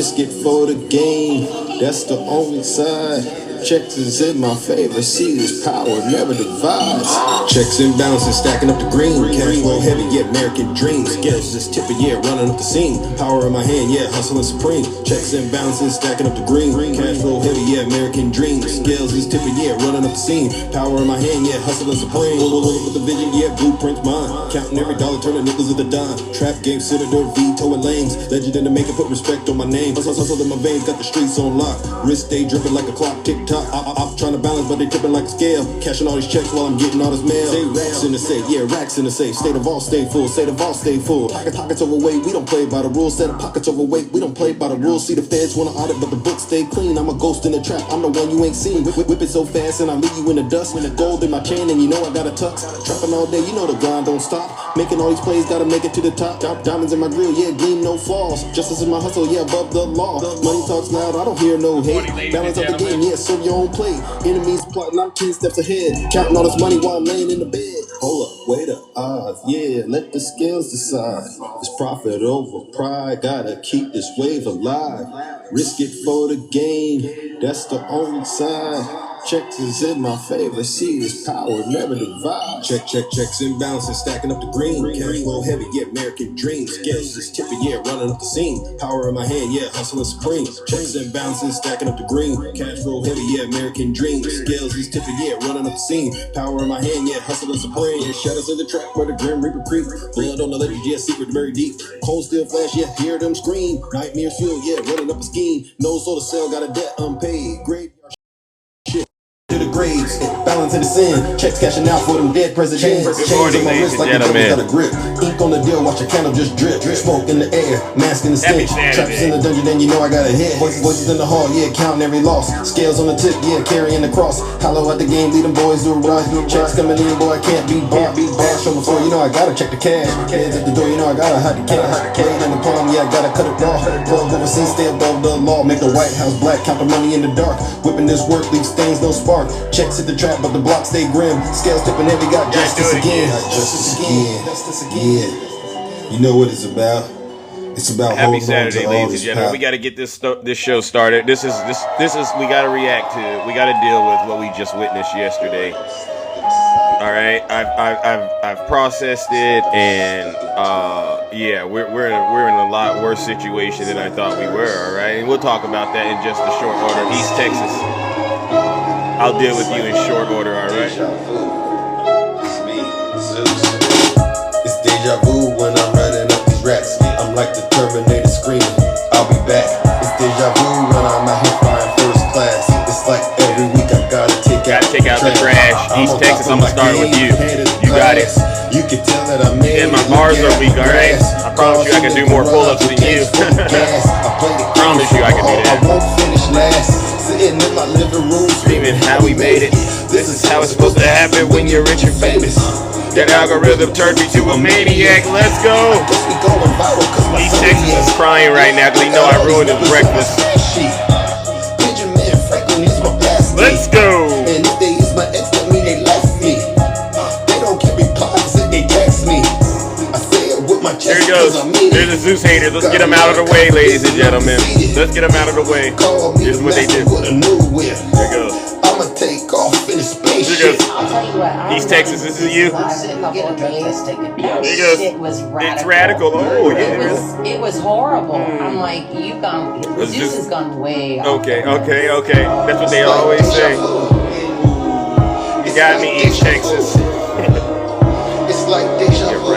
Risk it for the game, that's the only side. Checks is in my favor, see this power never divides. Checks and balances stacking up the green. Cash flow heavy, yeah, American dreams. Scales just tipping, yeah, running up the scene. Power in my hand, yeah, hustling supreme. Checks and balances stacking up the green. Cash flow heavy, yeah, American dreams. Scales is tipping, yeah, running up the scene. Power in my hand, yeah, hustling supreme. With the vision, yeah, blueprint's mine. Counting every dollar, turning nickels into dime. Trap game, Citadel, vetoing lanes. Legend in the making, put respect on my name. Hustle in my veins, got the streets on lock. Wrist stay dripping like a clock, tick tock. I'm trying to balance, but they tipping like a scale. Cashing all these checks while I'm getting all this mail. Say racks in the safe, yeah, racks in the safe. State of all stay full, state of all stay full. Pockets overweight, we don't play by the rules. Set of pockets overweight, we don't play by the rules. See the feds wanna audit, but the books stay clean. I'm a ghost in the trap, I'm the one you ain't seen. Whip it so fast and I leave you in the dust. When the gold in my chain and you know I got a tux. Trapping all day, you know the grind don't stop. Making all these plays, gotta make it to the top. Diamonds in my grill, yeah, gleam no flaws. Justice in my hustle, yeah, above the law. Money talks loud, I don't hear no hate. Balance out the game, yeah, serve your own plate. Enemies plotting, I'm 10 steps ahead. Counting all this money while I'm laying in the bed. Hold up, wait up, odds, yeah, let the scales decide. It's profit over pride, gotta keep this wave alive. Risk it for the game, that's the only side. Checks is in my favor, see this power never divide. Checks and balances stacking up the green. Cash flow heavy, yeah, American dreams. Scales just tipping, yeah, running up the scene. Power in my hand, yeah, hustling supreme. Checks and balances stacking up the green. Cash flow heavy, yeah, American dreams. Scales just tipping, yeah, running up the scene. Power in my hand, yeah, hustling supreme. Yeah, shadows in the trap where the Grim Reaper creep. Blood on the ledge, yeah, secret very deep. Cold steel flash, yeah, hear them scream. Nightmares fuel, yeah, running up a scheme. No solar cell, got a debt unpaid. Great to the graves, balance in the sin. Checks cashing out for them dead presidents. Chains on my wrist like the devil's got a grip. Ink on the deal, watch a candle just drip. Smoke in the air, mask in the stench. Traps in the dungeon, then you know I got a hit. Voices in the hall, yeah, counting every loss. Scales on the tip, yeah, carrying the cross. Hollow out the game, lead them boys to a run. Checks coming in, boy, I can't be bought. Bash on the floor, you know I gotta check the cash. Heads at the door, you know I gotta hide the cash. Blade in the palm, yeah, I gotta cut it raw. Plug overseas, stay above the law. Make the White House black, count the money in the dark. Whipping this work, leave stains, no spark. Checks hit the trap, but the block stay grim. Scales tipping heavy, got justice again. Justice again. You know what it's about. It's about Happy Saturday, ladies and gentlemen. We got to get this show started. This is we got to react to it. We got to deal with what we just witnessed yesterday. All right, I've processed it, and yeah, we're in a lot worse situation than I thought we were. All right, and we'll talk about that in just a short order. East Texas. I'll deal with you in short order, all right? It's me, Zeus. It's deja vu when I'm writing up these raps. I'm like the Terminator screaming, I'll be back. It's deja vu when I'm out here flying first class. It's like every week I gotta take out the trash. East Texas, I'm gonna start with you. You got it. You can tell that I'm in. My bars are weak, all right? I promise you I can do more pull-ups than you. I promise you I can do that. I won't finish last. Sitting in my living room, screaming how we made it. This is how it's supposed to happen when you're rich and famous. That algorithm turned me to a maniac. Let's go. East Texas is crying right now because he know I ruined his breakfast. Let's go. And if they use my ex, that mean they like me. They don't give me replies and they text me. I say it with my chest. There he goes. There's a Zeus hater. Let's get him out of the way, ladies and gentlemen. Let's get him out of the way. Here's what they did. There he goes. I'ma take off in a spaceship. I'll tell you what. East Texas, this is you. There he goes. It was radical. It's radical. Oh, yeah. It was horrible. I'm like, you've gone. Zeus has gone way off. Okay. That's what they always say. You got me, East Texas. It's like deja vu.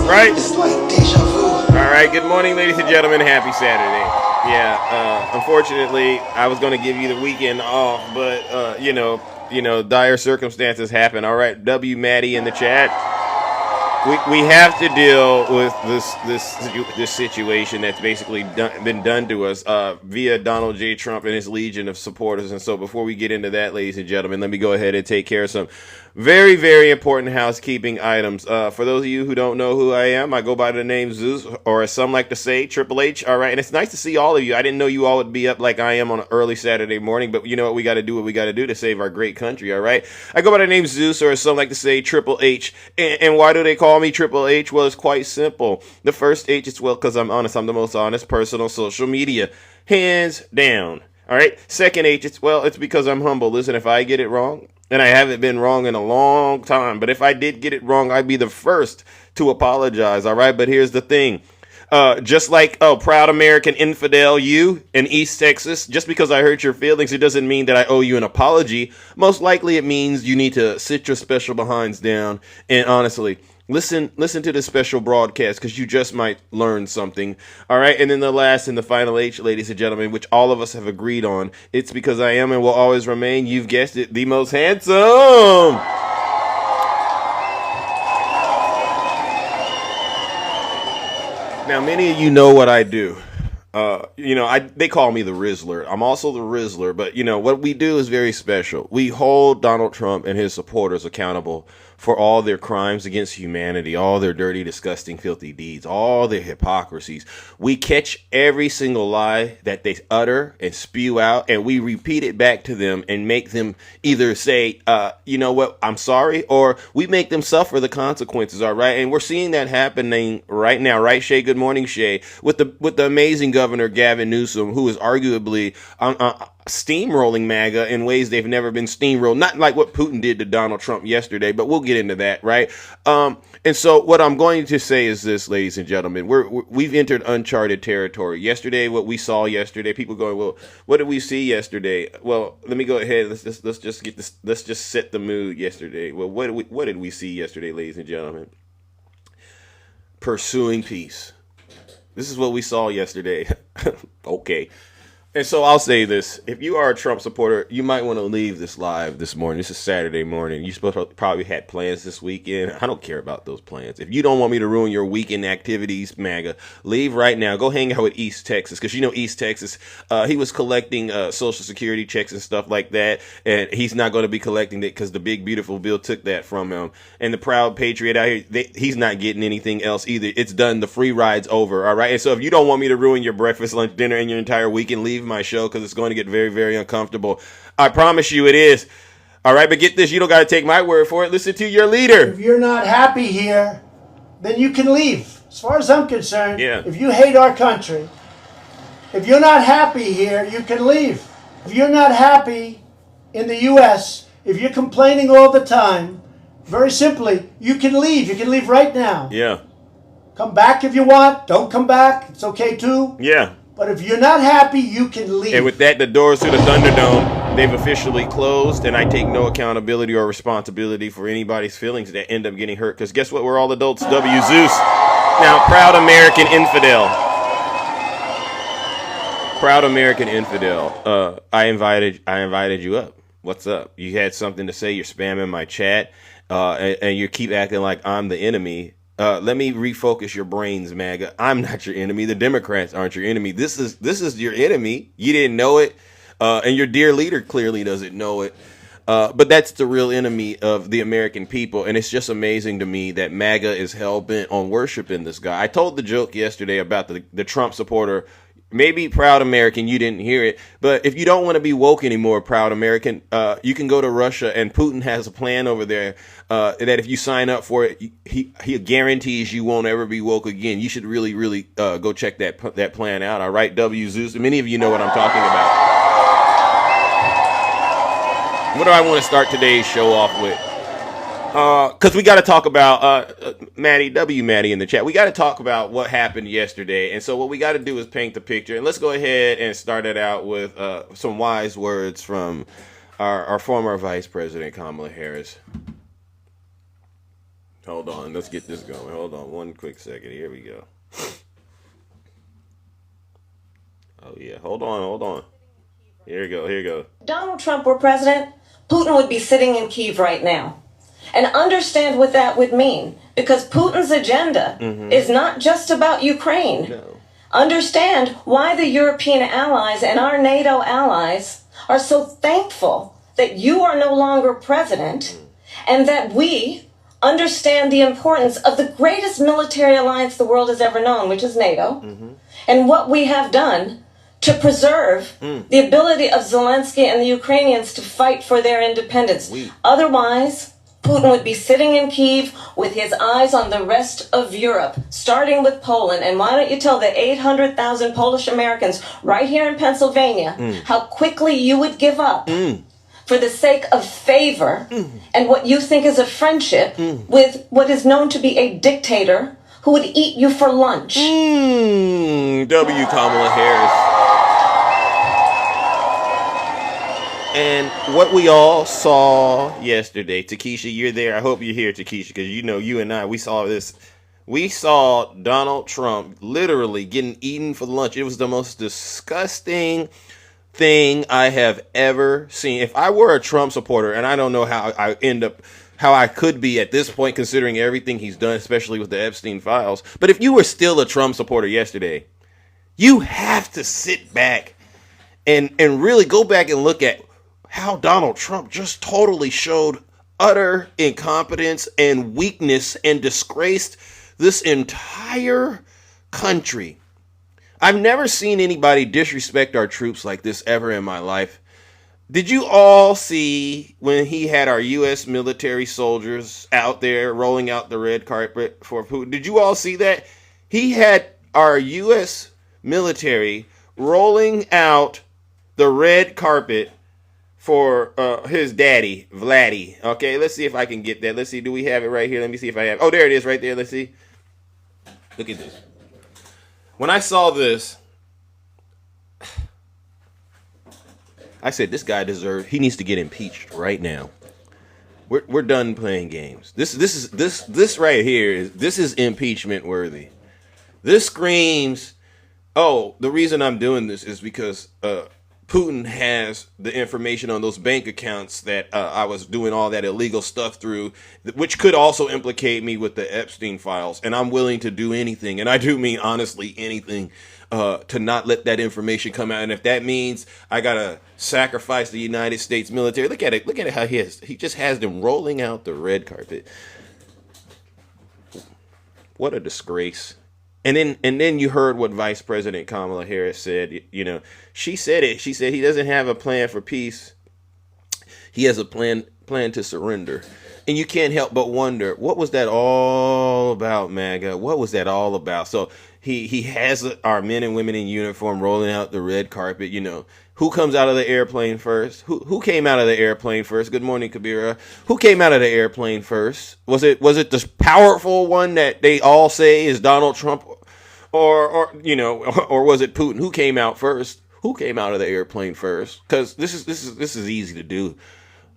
Right? It's like deja vu. All right. Good morning, ladies and gentlemen. Happy Saturday. Yeah. Unfortunately, I was going to give you the weekend off, but you know, dire circumstances happen. All right. W. Maddie in the chat. We have to deal with this situation that's basically been done to us via Donald J. Trump and his legion of supporters. And so before we get into that, ladies and gentlemen, let me go ahead and take care of some very, very important housekeeping items. For those of you who don't know who I am, I go by the name Zeus, or as some like to say, Triple H. All right, and it's nice to see all of you. I didn't know you all would be up like I am on an early Saturday morning, but you know what? We got to do what we got to do to save our great country. All right, I go by the name Zeus, or as some like to say, Triple H. And why do they call call me Triple H? Well, it's quite simple. The first H is, well, because I'm honest. I'm the most honest person on social media. Hands down. All right. Second H, it's because I'm humble. Listen, if I get it wrong, and I haven't been wrong in a long time, but if I did get it wrong, I'd be the first to apologize. All right. But here's the thing. Just like proud American infidel you in East Texas, just because I hurt your feelings, it doesn't mean that I owe you an apology. Most likely it means you need to sit your special behinds down and honestly listen to this special broadcast, because you just might learn something. All right. And then the last and the final H, ladies and gentlemen, which all of us have agreed on, it's because I am and will always remain, you've guessed it, the most handsome. Now, many of you know what I do. They call me the Rizzler. I'm also the Rizzler, but what we do is very special. We hold Donald Trump and his supporters accountable for all their crimes against humanity, all their dirty, disgusting, filthy deeds, all their hypocrisies. We catch every single lie that they utter and spew out, and we repeat it back to them and make them either say, you know what, I'm sorry, or we make them suffer the consequences, all right? And we're seeing that happening right now, right, Shay? Good morning, Shay. With the amazing Governor Gavin Newsom, who is arguably steamrolling MAGA in ways they've never been steamrolled. Not like what Putin did to Donald Trump yesterday, but we'll get into that, right? And so what I'm going to say is this, ladies and gentlemen, we've entered uncharted territory. Yesterday, what we saw yesterday, people going, well, what did we see yesterday? Well, let me go ahead. Let's just set the mood yesterday. Well, what did we see yesterday, ladies and gentlemen? Pursuing peace. This is what we saw yesterday. Okay. And so I'll say this. If you are a Trump supporter, you might want to leave this live this morning. This is Saturday morning. You're supposed to probably had plans this weekend. I don't care about those plans. If you don't want me to ruin your weekend activities, MAGA, leave right now. Go hang out with East Texas, because East Texas, he was collecting Social Security checks and stuff like that, and he's not going to be collecting it because the big, beautiful bill took that from him. And the proud patriot out here, he's not getting anything else either. It's done. The free ride's over, all right? And so if you don't want me to ruin your breakfast, lunch, dinner, and your entire weekend, leave my show, because it's going to get very, very uncomfortable. I promise you it is. All right, but get this. You don't got to take my word for it. Listen to your leader. If you're not happy here, then you can leave. As far as I'm concerned, yeah. If you hate our country, if you're not happy here, you can leave. If you're not happy in the U.S., if you're complaining all the time, very simply, you can leave. You can leave right now. Yeah. Come back if you want. Don't come back. It's okay too. Yeah. But if you're not happy, you can leave. And with that, the doors to the Thunderdome, they've officially closed, and I take no accountability or responsibility for anybody's feelings that end up getting hurt, because guess what? We're all adults. W. Zeus. Now, proud American infidel. Proud American infidel. I invited you up. What's up? You had something to say. You're spamming my chat, and you keep acting like I'm the enemy. Let me refocus your brains, MAGA. I'm not your enemy. The Democrats aren't your enemy. This is your enemy. You didn't know it, and your dear leader clearly doesn't know it. But that's the real enemy of the American people, and it's just amazing to me that MAGA is hell-bent on worshiping this guy. I told the joke yesterday about the Trump supporter. Maybe proud American, you didn't hear it, but if you don't want to be woke anymore, proud American, you can go to Russia, and Putin has a plan over there that if you sign up for it, he guarantees you won't ever be woke again. You should really, really go check that plan out. All right, W. Zeus. Many of you know what I'm talking about. What do I want to start today's show off with? Because we got to talk about Maddie in the chat. We got to talk about what happened yesterday. And so what we got to do is paint the picture. And let's go ahead and start it out with some wise words from our former Vice President, Kamala Harris. Hold on. Let's get this going. Hold on one quick second. Here we go. Oh, yeah. Hold on. Here we go. Donald Trump were president, Putin would be sitting in Kyiv right now. And understand what that would mean, because Putin's agenda is not just about Ukraine. No. Understand why the European allies and our NATO allies are so thankful that you are no longer president, and that we understand the importance of the greatest military alliance the world has ever known, which is NATO, and what we have done to preserve the ability of Zelensky and the Ukrainians to fight for their independence. Otherwise, Putin would be sitting in Kyiv with his eyes on the rest of Europe, starting with Poland. And why don't you tell the 800,000 Polish Americans right here in Pennsylvania how quickly you would give up for the sake of favor and what you think is a friendship with what is known to be a dictator who would eat you for lunch. Kamala Harris. And what we all saw yesterday, Takesha, you're there. I hope you're here, Takesha, because you know you and I, we saw this. We saw Donald Trump literally getting eaten for lunch. It was the most disgusting thing I have ever seen. If I were a Trump supporter, and I don't know how I could be at this point, considering everything he's done, especially with the Epstein files. But if you were still a Trump supporter yesterday, you have to sit back and really go back and look at how Donald Trump just totally showed utter incompetence and weakness and disgraced this entire country. I've never seen anybody disrespect our troops like this ever in my life. Did you all see when he had our U.S. military soldiers out there rolling out the red carpet for Putin? Did you all see that? He had our U.S. military rolling out the red carpet for his daddy, Vladdy. Okay, let's see if I can get that. Let's see, do we have it right here? Let me see if I have. Oh, there it is right there. Let's see. Look at this. When I saw this, I said, this guy he needs to get impeached right now. We're done playing games. This right here is impeachment worthy. This screams, oh, the reason I'm doing this is because Putin has the information on those bank accounts that I was doing all that illegal stuff through, which could also implicate me with the Epstein files. And I'm willing to do anything, and I do mean honestly anything, to not let that information come out. And if that means I gotta sacrifice the United States military, look at it how he just has them rolling out the red carpet. What a disgrace. And then you heard what Vice President Kamala Harris said. You know, she said it. She said he doesn't have a plan for peace. He has a plan to surrender. And you can't help but wonder, what was that all about, MAGA? What was that all about? So he has our men and women in uniform rolling out the red carpet. You know, who comes out of the airplane first? Who came out of the airplane first? Good morning, Kabira. Who came out of the airplane first? Was it the powerful one that they all say is Donald Trump, or was it Putin? Who came out first? Who came out of the airplane first? Because this is easy to do.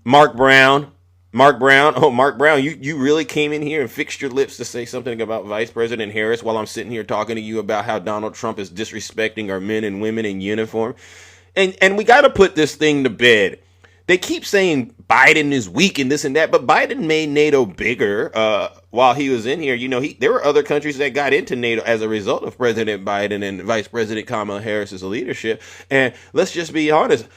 Mark Brown. Oh, Mark Brown, you really came in here and fixed your lips to say something about Vice President Harris while I'm sitting here talking to you about how Donald Trump is disrespecting our men and women in uniform. And we got to put this thing to bed. They keep saying Biden is weak and this and that, but Biden made NATO bigger while he was in here. You know, there were other countries that got into NATO as a result of President Biden and Vice President Kamala Harris's leadership. And let's just be honest,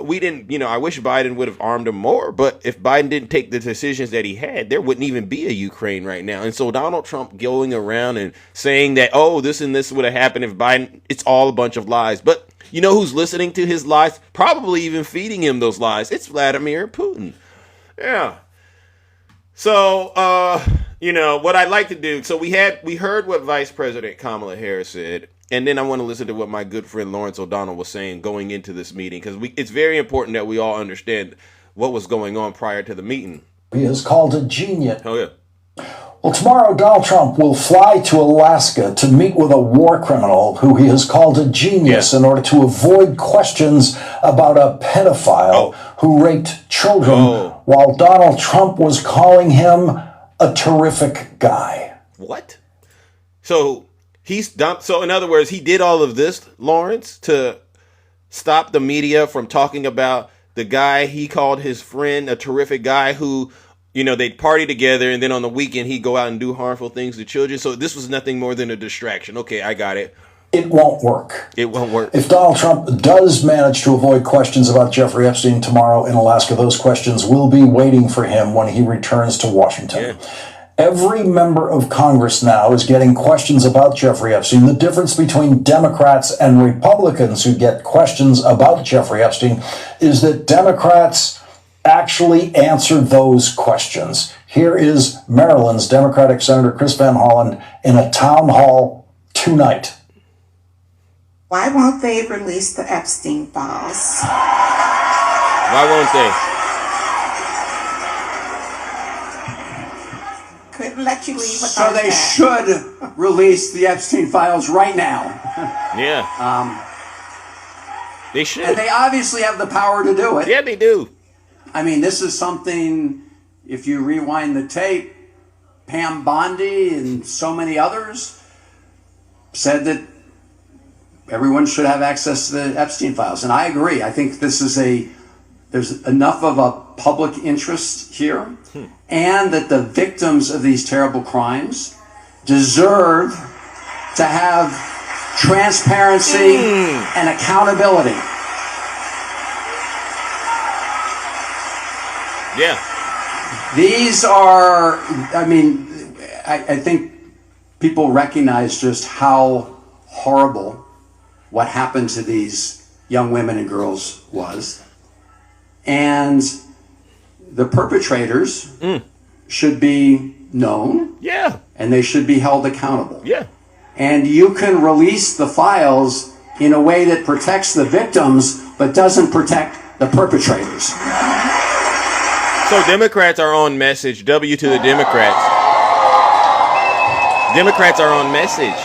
we didn't, I wish Biden would have armed them more, but if Biden didn't take the decisions that he had, there wouldn't even be a Ukraine right now. And so Donald Trump going around and saying that, oh, this and this would have happened if Biden, it's all a bunch of lies. But you know who's listening to his lies? Probably even feeding him those lies. It's Vladimir Putin. Yeah. So, what I'd like to do. So we heard what Vice President Kamala Harris said. And then I want to listen to what my good friend Lawrence O'Donnell was saying going into this meeting. Because it's very important that we all understand what was going on prior to the meeting. He is called a genius. Oh, yeah. Well, tomorrow Donald Trump will fly to Alaska to meet with a war criminal who he has called a genius in order to avoid questions about a pedophile who raped children while Donald Trump was calling him a terrific guy. What? So he's done. So in other words, he did all of this, Lawrence, to stop the media from talking about the guy he called his friend a terrific guy who, they'd party together, and then on the weekend he'd go out and do harmful things to children. So this was nothing more than a distraction. Okay, I got it. It won't work. It won't work. If Donald Trump does manage to avoid questions about Jeffrey Epstein tomorrow in Alaska, those questions will be waiting for him when he returns to Washington. Yeah. Every member of Congress now is getting questions about Jeffrey Epstein. The difference between Democrats and Republicans who get questions about Jeffrey Epstein is that Democrats actually answer those questions. Here is Maryland's Democratic Senator Chris Van Hollen in a town hall tonight. Why won't they release the Epstein files? Why won't they? Couldn't let you leave without So they that. should release the Epstein files right now. Yeah. They should. And they obviously have the power to do it. Yeah, they do. I mean, this is something, if you rewind the tape, Pam Bondi and so many others said that everyone should have access to the Epstein files. And I agree. I think this is there's enough of a public interest here, and that the victims of these terrible crimes deserve to have transparency and accountability. Yeah. These are, I mean, I think people recognize just how horrible what happened to these young women and girls was. And the perpetrators should be known. Yeah. And they should be held accountable. Yeah. And you can release the files in a way that protects the victims but doesn't protect the perpetrators. So Democrats are on message. W to the Democrats. Democrats are on message.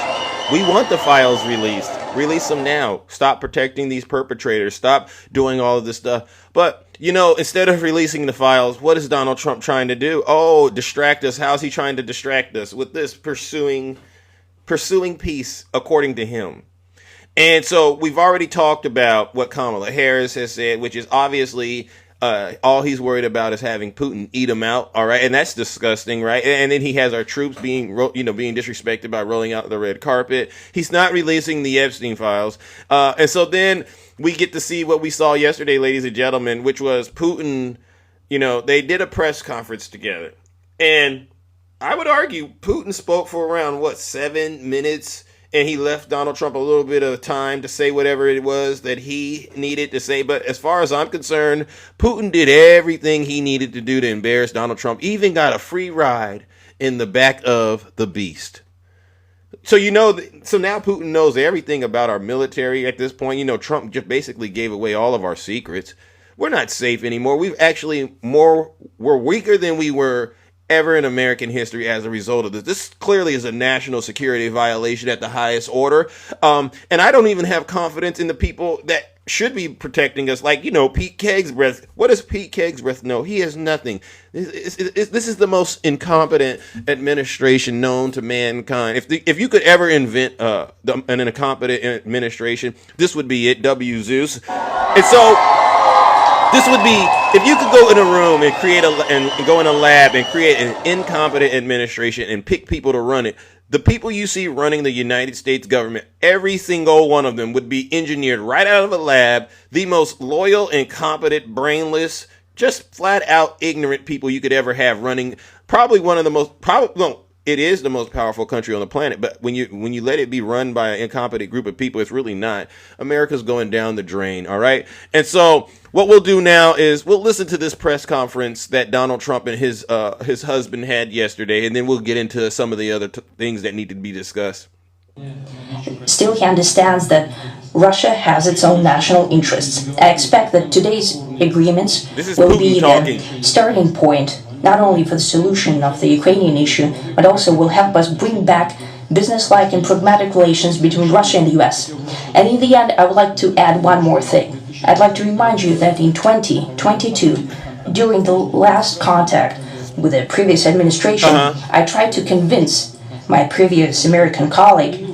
We want the files released. Release them now. Stop protecting these perpetrators. Stop doing all of this stuff. But, you know, instead of releasing the files, what is Donald Trump trying to do? Oh, distract us. How's he trying to distract us? With this pursuing peace, according to him. And so we've already talked about what Kamala Harris has said, which is obviously all he's worried about is having Putin eat him out. All right. And that's disgusting. Right. And then he has our troops being disrespected by rolling out the red carpet. He's not releasing the Epstein files. And so then we get to see what we saw yesterday, ladies and gentlemen, which was Putin. You know, they did a press conference together, and I would argue Putin spoke for around 7 minutes. And he left Donald Trump a little bit of time to say whatever it was that he needed to say. But as far as I'm concerned, Putin did everything he needed to do to embarrass Donald Trump. Even got a free ride in the back of the beast. So, so now Putin knows everything about our military at this point. You know, Trump just basically gave away all of our secrets. We're not safe anymore. We're weaker than we were ever in American history as a result of this. This clearly is a national security violation at the highest order. And I don't even have confidence in the people that should be protecting us. Like, Pete Kegsbreath. What does Pete Kegsbreath know? He has nothing. This is the most incompetent administration known to mankind. If you could ever invent an incompetent administration, this would be it. W. Zeus. And so this would be, if you could go in a room and go in a lab and create an incompetent administration and pick people to run it, the people you see running the United States government, every single one of them would be engineered right out of a lab, the most loyal, incompetent, brainless, just flat out ignorant people you could ever have running probably one of the most, it is the most powerful country on the planet, but when you let it be run by an incompetent group of people, it's really not. America's going down the drain, all right? And so what we'll do now is we'll listen to this press conference that Donald Trump and his husband had yesterday, and then we'll get into some of the other things that need to be discussed. Still, he understands that Russia has its own national interests. I expect that today's agreements will be the starting point, not only for the solution of the Ukrainian issue, but also will help us bring back business-like and pragmatic relations between Russia and the US. And in the end, I would like to add one more thing. I'd like to remind you that in 2022, during the last contact with the previous administration, I tried to convince my previous American colleague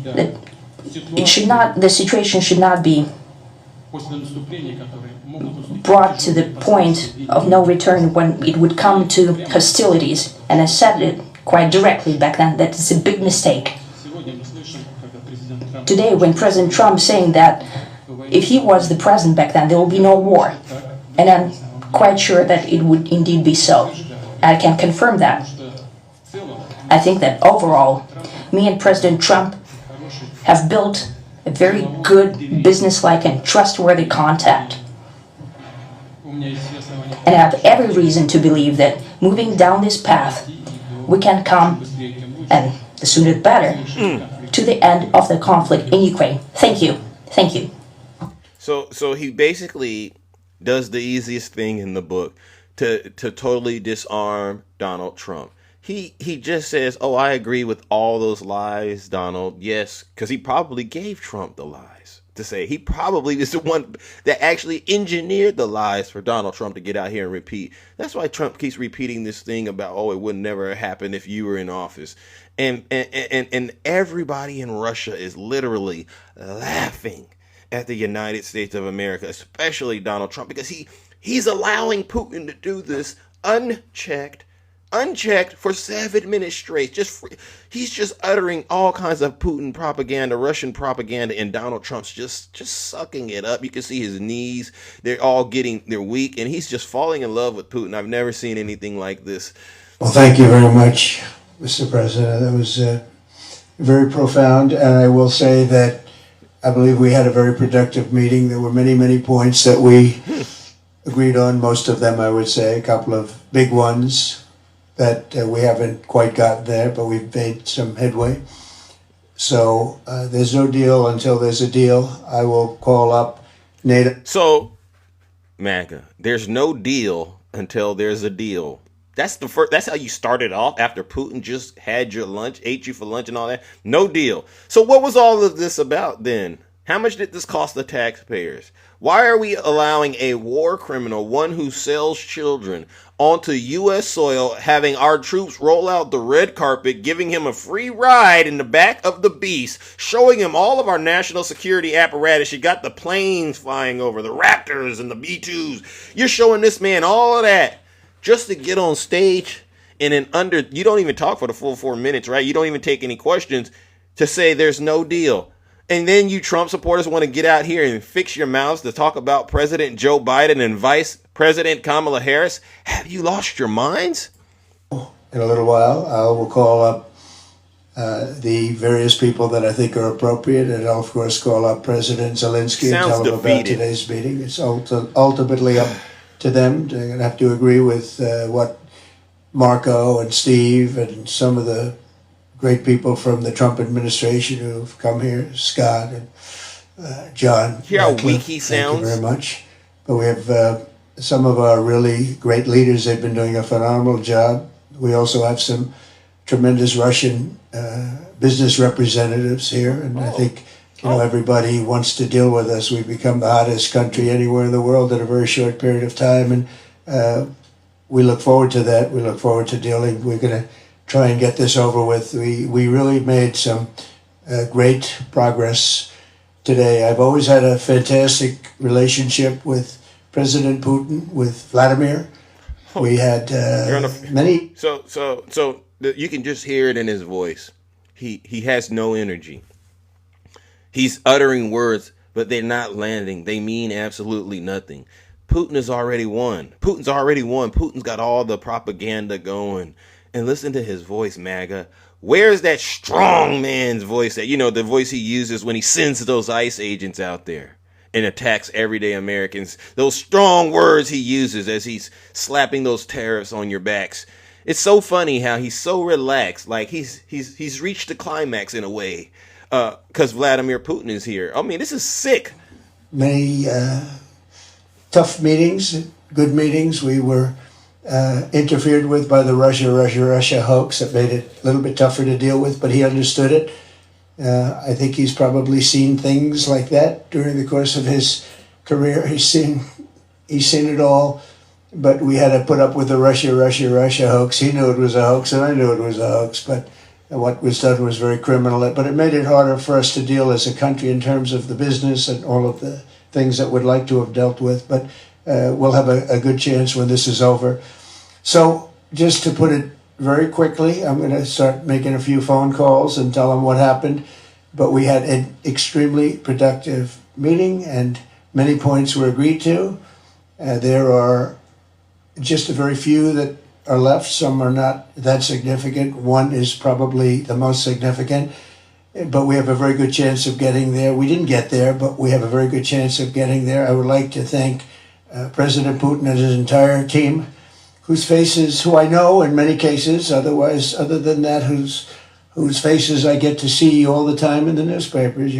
that the situation should not be brought to the point of no return when it would come to hostilities. And I said it quite directly back then that it's a big mistake. Today, when President Trump is saying that if he was the president back then, there will be no war. And I'm quite sure that it would indeed be so. I can confirm that. I think that overall, me and President Trump have built a very good, business-like and trustworthy contact. and have every reason to believe that moving down this path, we can come, and the sooner the better, to the end of the conflict in Ukraine. Thank you. Thank you. So he basically does the easiest thing in the book to totally disarm Donald Trump. He just says, "Oh, I agree with all those lies, Donald." Yes, because he probably gave Trump the lies to say. He probably is the one that actually engineered the lies for Donald Trump to get out here and repeat. That's why Trump keeps repeating this thing about, "Oh, it would never happen if you were in office." And everybody in Russia is literally laughing at the United States of America, especially Donald Trump, because he's allowing Putin to do this unchecked for 7 minutes straight. He's just uttering all kinds of Putin propaganda, Russian propaganda, and Donald Trump's just sucking it up. You can see his knees; they're weak, and he's just falling in love with Putin. I've never seen anything like this. Well, thank you very much, Mr. President. That was very profound, and I will say that I believe we had a very productive meeting. There were many, many points that we agreed on. Most of them, I would say, a couple of big ones that we haven't quite gotten there, but we've made some headway. So there's no deal until there's a deal. I will call up NATO. So, MAGA, there's no deal until there's a deal. That's the first. That's how you started off after Putin just had your lunch, ate you for lunch and all that. No deal. So what was all of this about then? How much did this cost the taxpayers? Why are we allowing a war criminal, one who sells children, onto U.S. soil, having our troops roll out the red carpet, giving him a free ride in the back of the beast, showing him all of our national security apparatus? You got the planes flying over, the Raptors and the B-2s. You're showing this man all of that just to get on stage and you don't even talk for the full 4 minutes, right? You don't even take any questions to say there's no deal. And then you Trump supporters want to get out here and fix your mouths to talk about President Joe Biden and Vice President Kamala Harris. Have you lost your minds? In a little while, I will call up the various people that I think are appropriate, and I'll, of course, call up President Zelensky and tell him about today's meeting. It's ultimately up to them. They're going to have to agree with what Marco and Steve and some of the great people from the Trump administration who've come here, Scott and John. Hear how weak he sounds? Thank you very much. But we have some of our really great leaders. They've been doing a phenomenal job. We also have some tremendous Russian business representatives here, and I think everybody wants to deal with us. We've become the hottest country anywhere in the world in a very short period of time, and we look forward to that. We look forward to dealing. We're going to try and get this over with. We really made some great progress today. I've always had a fantastic relationship with President Putin, with Vladimir. We had many. So you can just hear it in his voice. He has no energy. He's uttering words, but they're not landing. They mean absolutely nothing. Putin has already won. Putin's already won. Putin's got all the propaganda going. And listen to his voice, MAGA. Where's that strong man's voice that, the voice he uses when he sends those ICE agents out there and attacks everyday Americans? Those strong words he uses as he's slapping those tariffs on your backs. It's so funny how he's so relaxed, like he's reached the climax in a way, because Vladimir Putin is here. I mean, this is sick. Many tough meetings, good meetings. We were interfered with by the Russia hoax. That made it a little bit tougher to deal with, but he understood it. I think he's probably seen things like that during the course of his career. He's seen it all, but we had to put up with the Russia hoax. He knew it was a hoax, and I knew it was a hoax, but what was done was very criminal. But it made it harder for us to deal as a country in terms of the business and all of the things that we'd like to have dealt with. But we'll have a good chance when this is over. So just to put it very quickly, I'm going to start making a few phone calls and tell them what happened. But we had an extremely productive meeting, and many points were agreed to. There are just a very few that are left. Some are not that significant. One is probably the most significant. But we have a very good chance of getting there. We didn't get there, but we have a very good chance of getting there. I would like to thank President Putin and his entire team, who I know in many cases, other than that, whose faces I get to see all the time in the newspapers.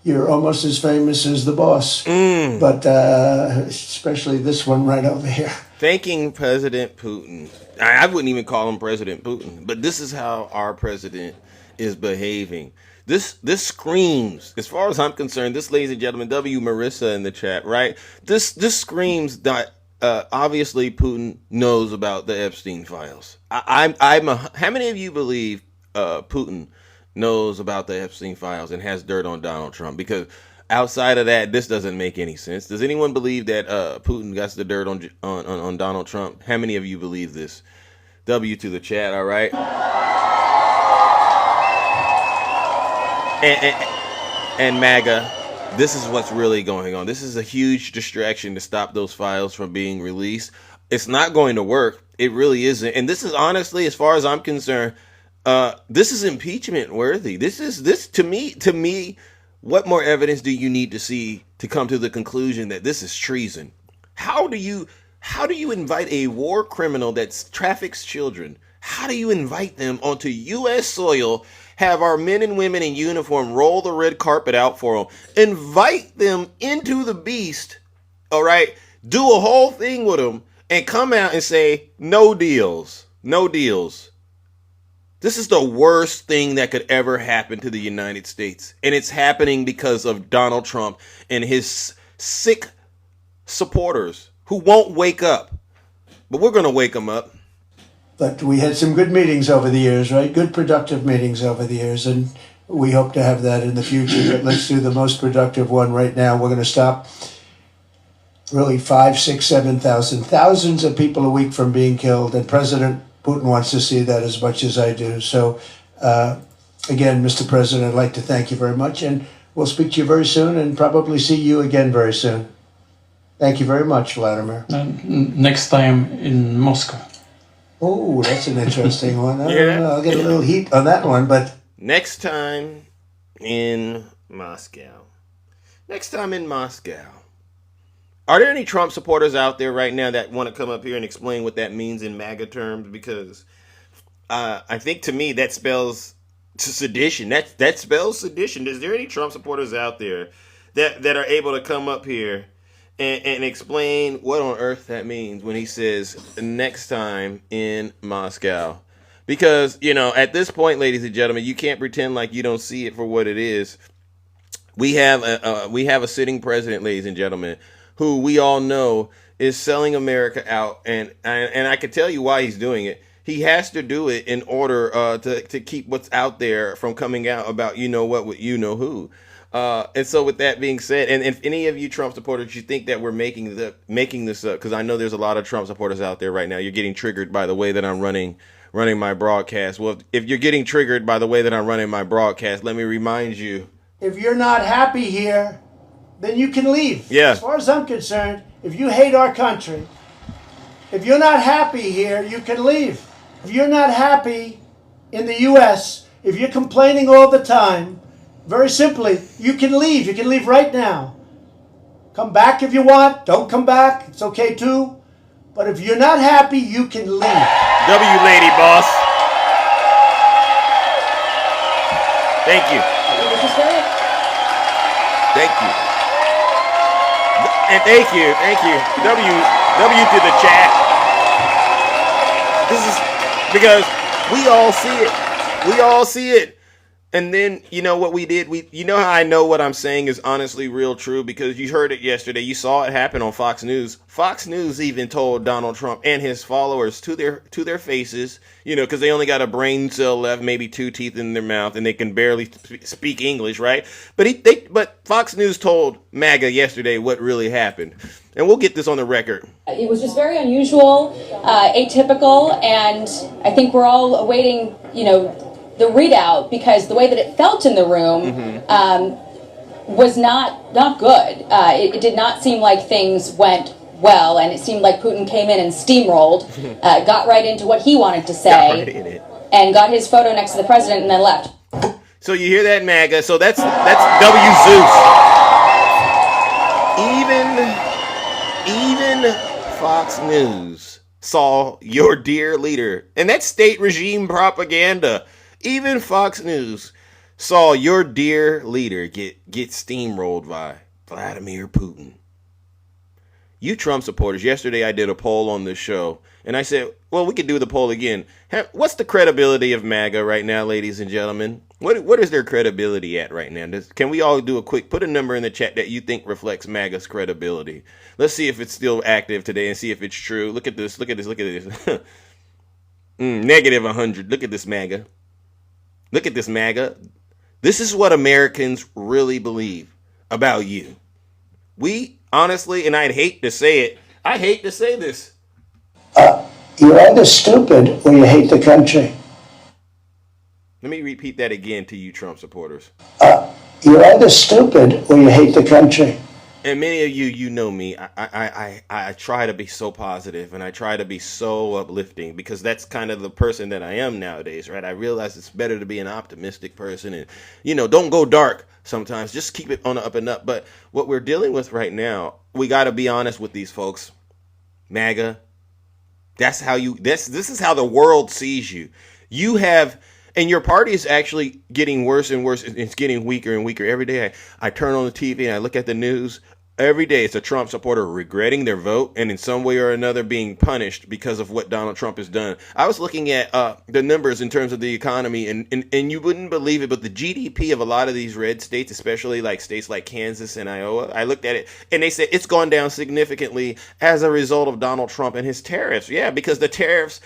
You're almost as famous as the boss, but especially this one right over here. Thanking President Putin. I wouldn't even call him President Putin, but this is how our president is behaving. This screams, as far as I'm concerned, this, ladies and gentlemen, W. Marissa in the chat, right? This screams that obviously Putin knows about the Epstein files. How many of you believe Putin knows about the Epstein files and has dirt on Donald Trump? Because outside of that, this doesn't make any sense. Does anyone believe that Putin got the dirt on Donald Trump? How many of you believe this? W to the chat, all right? And MAGA, this is what's really going on. This is a huge distraction to stop those files from being released. It's not going to work. It really isn't. And this is honestly, as far as I'm concerned, this is impeachment worthy. This to me, what more evidence do you need to see to come to the conclusion that this is treason? How do you invite a war criminal that traffics children? How do you invite them onto U.S. soil, have our men and women in uniform roll the red carpet out for them, invite them into the beast, all right, do a whole thing with them, and come out and say, no deals, no deals? This is the worst thing that could ever happen to the United States. And it's happening because of Donald Trump and his sick supporters who won't wake up. But we're going to wake them up. But we had some good meetings over the years, right? Good productive meetings over the years. And we hope to have that in the future. But let's do the most productive one right now. We're going to stop really 5, 6, 7,000, thousands of people a week from being killed. And President Putin wants to see that as much as I do. So, again, Mr. President, I'd like to thank you very much. And we'll speak to you very soon and probably see you again very soon. Thank you very much, Vladimir. Next time in Moscow. Oh, that's an interesting one. Yeah. I'll get a little heat on that one, but Next time in Moscow. Next time in Moscow. Are there any Trump supporters out there right now that want to come up here and explain what that means in MAGA terms? Because I think to me that spells sedition. That spells sedition. Is there any Trump supporters out there that are able to come up here and explain what on earth that means when he says next time in Moscow? Because, at this point, ladies and gentlemen, you can't pretend like you don't see it for what it is. We have a sitting president, ladies and gentlemen, who we all know is selling America out, and I can tell you why he's doing it. He has to do it in order to keep what's out there from coming out about what with who. And so with that being said, and if any of you Trump supporters, you think that we're making this up, because I know there's a lot of Trump supporters out there right now. You're getting triggered by the way that I'm running my broadcast. Well, if you're getting triggered by the way that I'm running my broadcast, let me remind you. if you're not happy here, then you can leave. Yeah. As far as I'm concerned, if you hate our country, if you're not happy here, you can leave. If you're not happy in the U.S., if you're complaining all the time, very simply, you can leave. You can leave right now. Come back if you want. Don't come back. It's okay too. But if you're not happy, you can leave. W lady boss. Thank you. Thank you. And thank you. W to the chat. This is because we all see it. We all see it. And then, you know what we did? You know how I know what I'm saying is honestly real true? Because you heard it yesterday. You saw it happen on Fox News. Fox News even told Donald Trump and his followers to their faces, because they only got a brain cell left, maybe 2 teeth in their mouth, and they can barely speak English, right? But Fox News told MAGA yesterday what really happened. And we'll get this on the record. It was just very unusual, atypical, and I think we're all awaiting, the readout, because the way that it felt in the room was not good. It did not seem like things went well, and it seemed like Putin came in and steamrolled, got right into what he wanted to say, and got his photo next to the president and then left. So you hear that, MAGA? So that's W Zeus. Even Fox News saw your dear leader, and that's state regime propaganda. Even Fox News saw your dear leader get steamrolled by Vladimir Putin. You Trump supporters, yesterday I did a poll on this show, and I said, well, we could do the poll again. What's the credibility of MAGA right now, ladies and gentlemen? What is their credibility at right now? Can we all do a quick, put a number in the chat that you think reflects MAGA's credibility? Let's see if it's still active today and see if it's true. Look at this, look at this, look at this. Negative 100. Look at this MAGA. Look at this MAGA. This is what Americans really believe about you. We, honestly, and I'd hate to say it, I hate to say this. You're either stupid or you hate the country. Let me repeat that again to you Trump supporters. You're either stupid or you hate the country. And many of you, you know me, I try to be so positive and I try to be so uplifting because that's kind of the person that I am nowadays, right? I realize it's better to be an optimistic person and, don't go dark sometimes. Just keep it on the up and up. But what we're dealing with right now, we got to be honest with these folks. MAGA, this is how the world sees you. You have... And your party is actually getting worse and worse. It's getting weaker and weaker every day. I turn on the TV and I look at the news. Every day it's a Trump supporter regretting their vote and in some way or another being punished because of what Donald Trump has done. I was looking at the numbers in terms of the economy and you wouldn't believe it, but the GDP of a lot of these red states, especially like states like Kansas and Iowa, I looked at it and they said it's gone down significantly as a result of Donald Trump and his tariffs. Yeah, because the tariffs...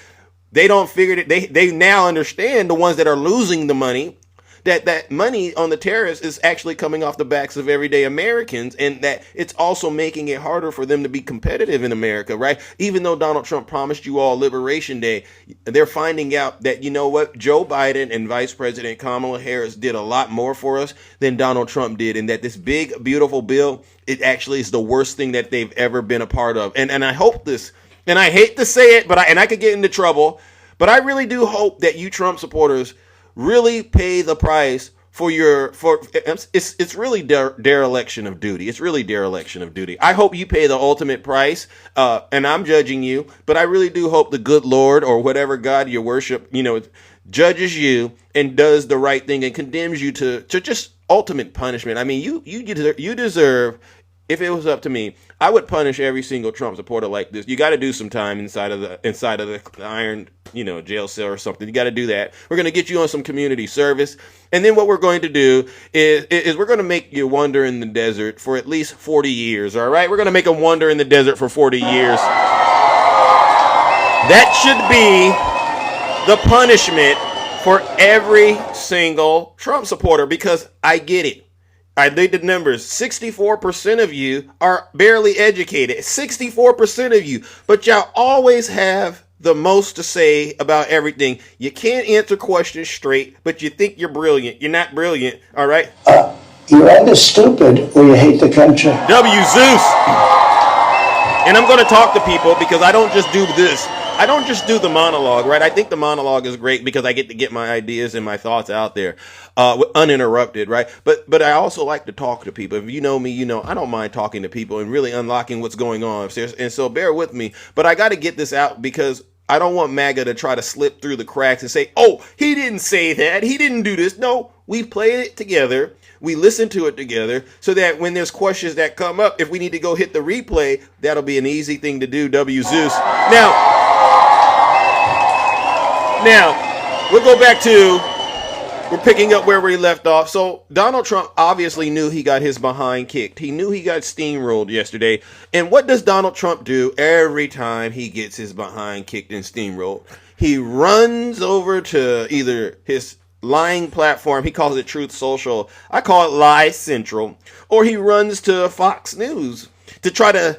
They don't figure it. They now understand, the ones that are losing the money, that money on the tariffs is actually coming off the backs of everyday Americans, and that it's also making it harder for them to be competitive in America, right? Even though Donald Trump promised you all Liberation Day, they're finding out that, you know what, Joe Biden and Vice President Kamala Harris did a lot more for us than Donald Trump did, and that this big, beautiful bill, it actually is the worst thing that they've ever been a part of. And I hope this... And I hate to say it, but I could get into trouble, but I really do hope that you Trump supporters really pay the price it's really dereliction of duty. It's really dereliction of duty. I hope you pay the ultimate price, and I'm judging you, but I really do hope the good Lord or whatever God you worship, judges you and does the right thing and condemns you to just ultimate punishment. I mean, you deserve. If it was up to me, I would punish every single Trump supporter like this. You got to do some time inside of the iron, jail cell or something. You got to do that. We're going to get you on some community service. And then what we're going to do is we're going to make you wander in the desert for at least 40 years. All right. We're going to make them wander in the desert for 40 years. That should be the punishment for every single Trump supporter, because I get it. I did the numbers. 64% of you are barely educated. 64% of you. But y'all always have the most to say about everything. You can't answer questions straight, but you think you're brilliant. You're not brilliant, all right? You're either stupid or you hate the country. W. Zeus. And I'm going to talk to people because I don't just do this. I don't just do the monologue, right? I think the monologue is great because I get to get my ideas and my thoughts out there uninterrupted, right? But I also like to talk to people. If you know me, I don't mind talking to people and really unlocking what's going on upstairs. And so bear with me. But I got to get this out because I don't want MAGA to try to slip through the cracks and say, oh, he didn't say that. He didn't do this. No, we played it together. We listen to it together so that when there's questions that come up, if we need to go hit the replay, that'll be an easy thing to do. W. Zeus. Now, we'll go back to, we're picking up where we left off. So Donald Trump obviously knew he got his behind kicked. He knew he got steamrolled yesterday. And what does Donald Trump do every time he gets his behind kicked and steamrolled? He runs over to either his lying platform, he calls it Truth Social, I call it Lie Central, or he runs to Fox News to try to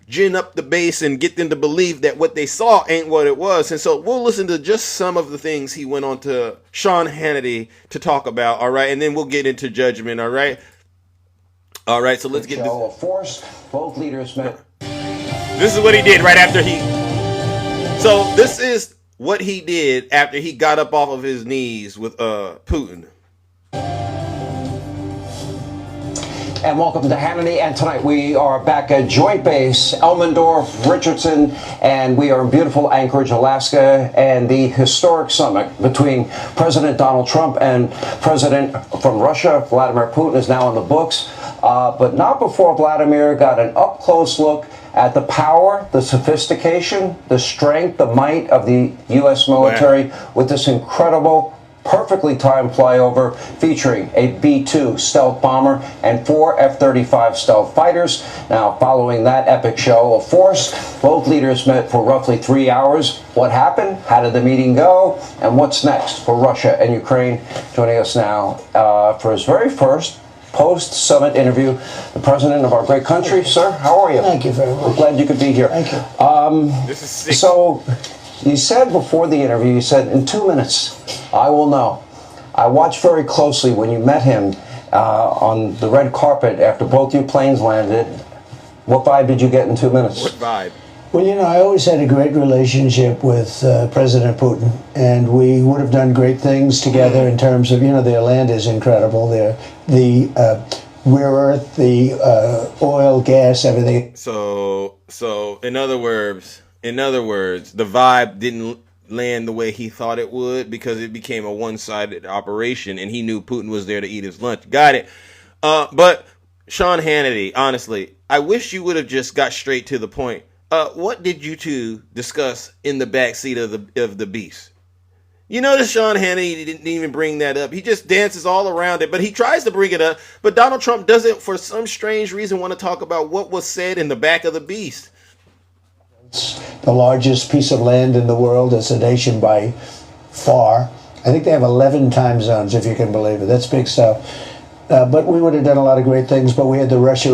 gin up the base and get them to believe that what they saw ain't what it was. And so we'll listen to just some of the things he went on to Sean Hannity to talk about, all right? And then we'll get into judgment, all right? All right, so let's get this. Force, both leaders met. This is what he did right after So this is what he did after he got up off of his knees with Putin. And welcome to Hannity. And tonight we are back at Joint Base, Elmendorf, Richardson, and we are in beautiful Anchorage, Alaska, and the historic summit between President Donald Trump and President from Russia, Vladimir Putin, is now in the books. But not before Vladimir got an up-close look at the power, the sophistication, the strength, the might of the U.S. military with this incredible, perfectly timed flyover featuring a B-2 stealth bomber and 4 F-35 stealth fighters. Now, following that epic show of force, both leaders met for roughly 3 hours. What happened? How did the meeting go? And what's next for Russia and Ukraine? Joining us now for his very first post-summit interview, the president of our great country. Sir, how are you? Thank you very much. We're glad you could be here. Thank you. This is sick. So, you said before the interview, you said, in 2 minutes, I will know. I watched very closely when you met him on the red carpet after both your planes landed. What vibe did you get in 2 minutes? What vibe? Well, you know, I always had a great relationship with President Putin, and we would have done great things together in terms of, you know, their land is incredible. The rare earth, the oil, gas, everything. So in other words, the vibe didn't land the way he thought it would because it became a one-sided operation, and he knew Putin was there to eat his lunch. Got it. But Sean Hannity, honestly, I wish you would have just got straight to the point. What did you two discuss in the backseat of the Beast? You notice Sean Hannity didn't even bring that up. He just dances all around it, but he tries to bring it up. But Donald Trump doesn't, for some strange reason, want to talk about what was said in the back of the Beast. It's the largest piece of land in the world as a nation by far. I think they have 11 time zones, if you can believe it. That's big stuff. But we would have done a lot of great things, but we had the Russia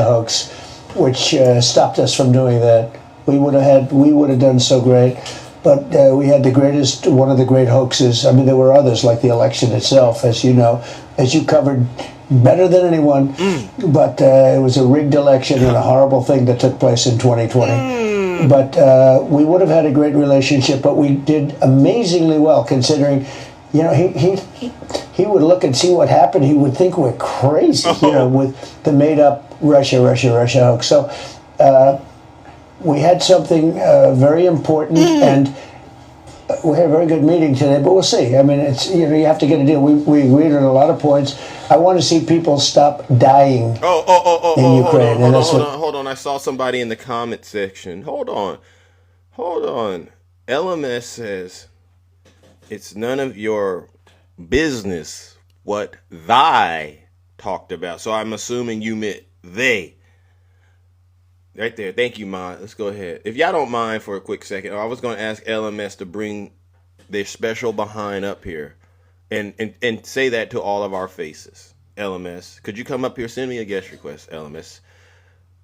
hoax, which stopped us from doing that. We would have done so great, but we had one of the great hoaxes. I mean, there were others like the election itself, as you know, as you covered better than anyone. But it was a rigged election and a horrible thing that took place in 2020. But we would have had a great relationship, but we did amazingly well considering. You know, he would look and see what happened. He would think we're crazy, you know, with the made-up Russia hoax. So we had something very important, and we had a very good meeting today. But we'll see. I mean, it's, you know, you have to get a deal. We agreed on a lot of points. I want to see people stop dying in Ukraine. Hold on. I saw somebody in the comment section. Hold on. LMS says, it's none of your business what thy talked about. So I'm assuming you meant they. Right there. Thank you, Ma. Let's go ahead. If y'all don't mind for a quick second, I was going to ask LMS to bring their special behind up here and say that to all of our faces. LMS, could you come up here? Send me a guest request, LMS.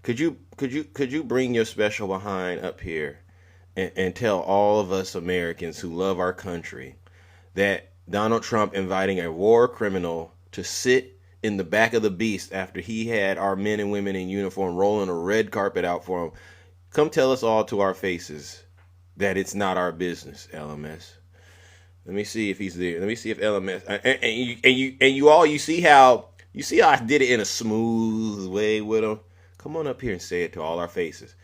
Could you bring your special behind up here and tell all of us Americans who love our country that Donald Trump inviting a war criminal to sit in the back of the Beast after he had our men and women in uniform rolling a red carpet out for him. Come tell us all to our faces that it's not our business, LMS. Let me see if he's there. Let me see if LMS you see how I did it in a smooth way with him. Come on up here and say it to all our faces.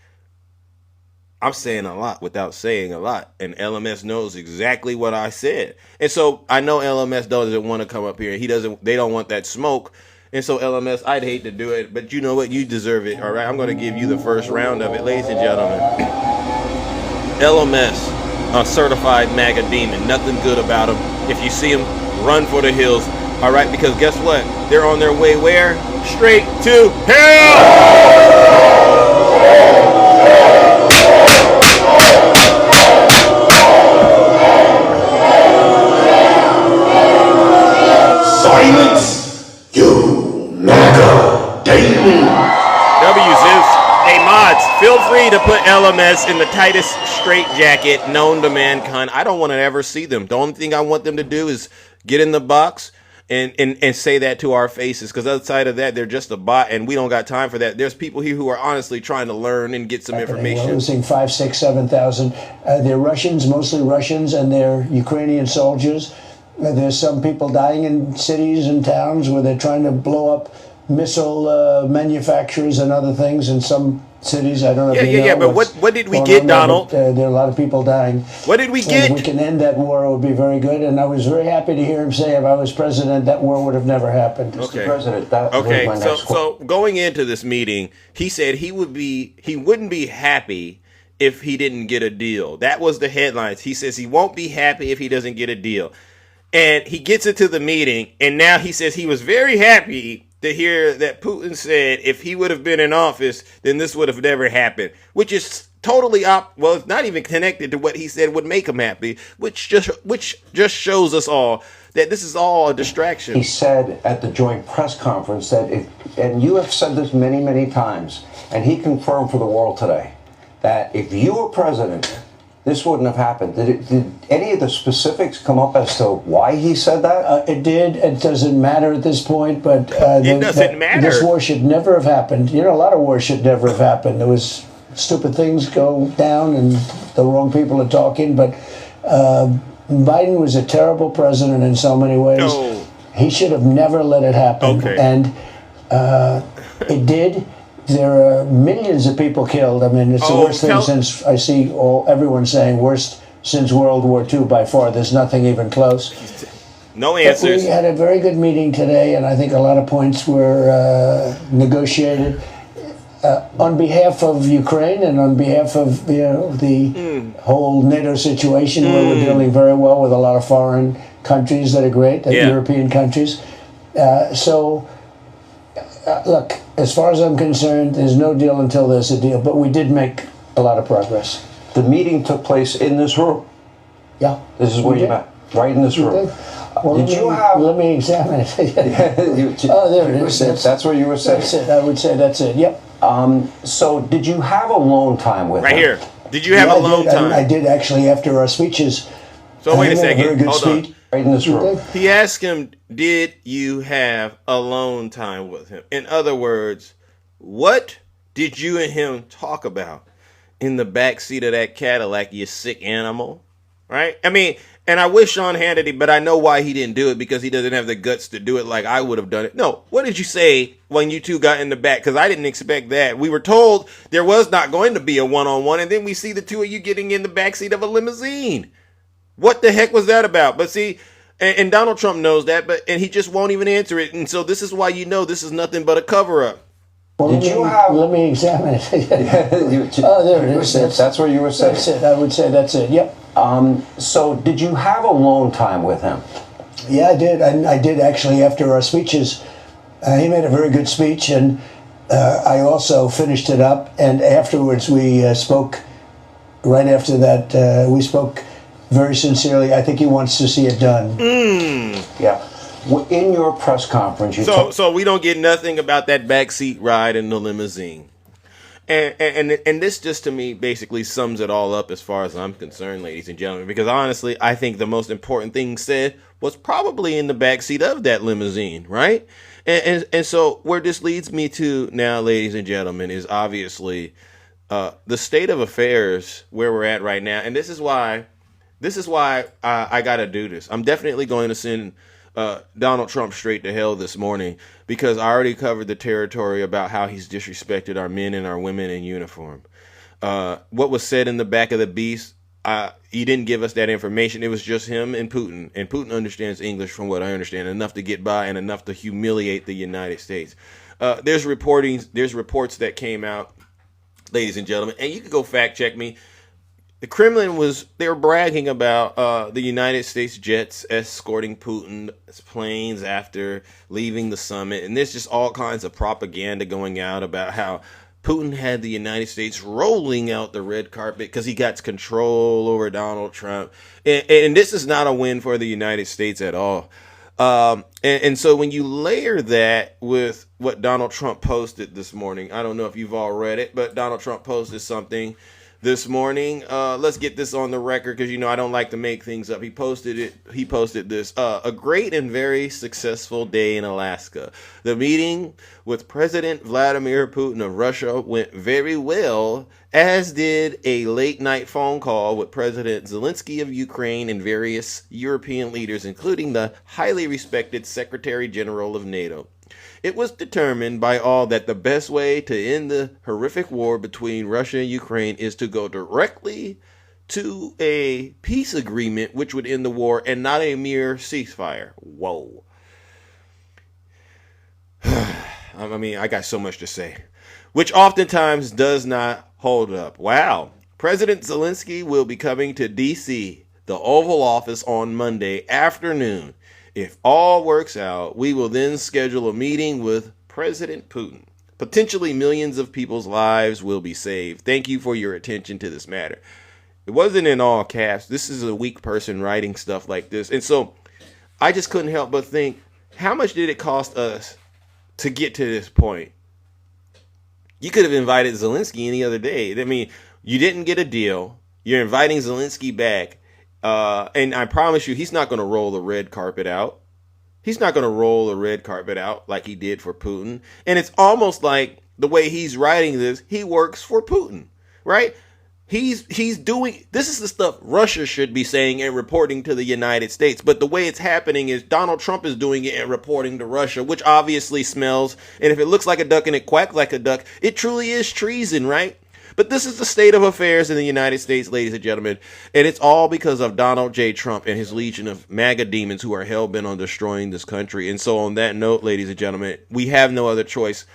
I'm saying a lot without saying a lot, and LMS knows exactly what I said. And so I know LMS doesn't want to come up here. They don't want that smoke. And so LMS, I'd hate to do it, but you know what? You deserve it. All right, I'm going to give you the first round of it, ladies and gentlemen. LMS, a certified MAGA demon. Nothing good about him. If you see him, run for the hills. All right, because guess what? They're on their way where? Straight to hell! Silence, you MAGA demon. W Zeus. Hey mods, feel free to put LMS in the tightest straitjacket known to mankind. I don't want to ever see them. The only thing I want them to do is get in the box and say that to our faces, because outside of that, they're just a bot, and we don't got time for that. There's people here who are honestly trying to learn and get some information. We're losing 5, 6, 7,000. They're Russians, mostly Russians, and they're Ukrainian soldiers. There's some people dying in cities and towns where they're trying to blow up missile manufacturers and other things in some cities. I don't know if you know. But what did we get, Donald? There are a lot of people dying. What did we get? If we can end that war, it would be very good. And I was very happy to hear him say if I was president, that war would have never happened. Okay. Mr. President, that was my next question. So going into this meeting, he said he wouldn't be happy if he didn't get a deal. That was the headlines. He says he won't be happy if he doesn't get a deal. And he gets into the meeting, and now he says he was very happy to hear that Putin said if he would have been in office, then this would have never happened, which is totally well, it's not even connected to what he said would make him happy, which just shows us all that this is all a distraction. He said at the joint press conference that and you have said this many, many times, and he confirmed for the world today, that if you were president, this wouldn't have happened. Did any of the specifics come up as to why he said that? It did. It doesn't matter at this point, but it doesn't matter. This war should never have happened. You know, a lot of wars should never have happened. There was stupid things go down, and the wrong people are talking. But Biden was a terrible president in so many ways. No. He should have never let it happen. Okay. And it did. There are millions of people killed. I mean, it's the worst thing since I see everyone saying worst since World War II by far. There's nothing even close. No answers. But we had a very good meeting today, and I think a lot of points were negotiated on behalf of Ukraine and on behalf of the whole NATO situation, where we're dealing very well with a lot of foreign countries that are great, European countries. Look, as far as I'm concerned, there's no deal until there's a deal, but we did make a lot of progress. The meeting took place in this room. Yeah. This is where you met, right in this room. Well, let me examine it. There it is. That's where you were sitting. That's it. I would say that's it. Yep. So did you have alone time with him? Right here. Did you have alone time? I did actually after our speeches. So wait a second. Very good Hold speech. on. Right in this room. He asked him, did you have alone time with him? In other words, what did you and him talk about in the back seat of that Cadillac, you sick animal? Right? I mean, and I wish Sean Hannity, but I know why he didn't do it, because he doesn't have the guts to do it like I would have done it. No, what did you say when you two got in the back? Because I didn't expect that. We were told there was not going to be a one-on-one, and then we see the two of you getting in the back seat of a limousine. What the heck was that about? But see, and Donald Trump knows that, and he just won't even answer it. And so this is why this is nothing but a cover-up. Well, let me examine it. There it is. That's where you were sitting. That's it. I would say that's it. Yep. So did you have alone time with him? Yeah, I did. I did actually after our speeches. He made a very good speech, and I also finished it up. And afterwards, we spoke. Right after that, we spoke very sincerely. I think he wants to see it done. Yeah. In your press conference, so we don't get nothing about that backseat ride in the limousine, and this just to me basically sums it all up as far as I'm concerned, ladies and gentlemen. Because honestly, I think the most important thing said was probably in the backseat of that limousine, right? And so where this leads me to now, ladies and gentlemen, is obviously the state of affairs where we're at right now, and this is why I gotta do this. I'm definitely going to send Donald Trump straight to hell this morning, because I already covered the territory about how he's disrespected our men and our women in uniform. What was said in the back of the beast, he didn't give us that information. It was just him and Putin understands English, from what I understand, enough to get by and enough to humiliate the United States. There's reports that came out, ladies and gentlemen, and you can go fact check me. The Kremlin they were bragging about the United States jets escorting Putin's planes after leaving the summit. And there's just all kinds of propaganda going out about how Putin had the United States rolling out the red carpet because he got control over Donald Trump. And this is not a win for the United States at all. And so when you layer that with what Donald Trump posted this morning, I don't know if you've all read it, but Donald Trump posted something this morning. Let's get this on the record, because I don't like to make things up. He posted this: a great and very successful day in Alaska. The meeting with President Vladimir Putin of Russia went very well, as did a late night phone call with President Zelensky of Ukraine and various European leaders, including the highly respected Secretary General of NATO. It was determined by all that the best way to end the horrific war between Russia and Ukraine is to go directly to a peace agreement which would end the war and not a mere ceasefire. Whoa. I mean, I got so much to say, which oftentimes does not hold up. Wow. President Zelensky will be coming to D.C., the Oval Office, on Monday afternoon. If all works out, we will then schedule a meeting with President Putin. Potentially millions of people's lives will be saved. Thank you for your attention to this matter. It wasn't in all caps. This is a weak person writing stuff like this. And so I just couldn't help but think, how much did it cost us to get to this point? You could have invited Zelensky any other day. I mean, you didn't get a deal. You're inviting Zelensky back. And I promise you, he's not going to roll the red carpet out. He's not going to roll the red carpet out like he did for Putin. And it's almost like the way he's writing this, he works for Putin, right? He's doing, this is the stuff Russia should be saying and reporting to the United States. But the way it's happening is Donald Trump is doing it and reporting to Russia, which obviously smells. And if it looks like a duck and it quacks like a duck, it truly is treason, right? But this is the state of affairs in the United States, ladies and gentlemen. And it's all because of Donald J. Trump and his legion of MAGA demons who are hell-bent on destroying this country. And so on that note, ladies and gentlemen, we have no other choice.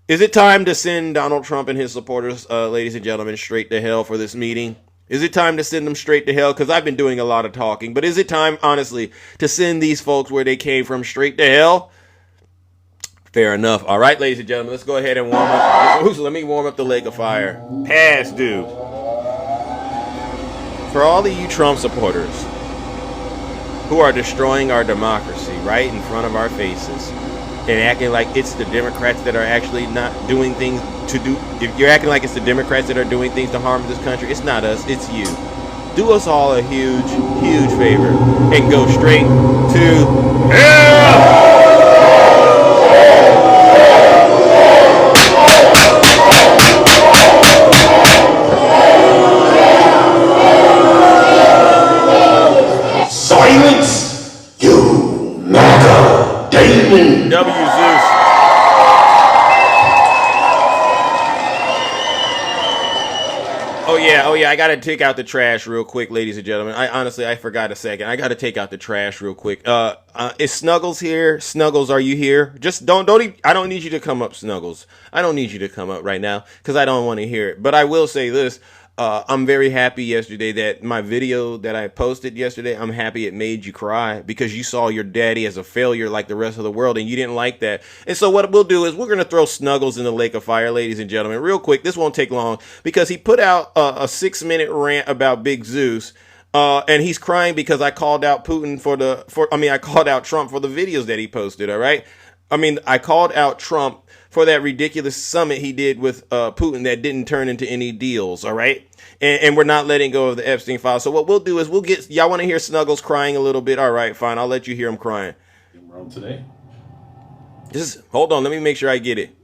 Is it time to send Donald Trump and his supporters, ladies and gentlemen, straight to hell for this meeting? Is it time to send them straight to hell? Because I've been doing a lot of talking. But is it time, honestly, to send these folks where they came from, straight to hell? Fair enough. All right, ladies and gentlemen, let's go ahead and warm up. Let me warm up the lake of fire. Pass due. For all of you Trump supporters who are destroying our democracy right in front of our faces, and acting like it's the Democrats that are actually not doing things to do. If you're acting like it's the Democrats that are doing things to harm this country, it's not us, it's you. Do us all a huge, huge favor and go straight to hell! Silence, you MAGA demon! W. Zeus. Oh yeah, I gotta take out the trash real quick, ladies and gentlemen. I forgot a second. I gotta take out the trash real quick. Is Snuggles here? Snuggles, are you here? Just don't I don't need you to come up, Snuggles. I don't need you to come up right now because I don't want to hear it. But I will say this. I'm very happy yesterday that my video that I posted yesterday, I'm happy it made you cry because you saw your daddy as a failure like the rest of the world and you didn't like that. And so what we'll do is we're going to throw Snuggles in the lake of fire, ladies and gentlemen, real quick. This won't take long because he put out a 6-minute rant about Big Zeus. And he's crying because I called out Putin I called out Trump for the videos that he posted. All right. I called out Trump for that ridiculous summit he did with Putin that didn't turn into any deals. All right. And we're not letting go of the Epstein files. So what we'll do is y'all want to hear Snuggles crying a little bit? All right, fine. I'll let you hear him crying. Today. Just hold on. Let me make sure I get it.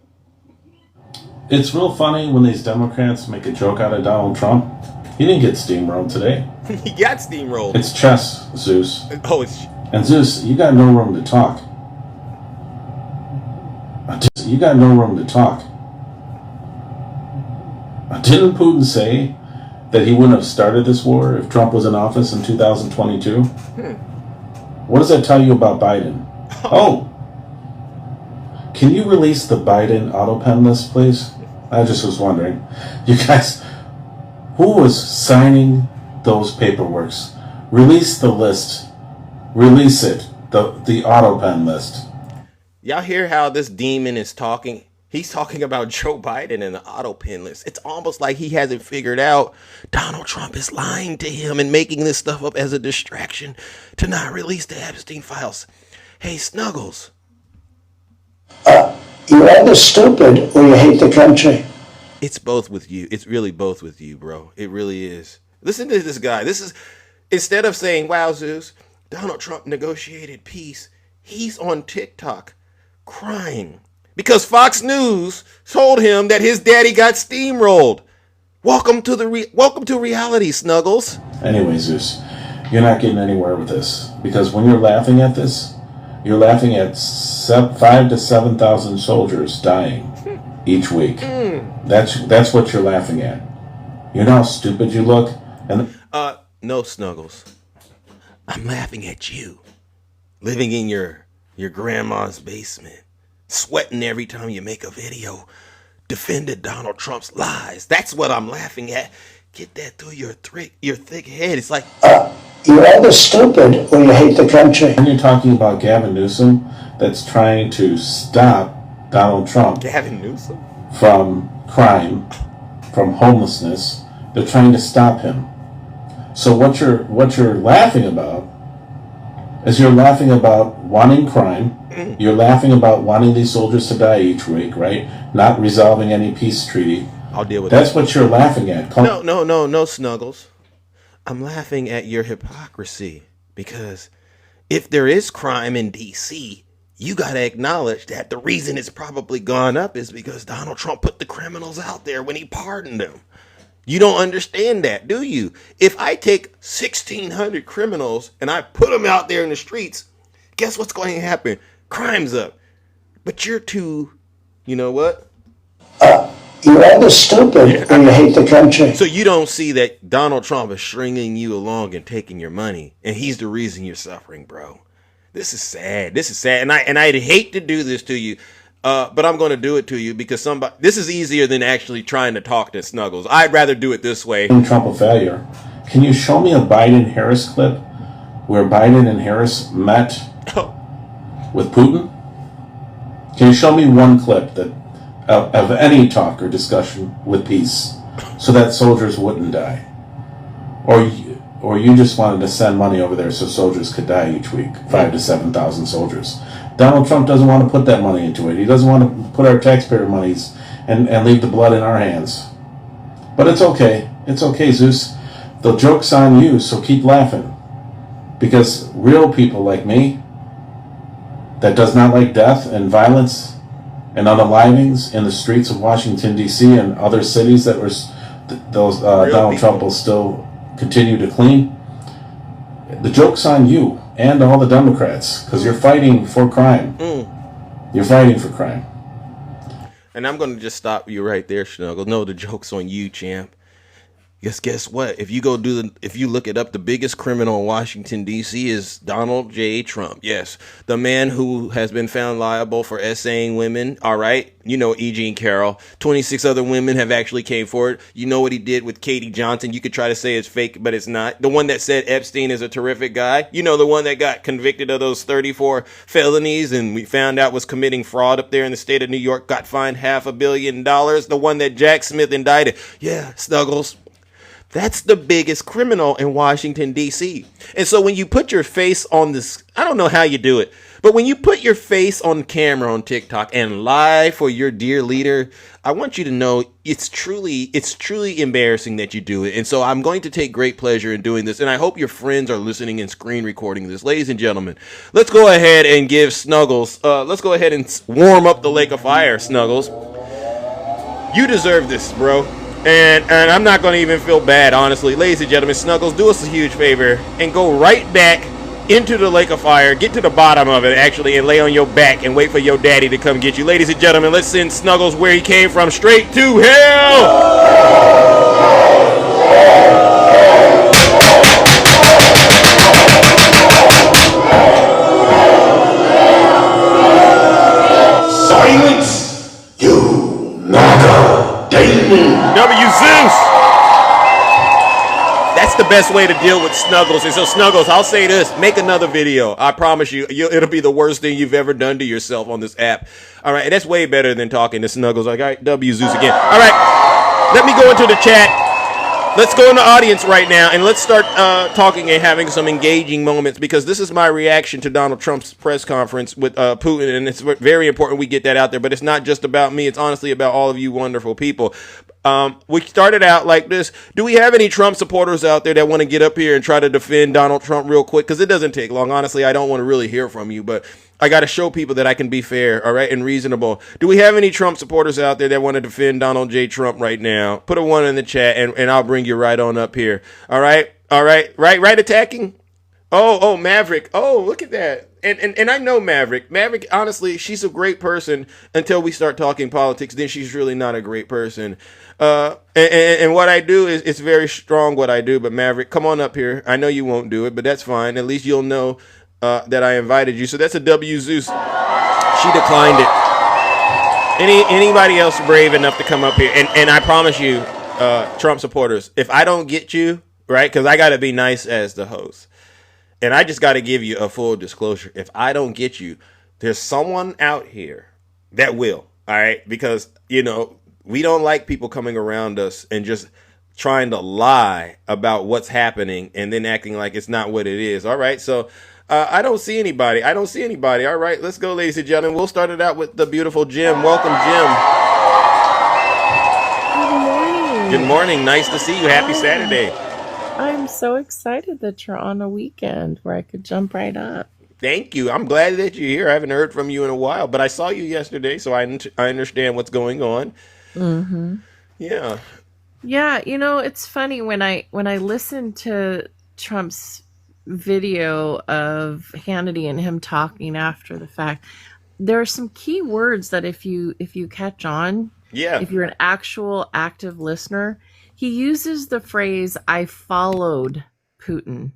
It's real funny when these Democrats make a joke out of Donald Trump. He didn't get steamrolled today. He got steamrolled. It's chess, Zeus. Oh, it's... And Zeus, you got no room to talk. You got no room to talk. Didn't Putin say that he wouldn't have started this war if Trump was in office in 2022? What does that tell you about Biden? Oh, can you release the Biden auto pen list, please? I just was wondering. You guys, who was signing those paperworks? Release the list. Release it. The auto pen list. Y'all hear how this demon is talking? He's talking about Joe Biden and the auto pen list. It's almost like he hasn't figured out Donald Trump is lying to him and making this stuff up as a distraction to not release the Epstein files. Hey, Snuggles. You're either stupid or you hate the country. It's both with you. It's really both with you, bro. It really is. Listen to this guy. This is, instead of saying, wow, Zeus, Donald Trump negotiated peace, he's on TikTok crying because Fox News told him that his daddy got steamrolled. Welcome to reality, Snuggles. Anyway, Zeus, you're not getting anywhere with this because when you're laughing at this, You're laughing at 5,000 to 7,000 soldiers dying each week. That's what you're laughing at. You know how stupid you look? And no, Snuggles. I'm laughing at you. Living in your grandma's basement. Sweating every time you make a video. Defended Donald Trump's lies. That's what I'm laughing at. Get that through your thick head. It's like... You're either stupid or you hate the country. When you're talking about Gavin Newsom, that's trying to stop Donald Trump Gavin Newsom? from crime, from homelessness. They're trying to stop him. So what you're laughing about is you're laughing about wanting crime. You're laughing about wanting these soldiers to die each week, right? Not resolving any peace treaty. I'll deal with That's what you're laughing at. No, Snuggles. I'm laughing at your hypocrisy because if there is crime in D.C., you got to acknowledge that the reason it's probably gone up is because Donald Trump put the criminals out there when he pardoned them. You don't understand that, do you? If I take 1,600 criminals and I put them out there in the streets, guess what's going to happen? Crime's up. But you're too, you know what? You're either stupid or you hate the country. So you don't see that Donald Trump is stringing you along and taking your money, and he's the reason you're suffering, bro. This is sad. And I'd hate to do this to you, but I'm going to do it to you because this is easier than actually trying to talk to Snuggles. I'd rather do it this way. Trump a failure. Can you show me a Biden-Harris clip where Biden and Harris met with Putin? Can you show me one clip that of any talk or discussion with peace so that soldiers wouldn't die? Or you just wanted to send money over there so soldiers could die each week, 5,000 to 7,000 soldiers. Donald Trump doesn't want to put that money into it. He doesn't want to put our taxpayer monies and leave the blood in our hands. But it's okay. It's okay, Zeus. The joke's on you, so keep laughing. Because real people like me, that does not like death and violence and unalivings in the streets of Washington, D.C. and other cities that were Donald Trump will still continue to clean. The joke's on you and all the Democrats because you're fighting for crime. You're fighting for crime. And I'm going to just stop you right there, Snuggle. No, the joke's on you, champ. Guess what? If you look it up, the biggest criminal in Washington, D.C. is Donald J. Trump. Yes, the man who has been found liable for essaying women. All right. You know, E. Jean Carroll. 26 other women have actually came forward. You know what he did with Katie Johnson. You could try to say it's fake, but it's not. The one that said Epstein is a terrific guy. You know, the one that got convicted of those 34 felonies and we found out was committing fraud up there in the state of New York, got fined $500 million. The one that Jack Smith indicted. Yeah, Snuggles. That's the biggest criminal in Washington, D.C. And so when you put your face on this, I don't know how you do it, but when you put your face on camera on TikTok and lie for your dear leader, I want you to know it's truly embarrassing that you do it. And so I'm going to take great pleasure in doing this. And I hope your friends are listening and screen recording this. Ladies and gentlemen, let's go ahead and give Snuggles, let's go ahead and warm up the lake of fire, Snuggles. You deserve this, bro. And I'm not going to even feel bad, honestly. Ladies and gentlemen, Snuggles, do us a huge favor and go right back into the lake of fire. Get to the bottom of it, actually, and lay on your back and wait for your daddy to come get you. Ladies and gentlemen, let's send Snuggles where he came from, straight to hell. Silence, you MAGA demon. W. Zeus. That's the best way to deal with Snuggles. And so, Snuggles, I'll say this. Make another video. I promise you, it'll be the worst thing you've ever done to yourself on this app. All right, and that's way better than talking to Snuggles. Like, all right, W. Zeus again. All right, let me go into the chat. Let's go in the audience right now, and let's start talking and having some engaging moments, because this is my reaction to Donald Trump's press conference with Putin, and it's very important we get that out there. But it's not just about me. It's honestly about all of you wonderful people. We started out like this. Do we have any Trump supporters out there that want to get up here and try to defend Donald Trump real quick? Because it doesn't take long. Honestly, I don't want to really hear from you, but I got to show people that I can be fair, all right, and reasonable. Do we have any Trump supporters out there that want to defend Donald J. Trump right now? Put a 1 in the chat, and I'll bring you right on up here. All right, right attacking? Oh, Maverick. Oh, look at that. and I know Maverick. Maverick, honestly, she's a great person until we start talking politics. Then she's really not a great person. And what I do is it's very strong what I do. But Maverick, come on up here. I know you won't do it, but that's fine. At least you'll know that I invited you. So that's a W, Zeus. She declined it. Anybody else brave enough to come up here? And I promise you, Trump supporters, if I don't get you, right, because I got to be nice as the host. And I just got to give you a full disclosure. If I don't get you, there's someone out here that will. All right. Because, you know, we don't like people coming around us and just trying to lie about what's happening and then acting like it's not what it is. All right. So I don't see anybody. All right. Let's go, ladies and gentlemen. We'll start it out with the beautiful Jim. Welcome, Jim. Good morning. Good morning. Nice to see you. Happy Saturday. I'm so excited that you're on a weekend where I could jump right up. Thank you. I'm glad that you're here. I haven't heard from you in a while, but I saw you yesterday, so I understand what's going on. Mm-hmm. Yeah. Yeah, you know, it's funny when I listen to Trump's video of Hannity and him talking after the fact, there are some key words that if you catch on, if you're an actual active listener, he uses the phrase, I followed Putin.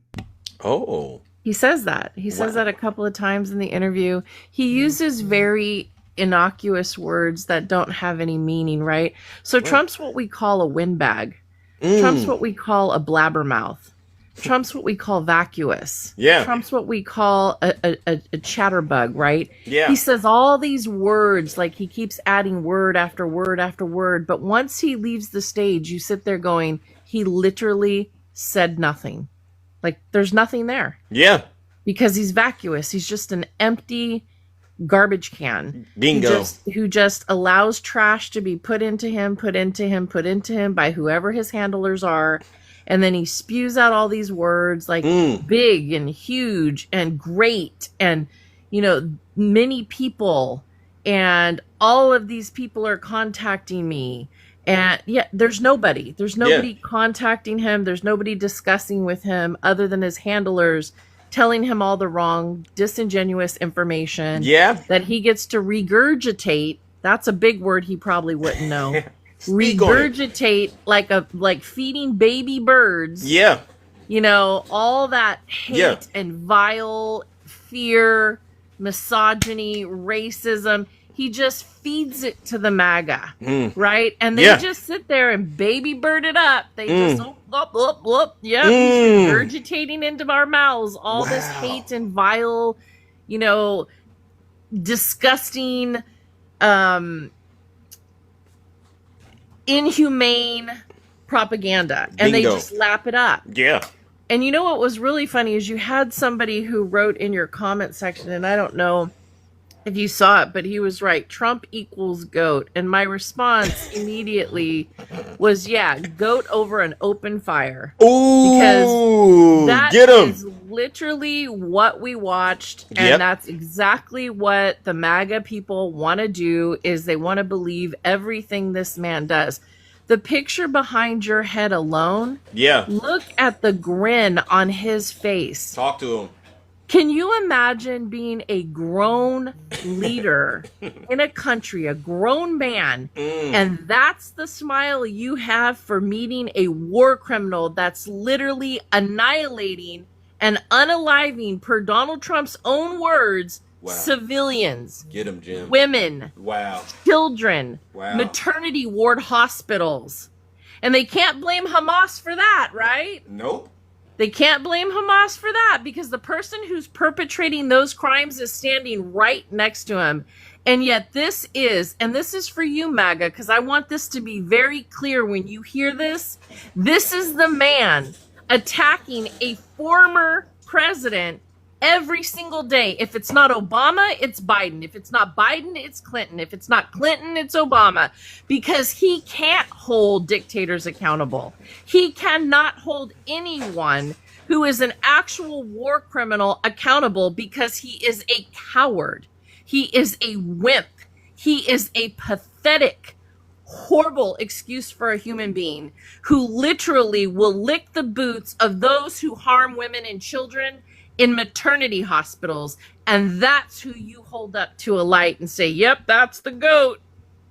Oh. He says that. He says that a couple of times in the interview. He uses very innocuous words that don't have any meaning, right? So Trump's what we call a windbag. Trump's what we call a blabbermouth. Trump's what we call vacuous. Yeah. Trump's what we call a chatterbug, right? Yeah. He says all these words, like he keeps adding word after word after word. But once he leaves the stage, you sit there going, he literally said nothing. Like there's nothing there. Yeah. Because he's vacuous. He's just an empty garbage can. Bingo. Who just allows trash to be put into him by whoever his handlers are. And then he spews out all these words like big and huge and great and, you know, many people. And all of these people are contacting me. And yeah, there's nobody contacting him. There's nobody discussing with him other than his handlers telling him all the wrong, disingenuous information that he gets to regurgitate. That's a big word he probably wouldn't know. Regurgitate like feeding baby birds. Yeah. You know, all that hate and vile fear, misogyny, racism. He just feeds it to the MAGA, right? And they just sit there and baby bird it up. They just, he's regurgitating into our mouths all this hate and vile, you know, disgusting, inhumane propaganda. And they just lap it up. Yeah. And you know what was really funny is you had somebody who wrote in your comment section, and I don't know if you saw it, but he was right. Trump equals GOAT. And my response immediately was, GOAT over an open fire. Ooh, because that is literally what we watched. And that's exactly what the MAGA people want to do, is they want to believe everything this man does. The picture behind your head alone. Yeah. Look at the grin on his face. Talk to him. Can you imagine being a grown leader in a country, a grown man, and that's the smile you have for meeting a war criminal that's literally annihilating and unaliving, per Donald Trump's own words, civilians, get him, Jim, women, children, maternity ward hospitals. And they can't blame Hamas for that, right? Nope. They can't blame Hamas for that because the person who's perpetrating those crimes is standing right next to him. And yet this is for you, MAGA, because I want this to be very clear when you hear this. This is the man attacking a former president every single day. If it's not Obama, it's Biden. If it's not Biden, it's Clinton. If it's not Clinton, it's Obama. Because he can't hold dictators accountable. He cannot hold anyone who is an actual war criminal accountable because he is a coward. He is a wimp. He is a pathetic, horrible excuse for a human being who literally will lick the boots of those who harm women and children in maternity hospitals, and that's who you hold up to a light and say, yep, that's the GOAT.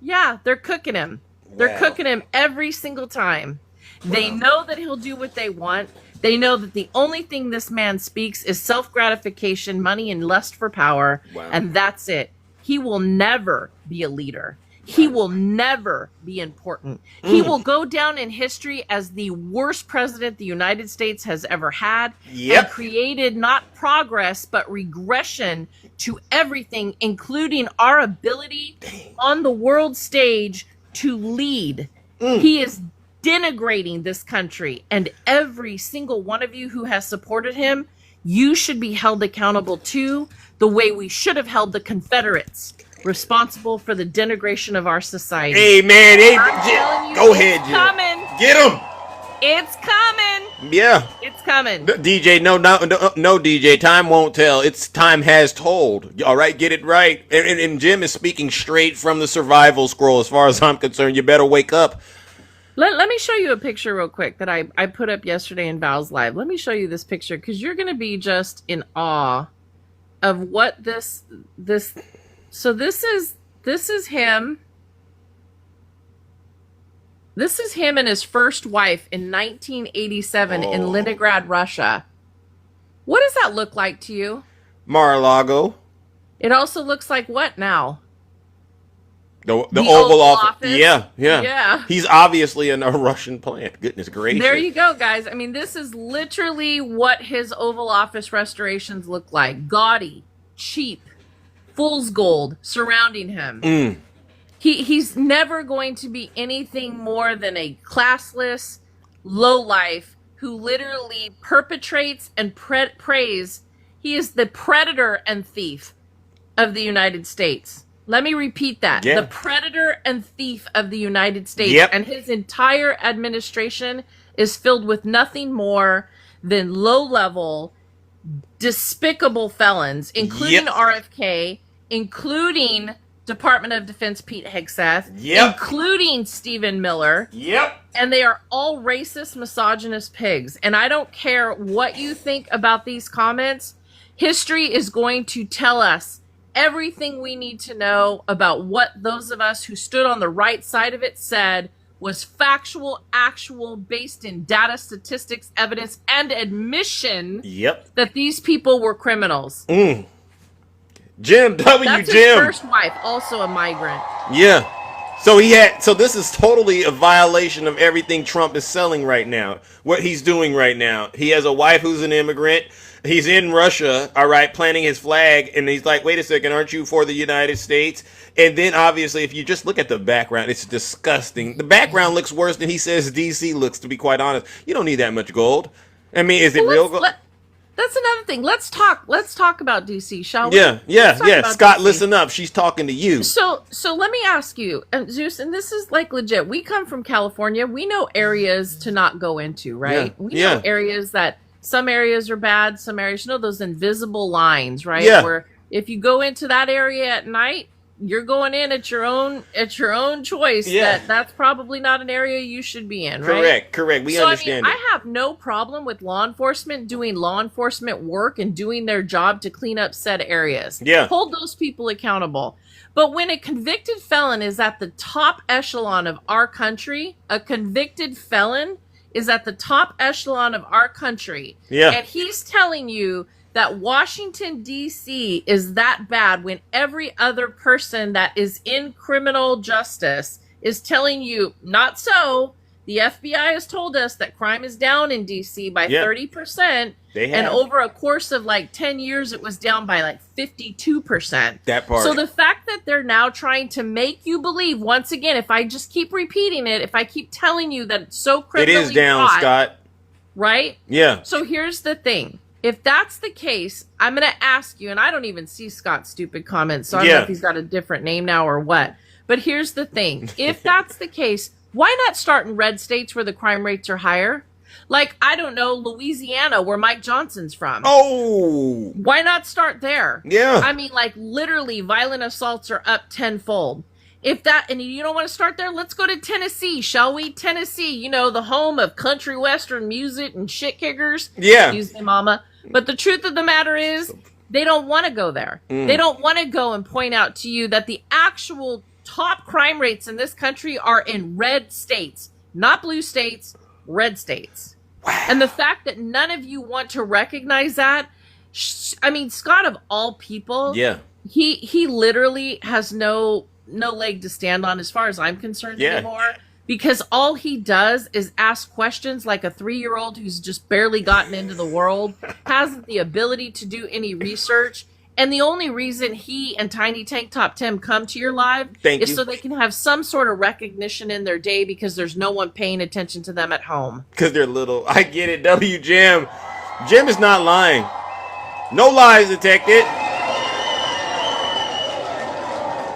Yeah, they're cooking him. They're cooking him every single time. They know that he'll do what they want. They know that the only thing this man speaks is self-gratification, money, and lust for power, and that's it. He will never be a leader. He will never be important. He will go down in history as the worst president the United States has ever had. And created not progress, but regression to everything, including our ability on the world stage to lead. He is denigrating this country, and every single one of you who has supported him, you should be held accountable too, the way we should have held the Confederates responsible for the denigration of our society. Hey, man. Hey, go ahead, Jim. Coming. Get him. It's coming. Yeah. It's coming. DJ, no, DJ. Time won't tell. It's time has told. All right, get it right. And Jim is speaking straight from the survival scroll as far as I'm concerned. You better wake up. Let me show you a picture real quick that I put up yesterday in Val's Live. Let me show you this picture because you're going to be just in awe of what this. So this is him. This is him and his first wife in 1987 in Leningrad, Russia. What does that look like to you? Mar-a-Lago. It also looks like what now? The Oval Office. Yeah. He's obviously in a Russian plant. Goodness gracious. There you go, guys. I mean, this is literally what his Oval Office restorations look like. Gaudy, cheap, fool's gold surrounding him. He's never going to be anything more than a classless lowlife who literally perpetrates and preys. He is the predator and thief of the United States. Let me repeat that. The predator and thief of the United States. And his entire administration is filled with nothing more than low-level, despicable felons, including RFK, including Department of Defense Pete Hegseth, including Stephen Miller. And they are all racist, misogynist pigs. And I don't care what you think about these comments. History is going to tell us everything we need to know about what those of us who stood on the right side of it said was factual, actual, based in data, statistics, evidence, and admission that these people were criminals. Jim, That's his first wife, also a migrant. Yeah. So this is totally a violation of everything Trump is selling right now. What he's doing right now. He has a wife who's an immigrant. He's in Russia, all right, planting his flag, and he's like, wait a second, aren't you for the United States? And then, obviously, if you just look at the background, it's disgusting. The background looks worse than he says D.C. looks, to be quite honest. You don't need that much gold. I mean, is it real gold? That's another thing. Let's talk about D.C., shall we? Yeah. Scott, DC. Listen up. She's talking to you. So let me ask you, Zeus, and this is like legit. We come from California. We know areas to not go into, right? We know areas that some areas are bad, some areas, those invisible lines, right? Where if you go into that area at night, you're going in at your own choice. That's probably not an area you should be in, right? Correct. We understand. I have no problem with law enforcement doing law enforcement work and doing their job to clean up said areas. Hold those people accountable. But when a convicted felon is at the top echelon of our country, and he's telling you that Washington, D.C. is that bad when every other person that is in criminal justice is telling you, not so. The FBI has told us that crime is down in D.C. by 30%. And over a course of like 10 years, it was down by like 52%. That part. So the fact that they're now trying to make you believe, once again, if I just keep repeating it, if I keep telling you that it's so criminally it is down, hot, Scott. Right? Yeah. So here's the thing. If that's the case, I'm going to ask you, and I don't even see Scott's stupid comments, so I don't know if he's got a different name now or what. But here's the thing. If that's the case, why not start in red states where the crime rates are higher? Like, I don't know, Louisiana, where Mike Johnson's from. Oh! Why not start there? Yeah. I mean, like, literally, violent assaults are up tenfold. If that, and you don't want to start there, let's go to Tennessee, shall we? Tennessee, the home of country western music and shit kickers. Yeah. Excuse me, mama. But the truth of the matter is, they don't want to go there. They don't want to go and point out to you that the actual top crime rates in this country are in red states, not blue states, red states. Wow. And the fact that none of you want to recognize that, I mean, Scott, of all people, he literally has no leg to stand on as far as I'm concerned anymore. Because all he does is ask questions like a 3-year-old who's just barely gotten into the world, hasn't the ability to do any research. And the only reason he and Tiny Tank Top Tim come to your live is so they can have some sort of recognition in their day because there's no one paying attention to them at home. Because they're little. I get it. Jim. Jim is not lying. No lies detected.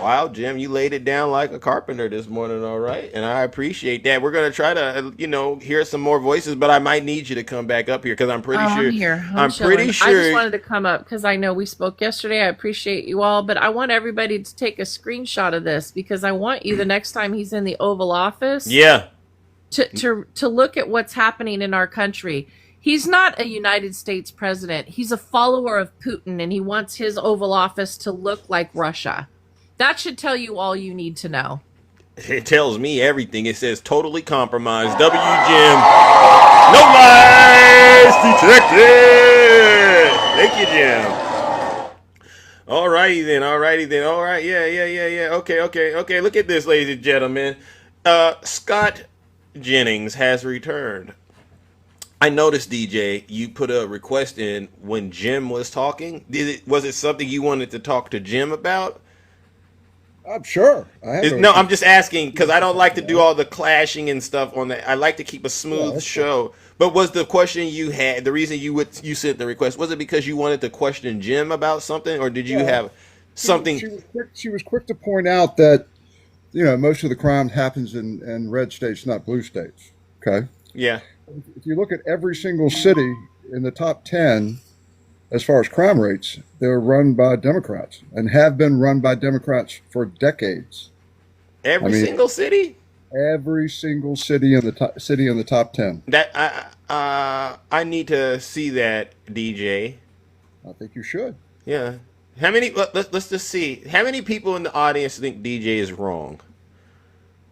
Wow, Jim, you laid it down like a carpenter this morning, all right? And I appreciate that. We're going to try to, hear some more voices, but I might need you to come back up here because I'm pretty sure. I'm here. I'm pretty sure. I just wanted to come up because I know we spoke yesterday. I appreciate you all, but I want everybody to take a screenshot of this because I want you the next time he's in the Oval Office. Yeah. To look at what's happening in our country. He's not a United States president. He's a follower of Putin, and he wants his Oval Office to look like Russia. That should tell you all you need to know. It tells me everything. It says totally compromised. W. Jim. No lies detected. Thank you, Jim. All righty then. All right. Yeah. Okay. Look at this, ladies and gentlemen. Scott Jennings has returned. I noticed, DJ, you put a request in when Jim was talking. Was it something you wanted to talk to Jim about? I'm sure. I'm just asking because I don't like to do all the clashing and stuff on that. I like to keep a smooth show. Cool. But was the question you had, the reason you sent the request, was it because you wanted to question Jim about something, or did you have something? She was quick to point out that, most of the crime happens in red states, not blue states. Okay. Yeah. If you look at every single city in the top 10, as far as crime rates, they're run by Democrats and have been run by Democrats for decades. Every single city? Every single city in the top 10. That I need to see that, DJ. I think you should. Yeah. How many? Let's just see. How many people in the audience think DJ is wrong?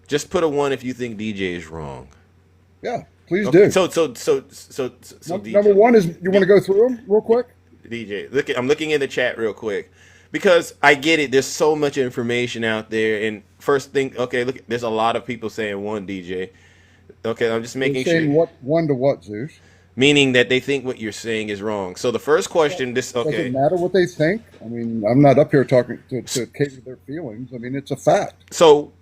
Just put a 1 if you think DJ is wrong. Yeah, please do. So DJ. Number 1 is, you want to go through them real quick? DJ, I'm looking in the chat real quick because I get it. There's so much information out there, and first thing, look, there's a lot of people saying 1, DJ. Okay, I'm just making sure. What 1 to what, Zeus? Meaning that they think what you're saying is wrong. So the first question, Does it matter what they think? I mean, I'm not up here talking to cater their feelings. I mean, it's a fact. So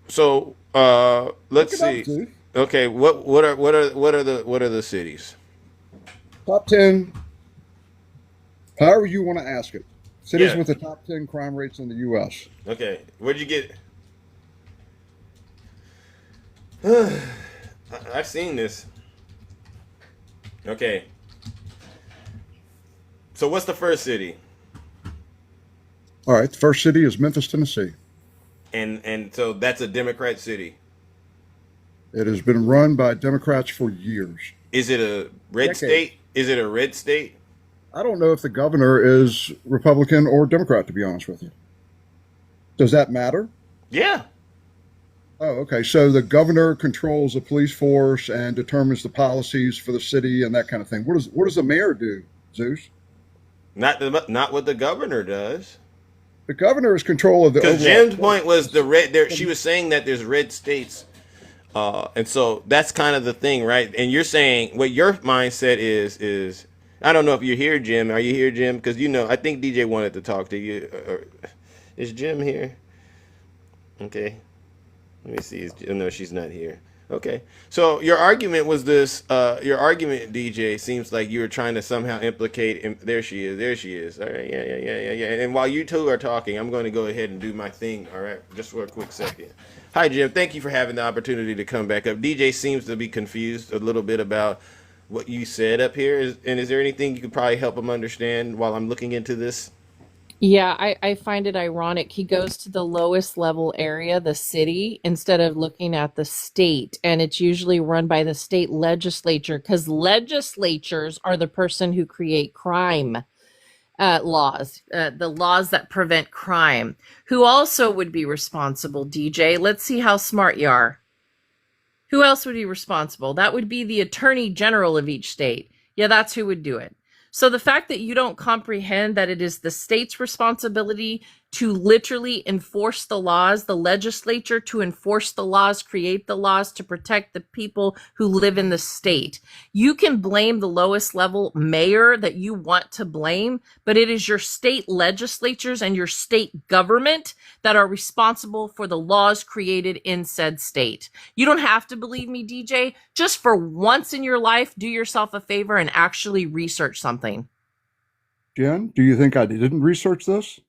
let's see. Okay, what are the cities? Top 10. However you want to ask it. Cities with the top 10 crime rates in the U.S. Okay. Where'd you get it? I've seen this. Okay. So what's the first city? All right. The first city is Memphis, Tennessee. And so that's a Democrat city. It has been run by Democrats for years. Is it a red state? Is it a red state? I don't know if the governor is Republican or Democrat, to be honest with you. Does that matter? Yeah. Oh, okay. So the governor controls the police force and determines the policies for the city and that kind of thing. What does the mayor do, Zeus? Not what the governor does. The governor is control of the. Because Jim's point was the red. She was saying that there's red states, and so that's kind of the thing, right? And you're saying what your mindset is. I don't know if you're here, Jim. Are you here, Jim? Because I think DJ wanted to talk to you. Is Jim here? Okay. Let me see. No, she's not here. Okay. So your argument was this. Your argument, DJ, seems like you were trying to somehow implicate. There she is. All right. Yeah. And while you two are talking, I'm going to go ahead and do my thing. All right. Just for a quick second. Hi, Jim. Thank you for having the opportunity to come back up. DJ seems to be confused a little bit about what you said up here. Is there anything you could probably help him understand while I'm looking into this? Yeah, I find it ironic. He goes to the lowest level area, the city, instead of looking at the state. And it's usually run by the state legislature because legislatures are the person who create crime laws, the laws that prevent crime. Who also would be responsible, DJ? Let's see how smart you are. Who else would be responsible? That would be the attorney general of each state. Yeah, that's who would do it. So the fact that you don't comprehend that it is the state's responsibility to literally enforce the laws, the legislature to enforce the laws, create the laws to protect the people who live in the state. You can blame the lowest level mayor that you want to blame, but it is your state legislatures and your state government that are responsible for the laws created in said state. You don't have to believe me, DJ. Just for once in your life, do yourself a favor and actually research something. Jen, do you think I didn't research this?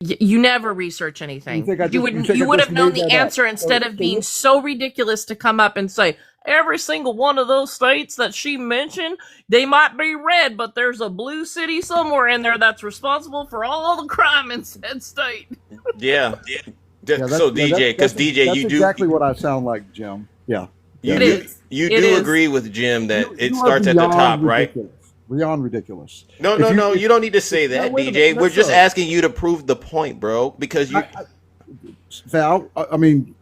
You never research anything. You would have known the answer instead of being so ridiculous to come up and say, every single one of those states that she mentioned, they might be red, but there's a blue city somewhere in there that's responsible for all the crime in said state. Yeah. So DJ, because DJ, that's you do exactly what I sound like, Jim. Yeah. You do agree with Jim that it starts at the top, right? Beyond ridiculous. No, you don't need to say that, DJ. We're just asking you to prove the point, bro. Because you, Val.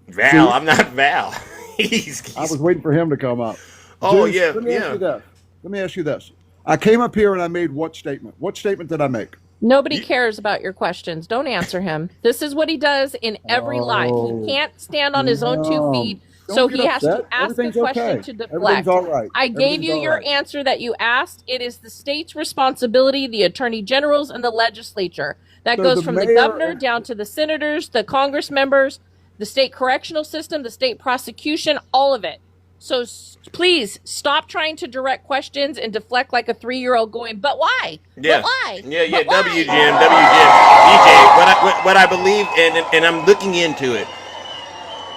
Val. I'm not Val. I was waiting for him to come up. Oh, Zeus, yeah, Let me ask you this. I came up here and I made what statement? What statement did I make? Nobody cares about your questions. Don't answer him. This is what he does in every life. He can't stand on his own 2 feet. So he has to ask a question to deflect. All right. I gave you your answer that you asked. It is the state's responsibility, the attorney generals, and the legislature. That goes from the governor down to the senators, the Congress members, the state correctional system, the state prosecution, all of it. So please stop trying to direct questions and deflect like a 3-year-old going, but why? Yeah. But why? Yeah. But W why? Jim. DJ, what I believe, and I'm looking into it.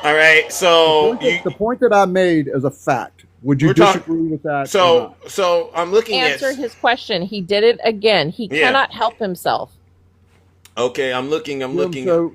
All right, so the point that I made is a fact. Would you disagree with that? So I'm looking Answer his question. He did it again. He cannot help himself. Okay, I'm looking.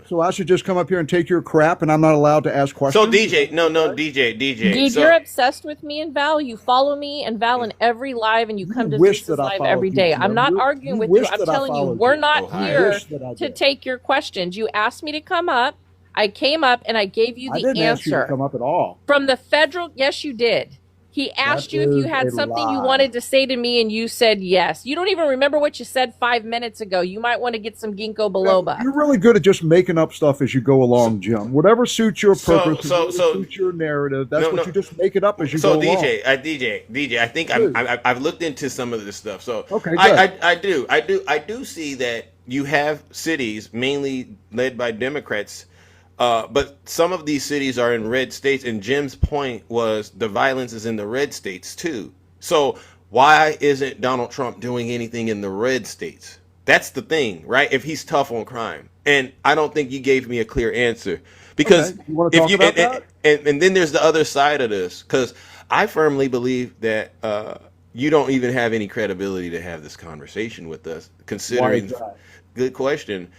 So I should just come up here and take your crap, and I'm not allowed to ask questions. So DJ, DJ. Dude, you're obsessed with me and Val. You follow me and Val in every live, and you come to Zeus's live every day. I'm not arguing with you. I'm telling you, we're not here to take your questions. You asked me to come up. I came up and I gave you the answer. I didn't ask you to come up at all. From the federal, yes, you did. He asked you if you had something you wanted to say to me, and you said yes. You don't even remember what you said 5 minutes ago. You might want to get some ginkgo biloba. You're really good at just making up stuff as you go along, Jim. Whatever suits your purpose, suits your narrative. That's what you just make it up as you go along. So DJ, I think I've looked into some of this stuff. So okay, I do see that you have cities mainly led by Democrats. But some of these cities are in red states, and Jim's point was the violence is in the red states too. So why isn't Donald Trump doing anything in the red states? That's the thing, right? If he's tough on crime. And I don't think you gave me a clear answer. Because and then there's the other side of this, because I firmly believe that you don't even have any credibility to have this conversation with us, considering. Good question.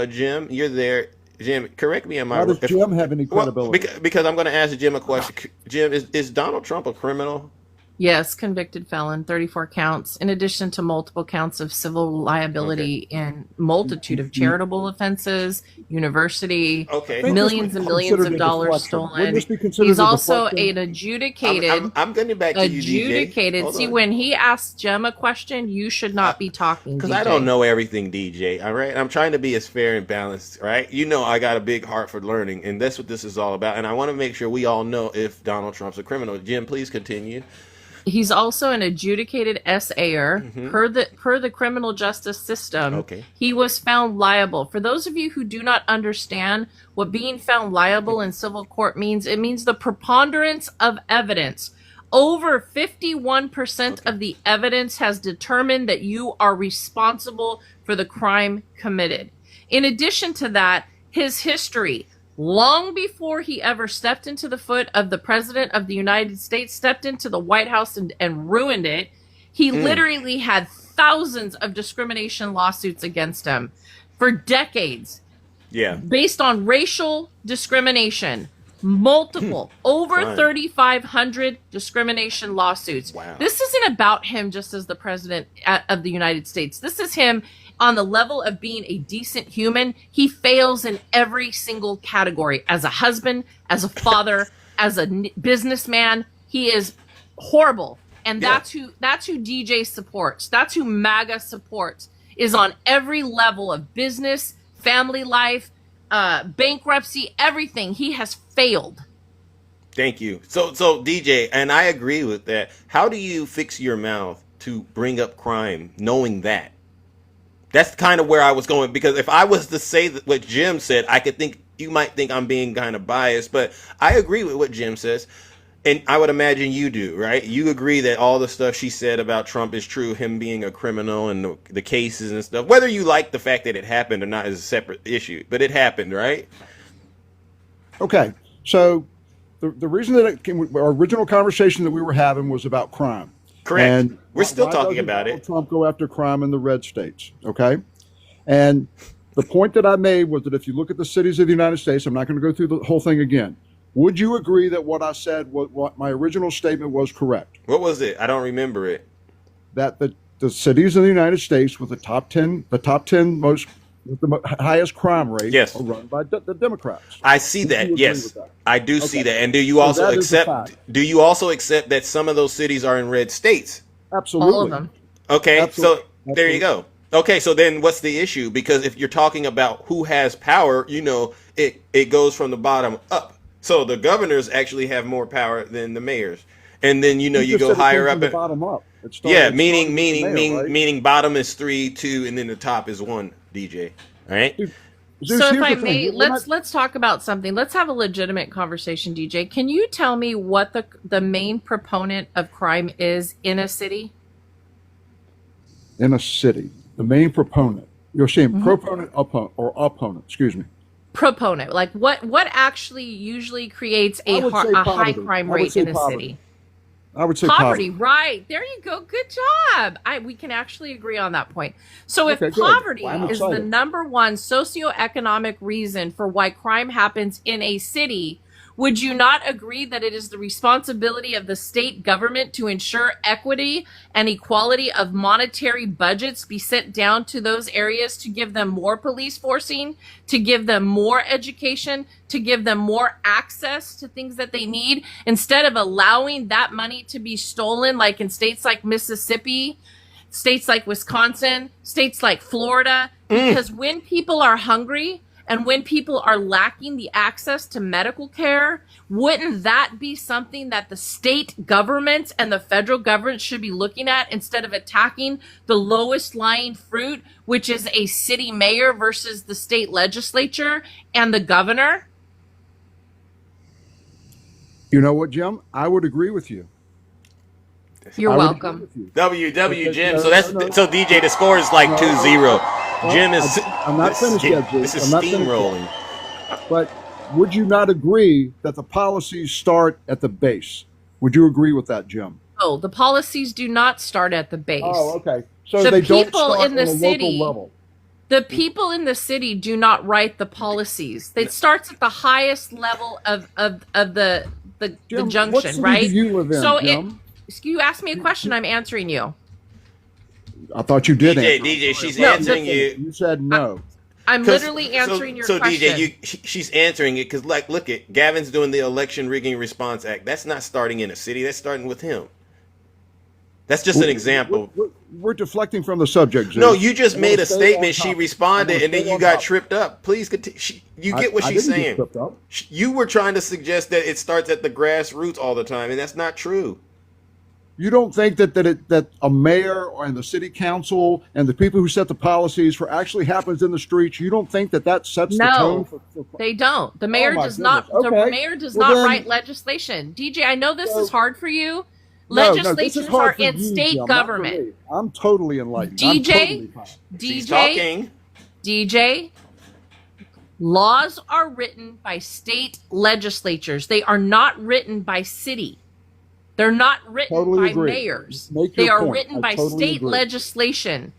Jim, you're there. Jim, correct me. How does Jim have any credibility? Because I'm going to ask Jim a question. Jim, is Donald Trump a criminal? Yes, convicted felon, 34 counts, in addition to multiple counts of civil liability in multitude of charitable offenses, university, millions and millions of dollars stolen. He's also an adjudicated. I'm getting back to you, DJ. See, when he asks Jem a question, you should not be talking, because DJ. I don't know everything, DJ. All right, I'm trying to be as fair and balanced. Right, you know I got a big heart for learning, and that's what this is all about. And I want to make sure we all know if Donald Trump's a criminal. Jim, please continue. He's also an adjudicated SAer per the criminal justice system. Okay. He was found liable. For those of you who do not understand what being found liable in civil court means, it means the preponderance of evidence. Over 51% of the evidence has determined that you are responsible for the crime committed. In addition to that, his history. Long before he ever stepped into the foot of the president of the United States, stepped into the White House and ruined it, he literally had thousands of discrimination lawsuits against him for decades. Yeah. Based on racial discrimination. Multiple, over 3,500 discrimination lawsuits. Wow. This isn't about him just as the president of the United States. This is him on the level of being a decent human. He fails in every single category. As a husband, as a father, as a businessman, he is horrible. And that's who DJ supports. That's who MAGA supports, is on every level of business, family life, bankruptcy, everything. He has failed. Thank you. So DJ, and I agree with that. How do you fix your mouth to bring up crime knowing that? That's kind of where I was going, because if I was to say what Jim said, I could think you might think I'm being kind of biased, but I agree with what Jim says. And I would imagine you do, right? You agree that all the stuff she said about Trump is true, him being a criminal and the cases and stuff. Whether you like the fact that it happened or not is a separate issue, but it happened, right? Okay, so the reason that it came, our original conversation that we were having was about crime. Correct. And we're still why talking doesn't about Donald it. Trump go after crime in the red states, okay? And the point that I made was that if you look at the cities of the United States, I'm not going to go through the whole thing again. Would you agree that what I said, what my original statement was correct? What was it? I don't remember it. That the cities in the United States with the top 10 most, with the highest crime rate are run by the Democrats. I see that. Yes, I do see that. And do you also accept? Do you also accept that some of those cities are in red states? Absolutely. All of them. Okay, Absolutely. so there you go. Okay, so then what's the issue? Because if you're talking about who has power, it goes from the bottom up. So the governors actually have more power than the mayors, and then you go higher up. The bottom up. Meaning bottom is 3, 2, and then the top is 1. DJ, all right. So if I may, let's talk about something. Let's have a legitimate conversation, DJ. Can you tell me what the main proponent of crime is in a city? In a city, the main proponent. You're saying proponent, opponent. Excuse me. Proponent, like what actually usually creates a high crime rate in a city? I would say poverty. Right there, you go. Good job. We can actually agree on that point. So if poverty is the number one socioeconomic reason for why crime happens in a city, would you not agree that it is the responsibility of the state government to ensure equity and equality of monetary budgets be sent down to those areas, to give them more police forcing, to give them more education, to give them more access to things that they need, instead of allowing that money to be stolen, like in states like Mississippi, states like Wisconsin, states like Florida? Because when people are hungry, and when people are lacking the access to medical care, wouldn't that be something that the state governments and the federal government should be looking at, instead of attacking the lowest lying fruit, which is a city mayor versus the state legislature and the governor? You know what, Jim? I would agree with you. You're welcome. WW Jim. So DJ, the score is like 2-0. Jim is. I'm not finished yet, Jim. This is steamrolling. But would you not agree that the policies start at the base? Would you agree with that, Jim? No, the policies do not start at the base. Oh, okay. So the they don't people start in the on a city, local level. the people in the city do not write the policies. It starts at the highest level of the Jim, junction, what city right? do you live in, So Jim? You asked me a question, I'm answering you. I thought you did answer. DJ, she's answering you. You said no. I'm literally answering your question. So DJ, she's answering it because, like, look at Gavin's doing the Election Rigging Response Act. That's not starting in a city. That's starting with him. That's just an example. We're deflecting from the subject, Jim. No, you just made a statement. She responded, and then you got tripped up. Please continue. You get what she's saying. You were trying to suggest that it starts at the grassroots all the time, and that's not true. You don't think that a mayor and the city council and the people who set the policies for actually happens in the streets? You don't think that sets the tone? They don't. The mayor does not. Okay. The mayor does not write legislation. DJ, I know this is hard for you. Legislatures are in state government. I'm totally enlightened. DJ, laws are written by state legislatures. They are not written by city. They're not written Totally by agree. mayors. Make They your are point. written I by totally state agree. legislation.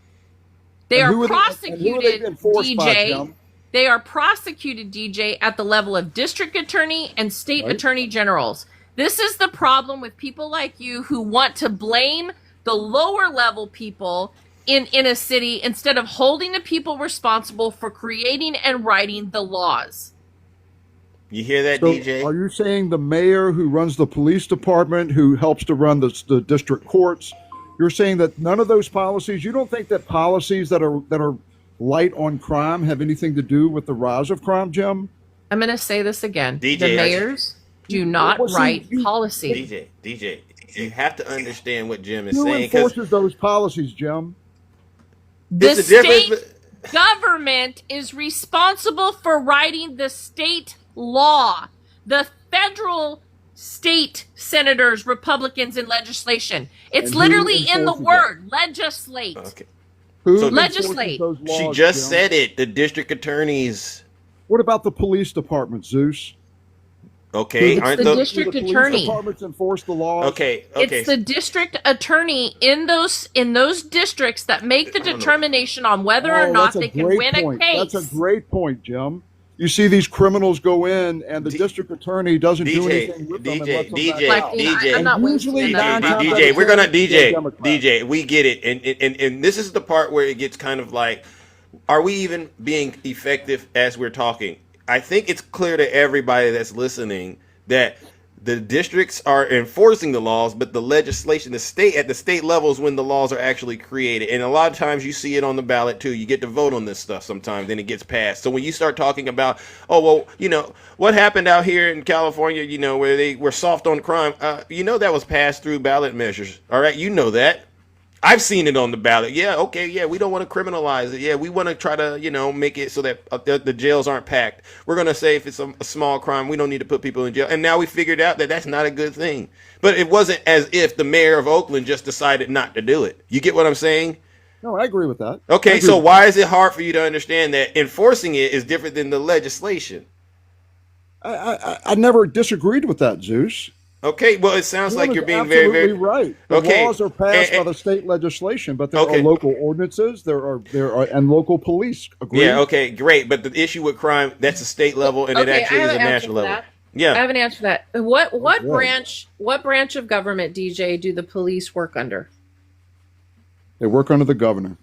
They And are who are they prosecuted, enforced by, DJ. Jim? They are prosecuted, DJ, at the level of district attorney and state Right. attorney generals. This is the problem with people like you who want to blame the lower level people in a city instead of holding the people responsible for creating and writing the laws. You hear that, So DJ? are you saying the mayor who runs the police department, who helps to run the district courts, you're saying that none of those policies, you don't think that policies that are light on crime have anything to do with the rise of crime, Jim? I'm going to say this again. DJ, the mayors do not Well, see, write policy. DJ, you have to understand what Jim is Who saying. 'Cause enforces those policies, Jim? The it's a difference. state government is responsible for writing the state law. The federal state senators, Republicans in legislation. It's And who literally in the enforces word, legislate. Okay. Who So- Legislate. enforces those She laws, just Jim? said it. The district attorneys. What about the police department, Zeus? Okay, It's aren't the those? district Do the attorney. police departments enforce the laws? Okay. It's the district attorney in those districts that make the determination on whether or not that's a they can great win point. a case. That's a great point, Jim. You see these criminals go in, and the district attorney doesn't do anything with them and lets them back out. I'm not Usually, wasting that. nine times We're gonna out of 10, they're Democrats. DJ. We get it, and this is the part where it gets kind of like, are we even being effective as we're talking? I think it's clear to everybody that's listening that the districts are enforcing the laws, but the legislation, at the state levels when the laws are actually created. And a lot of times you see it on the ballot too. You get to vote on this stuff sometimes, then it gets passed. So when you start talking about, oh, well, what happened out here in California, where they were soft on crime, that was passed through ballot measures. All right. You know that. I've seen it on the ballot. Yeah, okay, yeah, we don't want to criminalize it. Yeah, we want to try to, make it so that the jails aren't packed. We're going to say if it's a small crime, we don't need to put people in jail. And now we figured out that that's not a good thing. But it wasn't as if the mayor of Oakland just decided not to do it. You get what I'm saying? No, I agree with that. Okay, so why is it hard for you to understand that enforcing it is different than the legislation? I never disagreed with that, Zeus. Okay, well, it sounds like you're being absolutely very, very right. The laws are passed by the state legislation, but there are local ordinances. There are and local police. Agree? Yeah. Okay. Great. But the issue with crime, that's a state level, and it actually is a national level. Yeah. I have an answer for that. What branch of government, DJ, do the police work under? They work under the governor.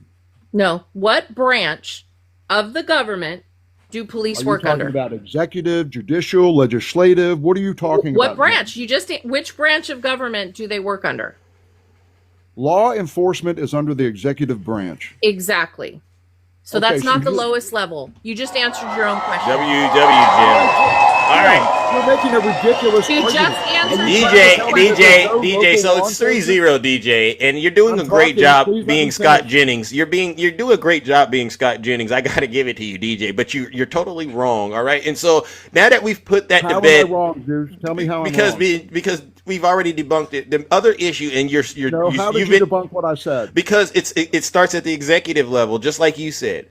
No. What branch of the government do police work under? Are you talking about executive, judicial, legislative? What are you talking about? What branch? Which branch of government do they work under? Law enforcement is under the executive branch. Exactly. So Okay, that's not so the lowest level. You just answered your own question. Jim. All right. You're making a ridiculous You argument. just answered DJ. So it's 3-0, DJ, and you're doing a great job being Scott Jennings. You're doing a great job being Scott Jennings. I got to give it to you, DJ. But you're totally wrong. All right. And so now that we've put that to bed, am I wrong, dude? Tell me how I'm because wrong. because we've already debunked it. The other issue, and how did you debunk what I said? Because it starts at the executive level, just like you said.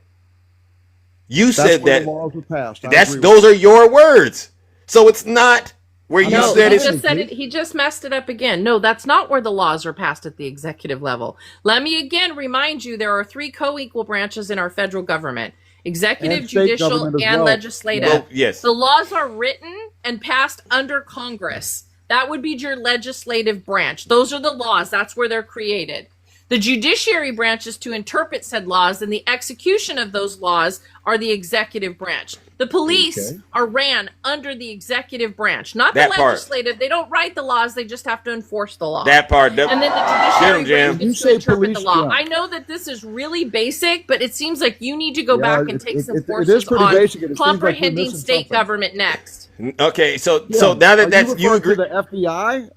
You That's said when that the laws were passed. those are your words. So it's not where you said it. He just messed it up again. No, that's not where the laws are passed at the executive level. Let me again remind you, there are 3 co-equal branches in our federal government: executive, judicial, and legislative. Well, yes. The laws are written and passed under Congress. That would be your legislative branch. Those are the laws. That's where they're created. The judiciary branch is to interpret said laws, and the execution of those laws are the executive branch. The police are ran under the executive branch, not the legislative. They don't write the laws; they just have to enforce the law. That part. And then the judiciary branch is to interpret the law. Jim. I know that this is really basic, but it seems like you need to go back and take some courses it is pretty on basic. It seems like you're comprehending missing state something. government next. Okay, so now that that's you agree. to the FBI?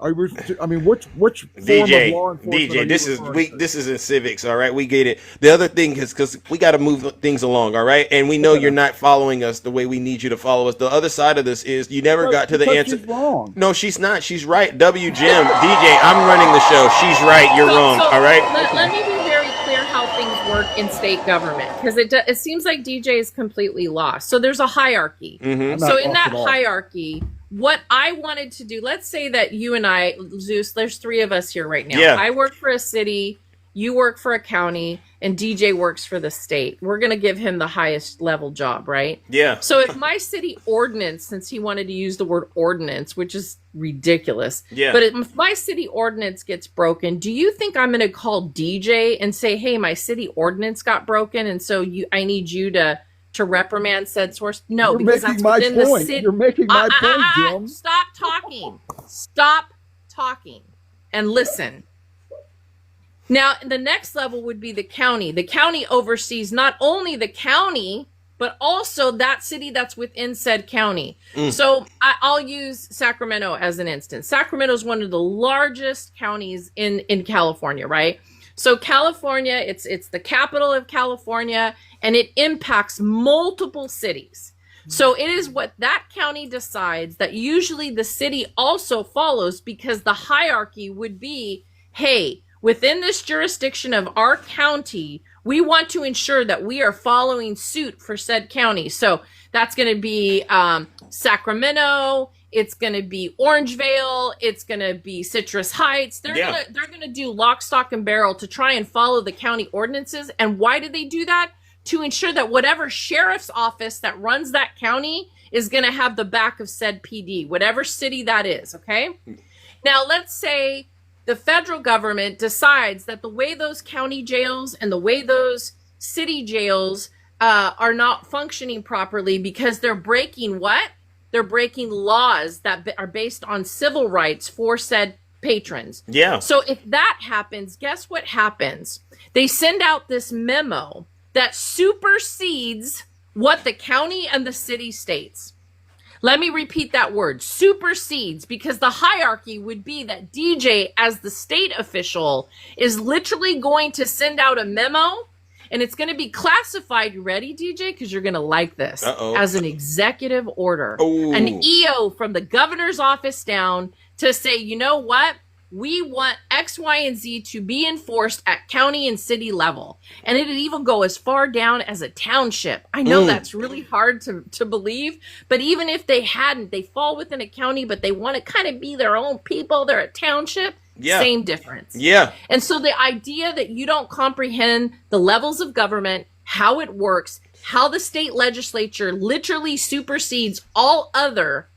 Which form DJ, of law enforcement? DJ, this is in civics, all right. We get it. The other thing is because we got to move things along, all right. And we know you're not following us the way we need you to follow us. The other side of this is you never got to the answer. She's wrong. No, she's not. She's right. W. Jim, DJ, I'm running the show. She's right. You're wrong. All right. Let me be very clear how things work in state government, because it seems like DJ is completely lost. So there's a hierarchy. Mm-hmm. So in that hierarchy, what I wanted to do, let's say that you and I, Zeus, there's 3 of us here right now. Yeah. I work for a city, you work for a county, and DJ works for the state. We're going to give him the highest level job, right? Yeah. So if my city ordinance, since he wanted to use the word ordinance, which is ridiculous, but if my city ordinance gets broken, do you think I'm going to call DJ and say, hey, my city ordinance got broken, and so I need you to reprimand said source? No, You're because making that's my within the point. city. You're making my point, Jim. Stop talking. Stop talking and listen. Now, the next level would be the county. The county oversees not only the county, but also that city that's within said county. So I'll use Sacramento as an instance. Sacramento is one of the largest counties in California, right? So California, it's the capital of California, and it impacts multiple cities. So it is what that county decides that usually the city also follows, because the hierarchy would be, hey, within this jurisdiction of our county, we want to ensure that we are following suit for said county. So that's going to be Sacramento. It's going to be Orangevale. It's going to be Citrus Heights. They're going to do lock, stock, and barrel to try and follow the county ordinances. And why do they do that? To ensure that whatever sheriff's office that runs that county is going to have the back of said PD, whatever city that is, okay? Now, let's say the federal government decides that the way those county jails and the way those city jails are not functioning properly because they're breaking what? They're breaking laws that are based on civil rights for said patrons. Yeah. So if that happens, guess what happens? They send out this memo that supersedes what the county and the city states. Let me repeat that word, supersedes, because the hierarchy would be that DJ, as the state official, is literally going to send out a memo, and it's going to be classified, you ready, DJ? Because you're going to like this, as an executive order. An EO from the governor's office down to say, you know what? We want X, Y, and Z to be enforced at county and city level. And it'd even go as far down as a township. I know that's really hard to believe, but even if they hadn't, they fall within a county, but they want to kind of be their own people. They're a township. Yeah. Same difference. Yeah. And so the idea that you don't comprehend the levels of government, how it works, how the state legislature literally supersedes all other,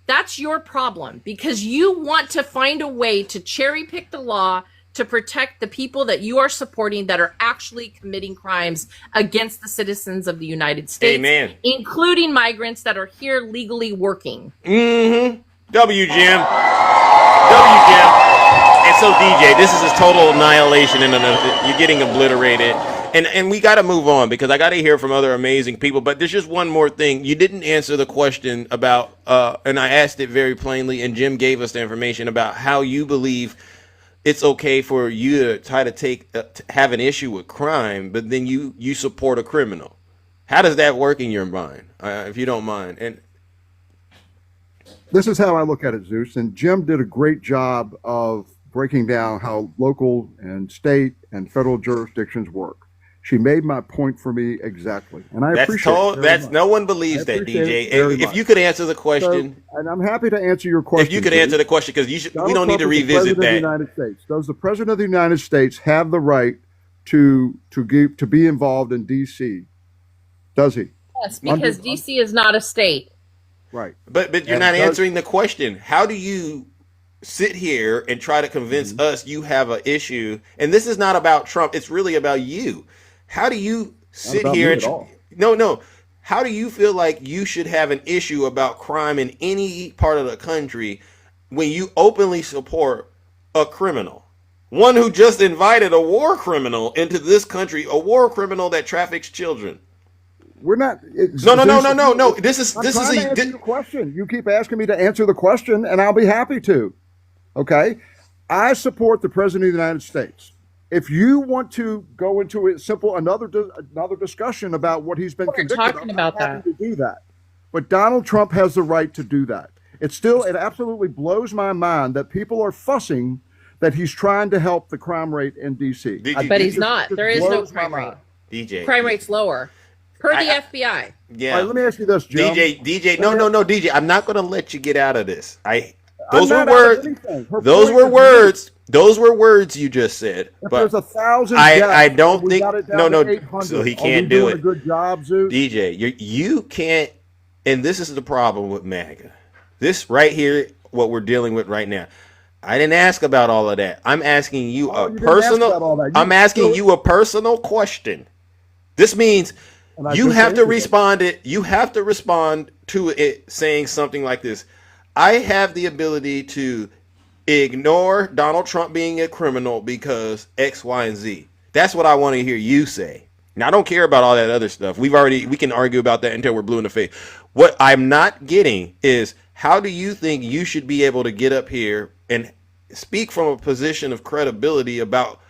that's your problem, because you want to find a way to cherry pick the law to protect the people that you are supporting that are actually committing crimes against the citizens of the United States, Amen. Including migrants that are here legally working. W, Jim. W, Jim. And so, DJ, this is a total annihilation, and you're getting obliterated. And we got to move on, because I got to hear from other amazing people. But there's just one more thing. You didn't answer the question about, and I asked it very plainly, and Jim gave us the information about how you believe it's okay for you to try to have an issue with crime, but then you support a criminal. How does that work in your mind, if you don't mind? And this is how I look at it, Zeus. And Jim did a great job of breaking down how local and state and federal jurisdictions work. She made my point for me exactly, and I appreciate it. No one believes that, DJ. If you could answer the question, and I'm happy to answer your question. If you could answer the question, because we don't need to revisit that. United States. Does the President of the United States have the right to be involved in D.C.? Does he? Yes, because D.C. is not a state. Right. But you're not answering the question. How do you sit here and try to convince us you have an issue? And this is not about Trump. It's really about you. How do you sit here and no? How do you feel like you should have an issue about crime in any part of the country when you openly support a criminal? One who just invited a war criminal into this country, a war criminal that traffics children. We're not. No. This is a question. You keep asking me to answer the question, and I'll be happy to. Okay, I support the President of the United States. If you want to go into another discussion about what he's been convicted of, I'm happy to do that. But Donald Trump has the right to do that. It absolutely blows my mind that people are fussing that he's trying to help the crime rate in D.C. But he's not. There is no crime rate. DJ. Crime rate's lower. Per the FBI. Yeah. All right, let me ask you this, Jim. DJ, no, DJ. I'm not going to let you get out of this. Those I'm were not out of words. anything. Her Those point were is words. Those were words you just said. If But there's 1,000 I deaths, don't we think got it down no. to 800. So he Are we can't do doing it. a good job, Zeus? DJ, you can't. And this is the problem with MAGA. This right here, what we're dealing with right now. I didn't ask about all of that. I'm asking you a personal. I'm asking you a personal question. This means you have to respond. You have to respond to it saying something like this. I have the ability to ignore Donald Trump being a criminal because X, Y, and Z. That's what I want to hear you say. Now, I don't care about all that other stuff. We can argue about that until we're blue in the face. What I'm not getting is, how do you think you should be able to get up here and speak from a position of credibility about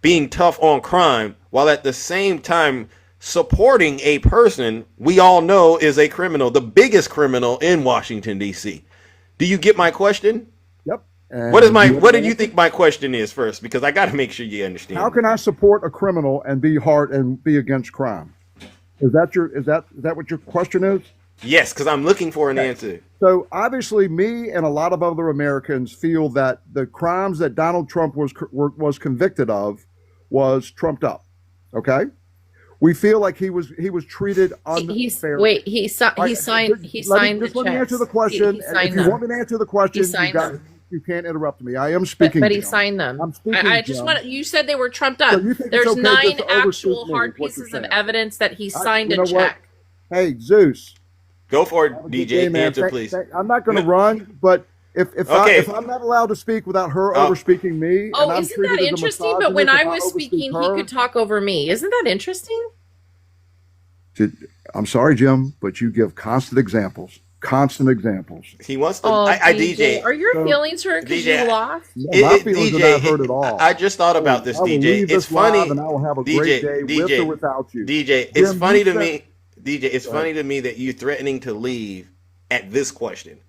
being tough on crime while at the same time supporting a person we all know is a criminal, the biggest criminal in Washington, D.C.? Do you get my question? Yep. What do you think my question is first? Because I got to make sure you understand. How can I support a criminal and be against crime? Is that what your question is? Yes, because I'm looking for an answer. So obviously, me and a lot of other Americans feel that the crimes that Donald Trump was convicted of was trumped up. Okay, we feel like he was treated unfairly. He signed the check. Let me answer the question. If you want me to answer the question, you can't interrupt me. I am speaking. But he signed them. I'm speaking. I just want. You said they were trumped up. So There's 9 actual hard pieces of evidence that he signed a check. Hey, Zeus. Go for it, DJ. Answer, please. I'm not going to run, but if I'm not allowed to speak without her over speaking me, isn't that interesting? But when I was speaking, he could talk over me. Isn't that interesting? I'm sorry, Jim, but you give constant examples. He wants to. DJ, are your feelings hurt because you lost? My feelings are not hurt at all. I just thought about this, DJ. It's funny. And I will have a great day with or without you. DJ, it's funny to me. DJ, it's funny to me that you're threatening to leave at this question,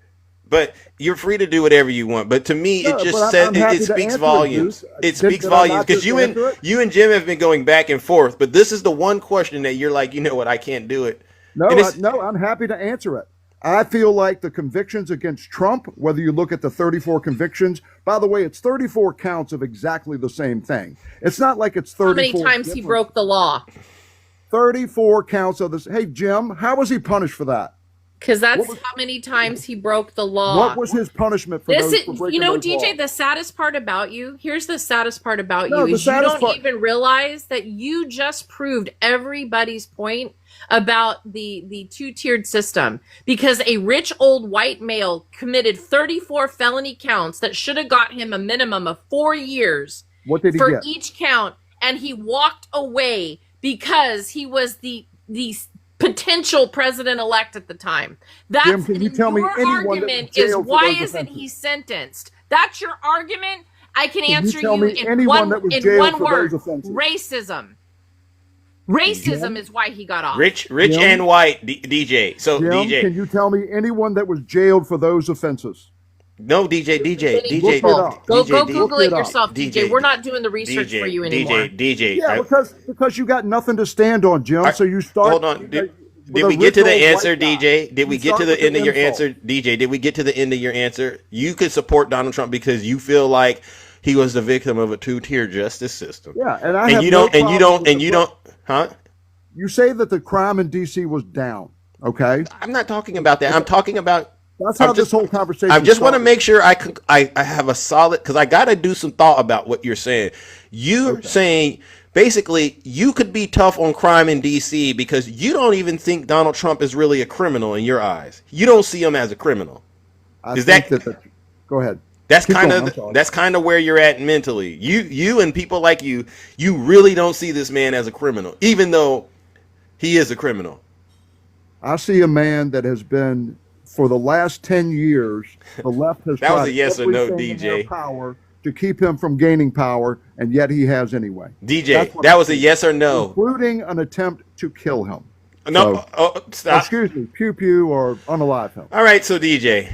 but you're free to do whatever you want. But to me, it just says it speaks volumes. It speaks volumes because you and Jim have been going back and forth. But this is the one question that you're like, you know what, I can't do it. No, I'm happy to answer it. I feel like the convictions against Trump, whether you look at the 34 convictions, by the way, it's 34 counts of exactly the same thing. It's not like it's 34. How many times he broke the law? 34 counts of this. Hey, Jim, how was he punished for that? Because that's how many times he broke the law. What was his punishment for those? DJ, the saddest part about you, here's the saddest part about you, is you don't even realize that you just proved everybody's point about the two-tiered system, because a rich old white male committed 34 felony counts that should have got him a minimum of 4 years. What did he for get? Each count, and he walked away because he was the potential president-elect at the time. That's Jim, can you tell me anyone argument is why isn't he sentenced? That's your argument. I can answer you in one word: racism. Racism is why he got off. Rich and white, DJ. So Jim, DJ, can you tell me anyone that was jailed for those offenses? No, DJ. Go Google it yourself, DJ. We're not doing the research for you anymore. DJ. Yeah, because you got nothing to stand on, Jim. So you start. Hold on. Did we get to the answer, DJ? Did we get to the end of your answer, DJ? Did we get to the end of your answer? You could support Donald Trump because you feel like he was the victim of a two-tier justice system. Yeah, and you don't. Huh? You say that the crime in D.C. was down. Okay. I'm not talking about that. I'm talking about. That's how this whole conversation. I just want to make sure I have a solid, because I got to do some thought about what you're saying. You're saying basically you could be tough on crime in D.C. because you don't even think Donald Trump is really a criminal in your eyes. You don't see him as a criminal. Go ahead. That's kind of where you're at mentally. You and people like you really don't see this man as a criminal, even though he is a criminal. I see a man that has been, for the last 10 years, the left has that was a yes or no, DJ. Power to keep him from gaining power, and yet he has anyway. DJ, that was a yes or no, including an attempt to kill him. No, stop. Excuse me, pew pew or unalive him. All right, so DJ,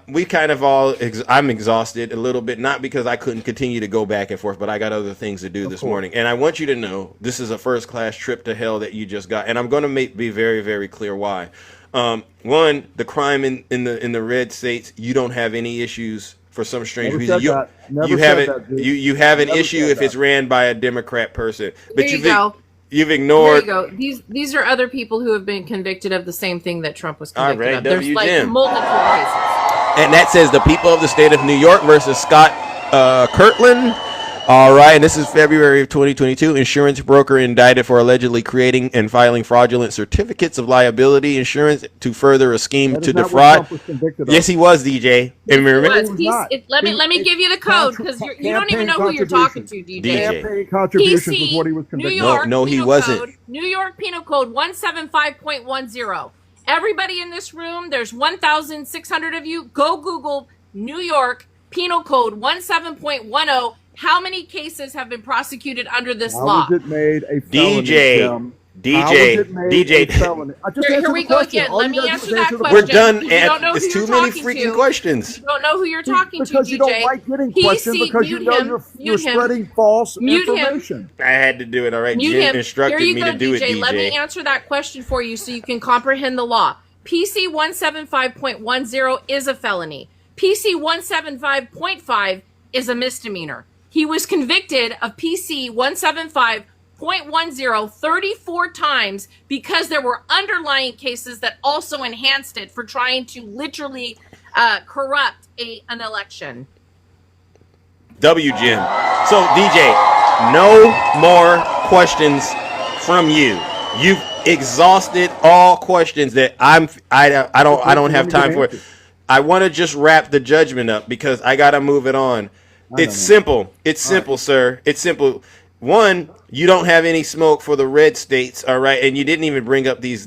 We kind of all. I'm exhausted a little bit, not because I couldn't continue to go back and forth, but I got other things to do this morning. And I want you to know this is a first class trip to hell that you just got, and I'm going to be very, very clear why. One, the crime in the red states, you don't have any issues for some strange reason. You have an issue if it's ran by a Democrat person, but There you go. You've ignored. There you go. These are other people who have been convicted of the same thing that Trump was convicted All right, of. There's like WGM. multiple cases. And that says the people of the state of New York versus Scott Kirtland. All right, and this is February of 2022. Insurance broker indicted for allegedly creating and filing fraudulent certificates of liability insurance to further a scheme to defraud. Yes, he was, DJ. And remember, Let me give you the code because you don't even know who you're talking to, DJ. Campaign contributions PC, is what he was convicted New York, of. No, he Penal wasn't. Code, New York Penal Code 175.10. Everybody in this room, there's 1,600 of you. Go Google New York Penal Code 17.10. How many cases have been prosecuted under this law? How was it made a felony, Jim? DJ. Here we go again. Let me answer that question. We're done. You don't know It's who too you're many talking freaking to. questions. You don't know who you're talking Because to, you DJ. don't like getting questions because you know you're spreading false information. I had to do it. All right. Mute Jim him. instructed Here you me go, to do it, DJ. Let me answer that question for you so you can comprehend the law. PC 175.10 is a felony. PC 175.5 is a misdemeanor. He was convicted of PC 175.10 34 times because there were underlying cases that also enhanced it for trying to literally corrupt an election. W Jim. So DJ, no more questions from you. You've exhausted all questions that I don't have time for it. I want to just wrap the judgment up because I got to move it on. It's simple. It's simple, sir. It's simple. One, you don't have any smoke for the red states, all right? And you didn't even bring up these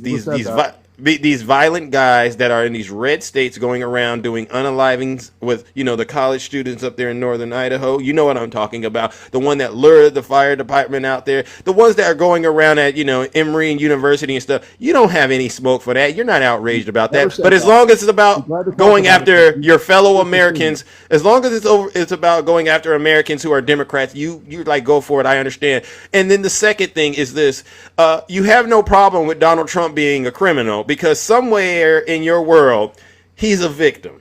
violent guys that are in these red states going around doing unalivings with, the college students up there in northern Idaho. You know what I'm talking about. The one that lured the fire department out there. The ones that are going around at, Emory and University and stuff. You don't have any smoke for that. You're not outraged about that. But as long as it's about going after your fellow Americans, as long as it's about going after Americans who are Democrats, you like go for it. I understand. And then the second thing is this. You have no problem with Donald Trump being a criminal because somewhere in your world, he's a victim.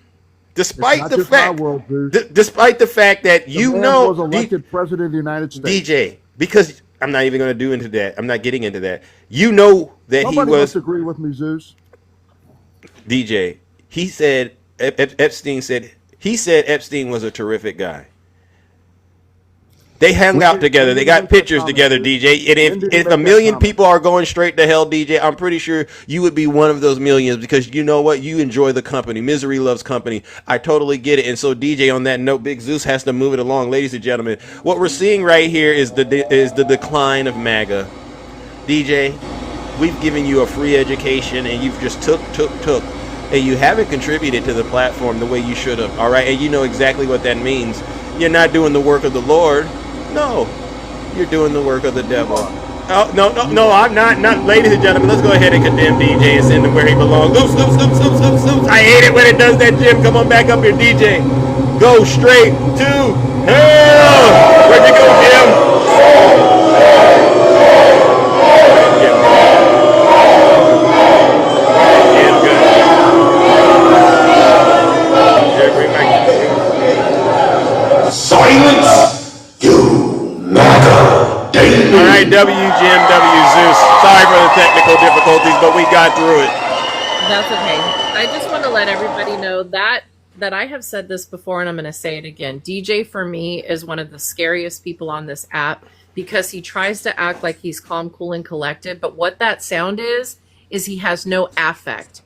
Despite the fact that was elected president of the United States. DJ, because I'm not even going to do into that. I'm not getting into that. You know that Nobody he was. must agree with me, Zeus. DJ, he said Epstein was a terrific guy. They hung out together. They got pictures together, DJ. And if a million people are going straight to hell, DJ, I'm pretty sure you would be one of those millions because you know what? You enjoy the company. Misery loves company. I totally get it. And so, DJ, on that note, Big Zeus has to move it along. Ladies and gentlemen, what we're seeing right here is the decline of MAGA. DJ, we've given you a free education and you've just took. And you haven't contributed to the platform the way you should have. All right. And you know exactly what that means. You're not doing the work of the Lord. No, you're doing the work of the devil. Oh, no, I'm not. Ladies and gentlemen, let's go ahead and condemn DJ and send him where he belongs. Oops. I hate it when it does that, Jim. Come on back up here, DJ. Go straight to hell. Where'd you go, Jim? Silence! All right, W Jim, W Zeus. Sorry for the technical difficulties, but we got through it. That's okay. I just want to let everybody know that I have said this before and I'm going to say it again. DJ for me is one of the scariest people on this app because he tries to act like he's calm, cool, and collected. But what that sound is he has no affect.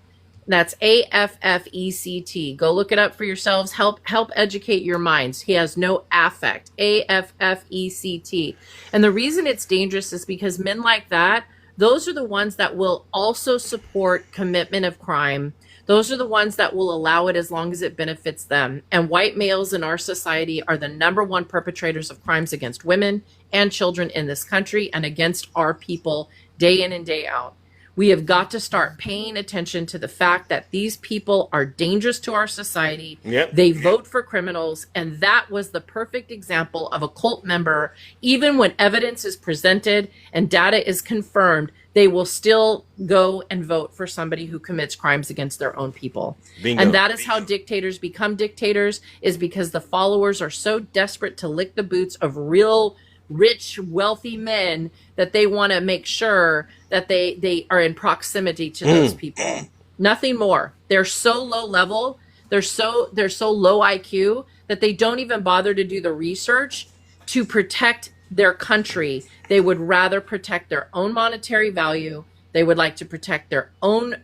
That's AFFECT. Go look it up for yourselves. Help educate your minds. He has no affect. AFFECT. And the reason it's dangerous is because men like that, those are the ones that will also support commitment of crime. Those are the ones that will allow it as long as it benefits them. And white males in our society are the #1 perpetrators of crimes against women and children in this country and against our people day in and day out. We have got to start paying attention to the fact that these people are dangerous to our society. Yep. They vote for criminals. And that was the perfect example of a cult member. Even when evidence is presented and data is confirmed, they will still go and vote for somebody who commits crimes against their own people. Bingo. And that is how dictators become dictators, is because the followers are so desperate to lick the boots of real rich, wealthy men that they want to make sure that they are in proximity to those people. Nothing more. They're so low level, they're so low IQ that they don't even bother to do the research to protect their country. They would rather protect their own monetary value. They would like to protect their own.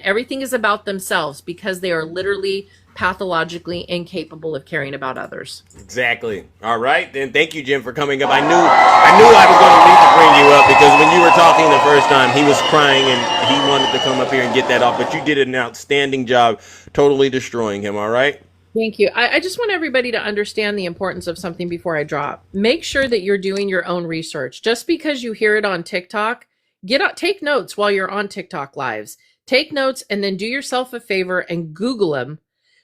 Everything is about themselves because they are literally pathologically incapable of caring about others. Exactly. All right. Then thank you, Jim, for coming up. I knew I was going to need to bring you up because when you were talking the first time, he was crying and he wanted to come up here and get that off. But you did an outstanding job totally destroying him. All right. Thank you. I just want everybody to understand the importance of something before I drop. Make sure that you're doing your own research. Just because you hear it on TikTok, take notes while you're on TikTok lives. Take notes and then do yourself a favor and Google them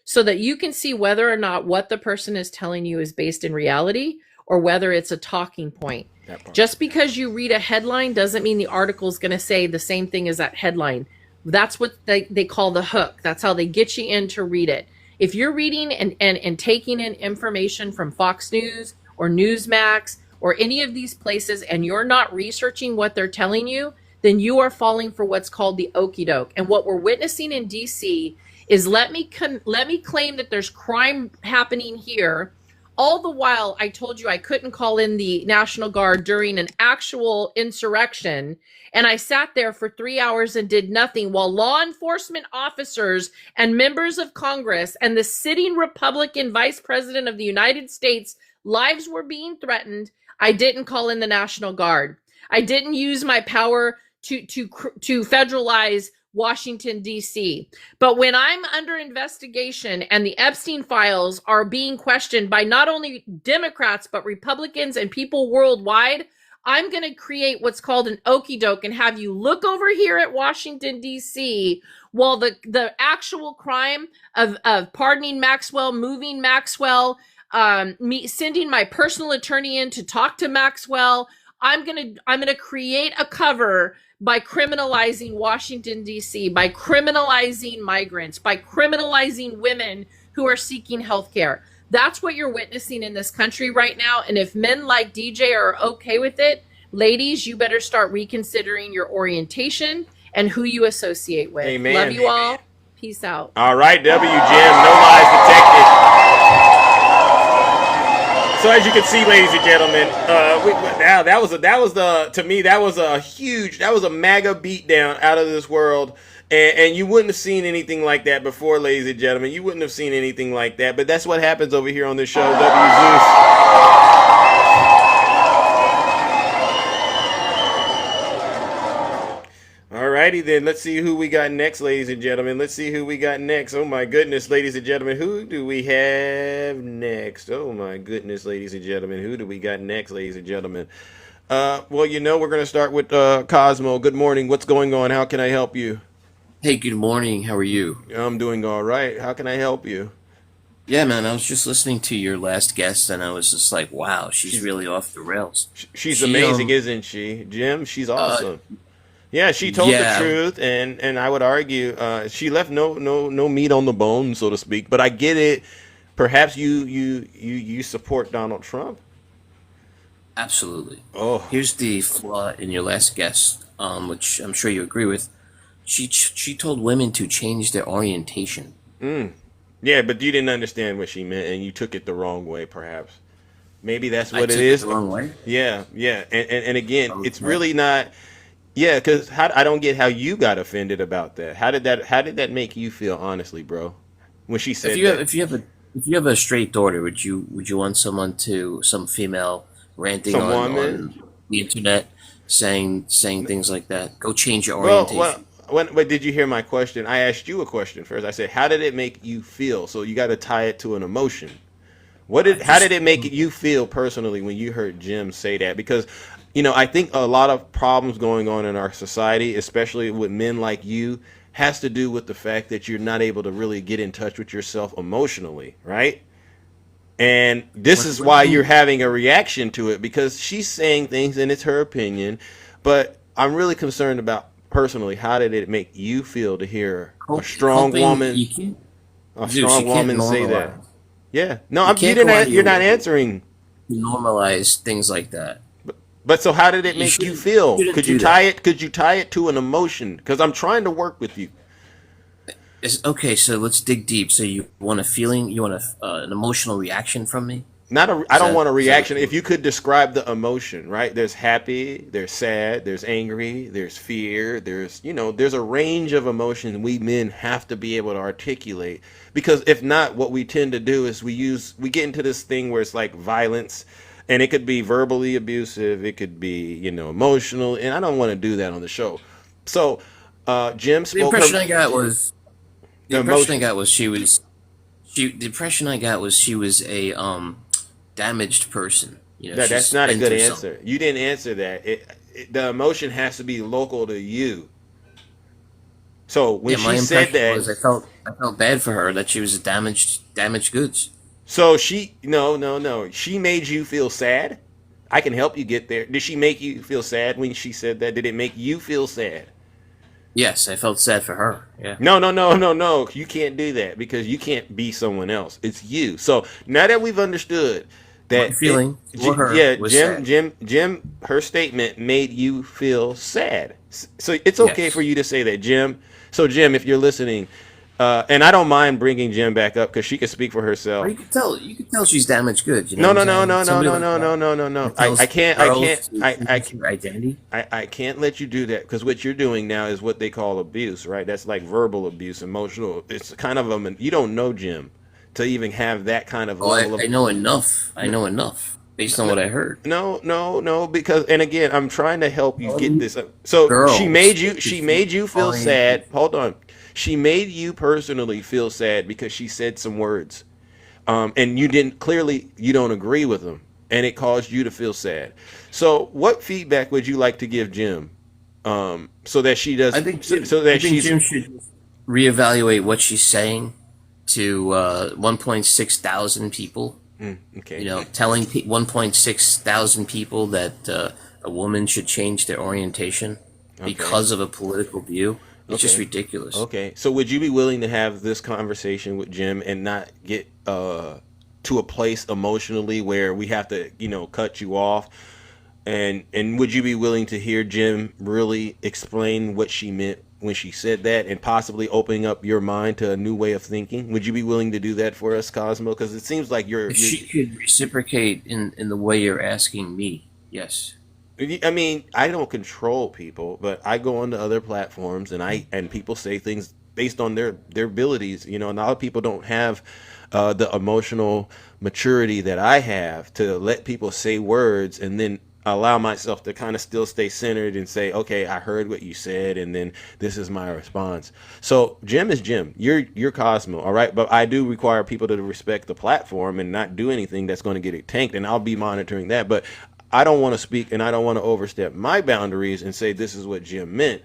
so that you can see whether or not what the person is telling you is based in reality or whether it's a talking point. Just because you read a headline doesn't mean the article is going to say the same thing as that headline. That's what they call the hook. That's how they get you in to read it. If you're reading and taking in information from Fox News or Newsmax or any of these places and you're not researching what they're telling you, then you are falling for what's called the okie doke. And what we're witnessing in DC is let me claim that there's crime happening here. All the while, I told you I couldn't call in the National Guard during an actual insurrection. And I sat there for 3 hours and did nothing while law enforcement officers and members of Congress and the sitting Republican Vice President of the United States lives were being threatened. I didn't call in the National Guard. I didn't use my power to federalize Washington, D.C. But when I'm under investigation and the Epstein files are being questioned by not only Democrats, but Republicans and people worldwide, I'm going to create what's called an okie doke and have you look over here at Washington, D.C. while the actual crime of pardoning Maxwell, moving Maxwell, me sending my personal attorney in to talk to Maxwell, I'm gonna create a cover by criminalizing Washington, D.C., by criminalizing migrants, by criminalizing women who are seeking health care. That's what you're witnessing in this country right now. And if men like DJ are okay with it, ladies, you better start reconsidering your orientation and who you associate with. Amen. Love you all. Peace out. All right, W. Jim, no lies detected. So as you can see, ladies and gentlemen, that was a MAGA beatdown out of this world. And you wouldn't have seen anything like that before, ladies and gentlemen. You wouldn't have seen anything like that. But that's what happens over here on this show, W. Zeus. Alrighty then, let's see who we got next, ladies and gentlemen. Let's see who we got next. Oh my goodness, ladies and gentlemen, who do we have next? Oh my goodness, ladies and gentlemen, who do we got next, ladies and gentlemen? Well, we're going to start with Cosmo. Good morning. What's going on? How can I help you? Hey, good morning. How are you? I'm doing all right. How can I help you? Yeah, man, I was just listening to your last guest, and I was just like, wow, she's really off the rails. She's amazing, isn't she? Jim, she's awesome. Yeah, she told the truth, and I would argue she left no meat on the bone, so to speak. But I get it. Perhaps you support Donald Trump. Absolutely. Oh, here's the flaw in your last guest, which I'm sure you agree with. She told women to change their orientation. Yeah, but you didn't understand what she meant, and you took it the wrong way. Perhaps, maybe that's what it is. The wrong way. Yeah, and again, it's really not. Yeah, because I don't get how you got offended about that. How did that make you feel, honestly, bro? When she said that. If you have a straight daughter, would you want some female ranting on the internet saying things like that? Go change your orientation. But did you hear my question? I asked you a question first. I said, how did it make you feel? So you got to tie it to an emotion. How did it make you feel personally when you heard Jim say that? Because, I think a lot of problems going on in our society, especially with men like you, has to do with the fact that you're not able to really get in touch with yourself emotionally, right? And this is why you're having a reaction to it, because she's saying things and it's her opinion. But I'm really concerned about personally, how did it make you feel to hear a strong woman say that? Yeah. No, you're not answering. Normalize things like that. But so how did it make you feel? Could you tie it to an emotion? Because I'm trying to work with you. Okay, so let's dig deep. So you want a feeling? You want an emotional reaction from me? I don't want a reaction. If you could describe the emotion, right? There's happy, there's sad, there's angry, there's fear, there's a range of emotions we men have to be able to articulate. Because if not, what we tend to do is we get into this thing where it's like violence, and it could be verbally abusive, it could be, emotional, and I don't want to do that on the show. So, Jim spoke. The impression I got was she was a damaged person. That's not a good answer. You didn't answer that. The emotion has to be local to you. So when she said that, I felt bad for her, that she was damaged goods. So she made you feel sad. I can help you get there. Did she make you feel sad when she said that? Did it make you feel sad? Yes, I felt sad for her. Yeah. No. You can't do that, because you can't be someone else. It's you. So now that we've understood that, my feeling for her was sad. Jim, her statement made you feel sad. So it's okay for you to say that, Jim. So Jim, if you're listening, and I don't mind bringing Jim back up because she can speak for herself. Or you can tell she's damaged goods. No. I can't. Identity. I can't let you do that, because what you're doing now is what they call abuse, right? That's like verbal abuse, emotional. It's kind of you don't know Jim to even have that kind of level. I know enough. Based on what I heard. No, because, and again, I'm trying to help you get this. So she made you feel sad. Hold on. She made you personally feel sad because she said some words, and you don't agree with them, and it caused you to feel sad. So what feedback would you like to give Jim, so that she does? I think Jim should reevaluate what she's saying to 1.6 thousand people. Okay. Telling 1.6 thousand people that a woman should change their orientation because of a political view. It's just ridiculous. Okay. So would you be willing to have this conversation with Jim and not get to a place emotionally where we have to, cut you off? And would you be willing to hear Jim really explain what she meant when she said that, and possibly opening up your mind to a new way of thinking? Would you be willing to do that for us, Cosmo? Because it seems like she could reciprocate in the way you're asking me. Yes. I mean, I don't control people, but I go onto other platforms and people say things based on their abilities. And a lot of people don't have the emotional maturity that I have to let people say words and then allow myself to kind of still stay centered and say, okay, I heard what you said, and then this is my response. So Jim is Jim. You're Cosmo, all right? But I do require people to respect the platform and not do anything that's going to get it tanked, and I'll be monitoring that. But I don't want to speak, and I don't want to overstep my boundaries and say this is what Jim meant.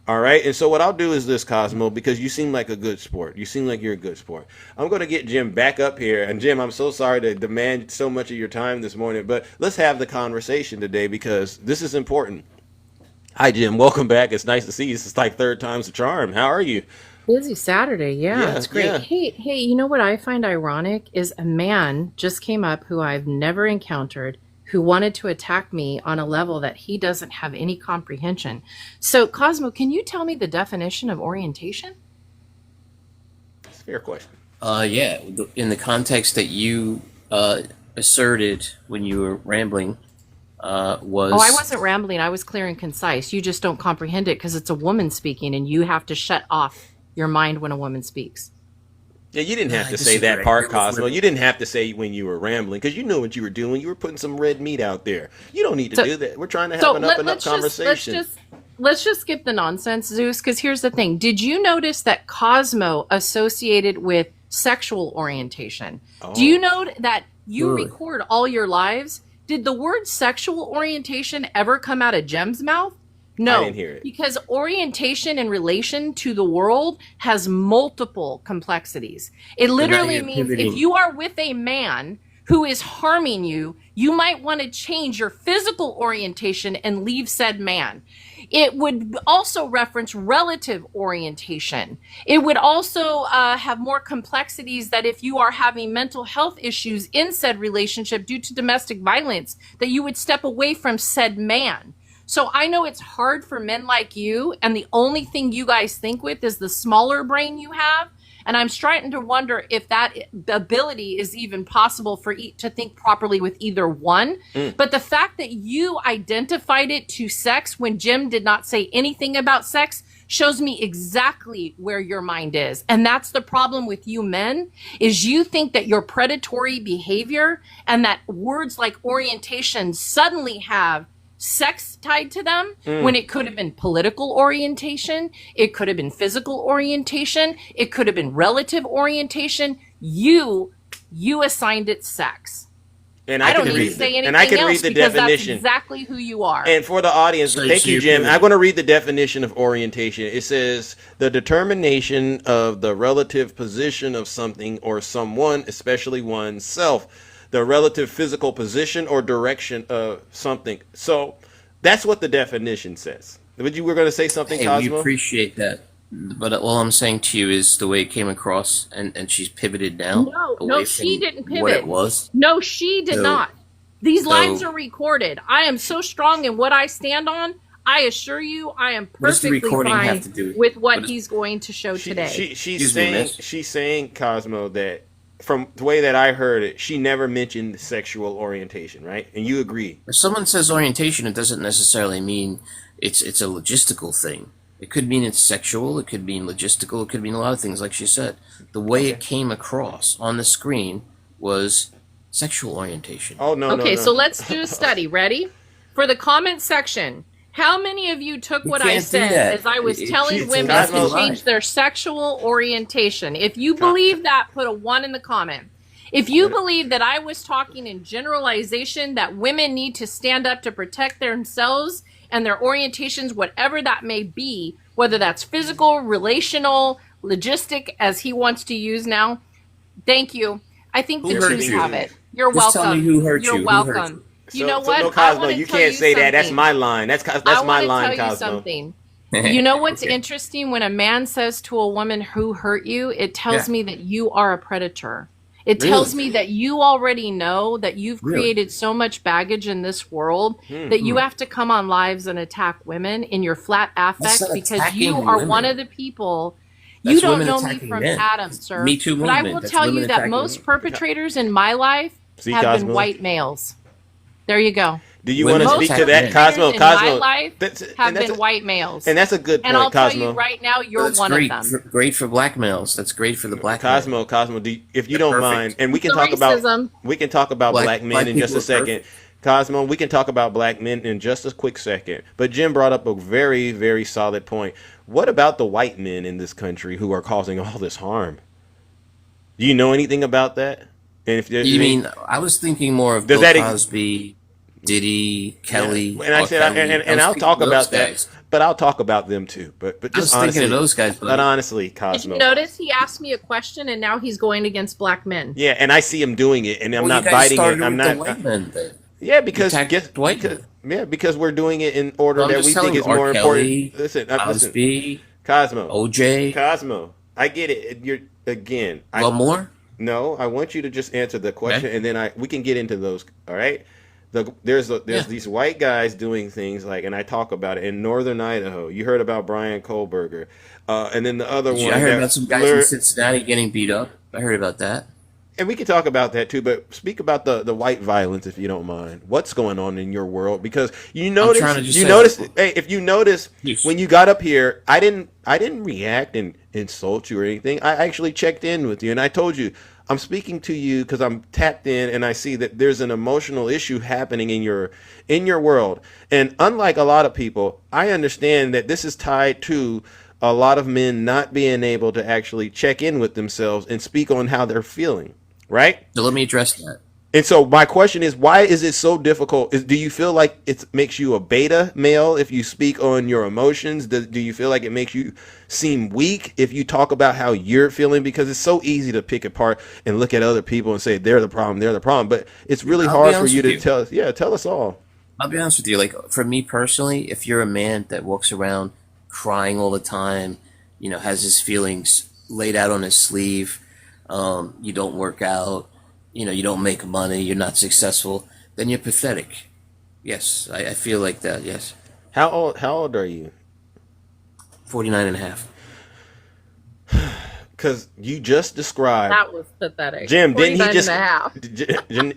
All right. And so what I'll do is this, Cosmo, because you seem like a good sport. You seem like you're a good sport. I'm going to get Jim back up here. And Jim, I'm so sorry to demand so much of your time this morning, but let's have the conversation today because this is important. Hi, Jim. Welcome back. It's nice to see you. It's like third time's a charm. How are you? Busy Saturday. Yeah, it's great. Yeah. Hey, you know what I find ironic is a man just came up who I've never encountered, who wanted to attack me on a level that he doesn't have any comprehension. So, Cosmo, can you tell me the definition of orientation? It's a fair question. Yeah. In the context that you asserted when you were rambling, was... Oh, I wasn't rambling. I was clear and concise. You just don't comprehend it because it's a woman speaking and you have to shut off your mind when a woman speaks. Yeah, you didn't have to say that part, Cosmo. You didn't have to say when you were rambling because you knew what you were doing. You were putting some red meat out there. You don't need to do that. We're trying to have an up-and-up conversation. Let's just skip the nonsense, Zeus, because here's the thing. Did you notice that Cosmo associated with sexual orientation. Do you know that you Really? record all your lives? Did the word sexual orientation ever come out of Jem's mouth? No, I didn't hear it. because orientation in relation to the world has multiple complexities. It literally you're means pivoting. if you are with a man who is harming you, you might want to change your physical orientation and leave said man. It would also reference relative orientation. It would also have more complexities that if you are having mental health issues in said relationship due to domestic violence, that you would step away from said man. So I know it's hard for men like you, and the only thing you guys think with is the smaller brain you have. And I'm starting to wonder if that ability is even possible for to think properly with either one. But the fact that you identified it to sex when Jim did not say anything about sex shows me exactly where your mind is. And that's the problem with you men, is you think that your predatory behavior and that words like orientation suddenly have sex tied to them when it could have been political orientation, it could have been physical orientation, it could have been relative orientation. You assigned it sex. And I don't can need read to say the- anything and I can else read the because definition. that's exactly who you are. And for the audience, So- thank so you, you're Jim. pivoting. I'm going to read the definition of orientation. It says the determination of the relative position of something or someone, especially oneself, the relative physical position or direction of something. So that's what the definition says. Would you were going to say something, Hey, we Cosmo? appreciate that. But all I'm saying to you is the way it came across, and she's pivoted now. No, away she from didn't pivot. What it was. No, she did So- not. These so- lines are recorded. I am so strong in what I stand on. I assure you, I am What does the perfectly recording fine have to do with what what is- he's going to show today. She's Excuse me, saying miss. she's saying, Cosmo, that from the way that I heard it, she never mentioned sexual orientation, right? And you agree? If someone says orientation, it doesn't necessarily mean it's a logistical thing. It could mean it's sexual. It could mean logistical. It could mean a lot of things, like she said. The way it came across on the screen was sexual orientation. Oh no! Okay, no. so let's do a study. Ready? For the comment section, how many of you took You what I can't do said that. as I was telling It's women not to gonna lie. change their sexual orientation? If you believe that, put a 1 in the comment. If you believe that I was talking in generalization, that women need to stand up to protect themselves and their orientations, whatever that may be, whether that's physical, relational, logistic, as he wants to use now, thank you. I think the Who hurt twos you? have it. You're Just welcome. tell me who hurt You're you. Who hurt welcome. you? You know So what? no, I Cosmo, wanna you tell can't say that. That's something. my line. That's I my wanna line, tell you Cosmo. something. You know what's Okay. interesting? When a man says to a woman who hurt you, it tells Yeah. me that you are a predator. It Really? tells me that you already know that you've Really? created so much baggage in this world that you have to come on lives and attack women in your flat That's affect not because attacking you are women. one of the people. That's You don't women know me attacking from men. Adam, It's sir. Me Too But I movement. will That's tell women you that attacking most men. perpetrators in my life See, have Cosmo? been white males. There you go. Do you Women want to speak to that, Perpetrators Cosmo? in my Cosmo, life that's- have and that's been a- white males. and that's a good And point, I'll tell Cosmo. you right now, you're That's one great. of them. Great for black males. That's great for the black men. Cosmo, if you They're don't perfect. mind, and we can The talk about racism. black men black in just a people are second. Cosmo, we can talk about black men in just a quick second. But Jim brought up a very, very solid point. What about the white men in this country who are causing all this harm? Do you know anything about that? And if You mean, I was thinking more of Does Bill that Cosby, Diddy, Kelly. And I R. said, Kelly. and I I'll was talk thinking of about those that, guys. but I'll talk about them too. But I just was honestly, thinking of those guys, but buddy. honestly, Did Cosmo. you notice he asked me a question and now he's going against black men? Yeah, and I see him doing it, and I'm Well, not you guys biting started it. I'm with not. the white men then. Yeah, because You attacked white men. because we're doing it in order No, I'm that just we telling think you, is more R. Kelly, important. Listen, Cosby, Cosmo, OJ. Cosmo. I get it. You're again. Well, more. No, I want you to just answer the question, and then we can get into those. All right. There's these white guys doing things like, and I talk about it in northern Idaho. You heard about Brian Kohlberger, and then the other one. I heard about some guys in Cincinnati getting beat up. I heard about that. And we can talk about that too, but speak about the white violence if you don't mind. What's going on in your world? Because you notice, hey, if you notice when you got up here, I didn't react and insult you or anything. I actually checked in with you, and I told you I'm speaking to you because I'm tapped in, and I see that there's an emotional issue happening in your world. And unlike a lot of people, I understand that this is tied to a lot of men not being able to actually check in with themselves and speak on how they're feeling, right? So let me address that. And so my question is, why is it so difficult? Do you feel like it makes you a beta male if you speak on your emotions? Do you feel like it makes you seem weak if you talk about how you're feeling? Because it's so easy to pick apart and look at other people and say they're the problem, they're the problem. But it's really hard for you to tell us. Yeah, tell us all. I'll be honest with you. Like, for me personally, if you're a man that walks around crying all the time, you know, has his feelings laid out on his sleeve, you don't work out, you know, you don't make money, you're not successful, then you're pathetic. Yes, I feel like that, yes. How old are you? 49 and a half. Because you just described... That was pathetic. Jim, didn't he just... And a half.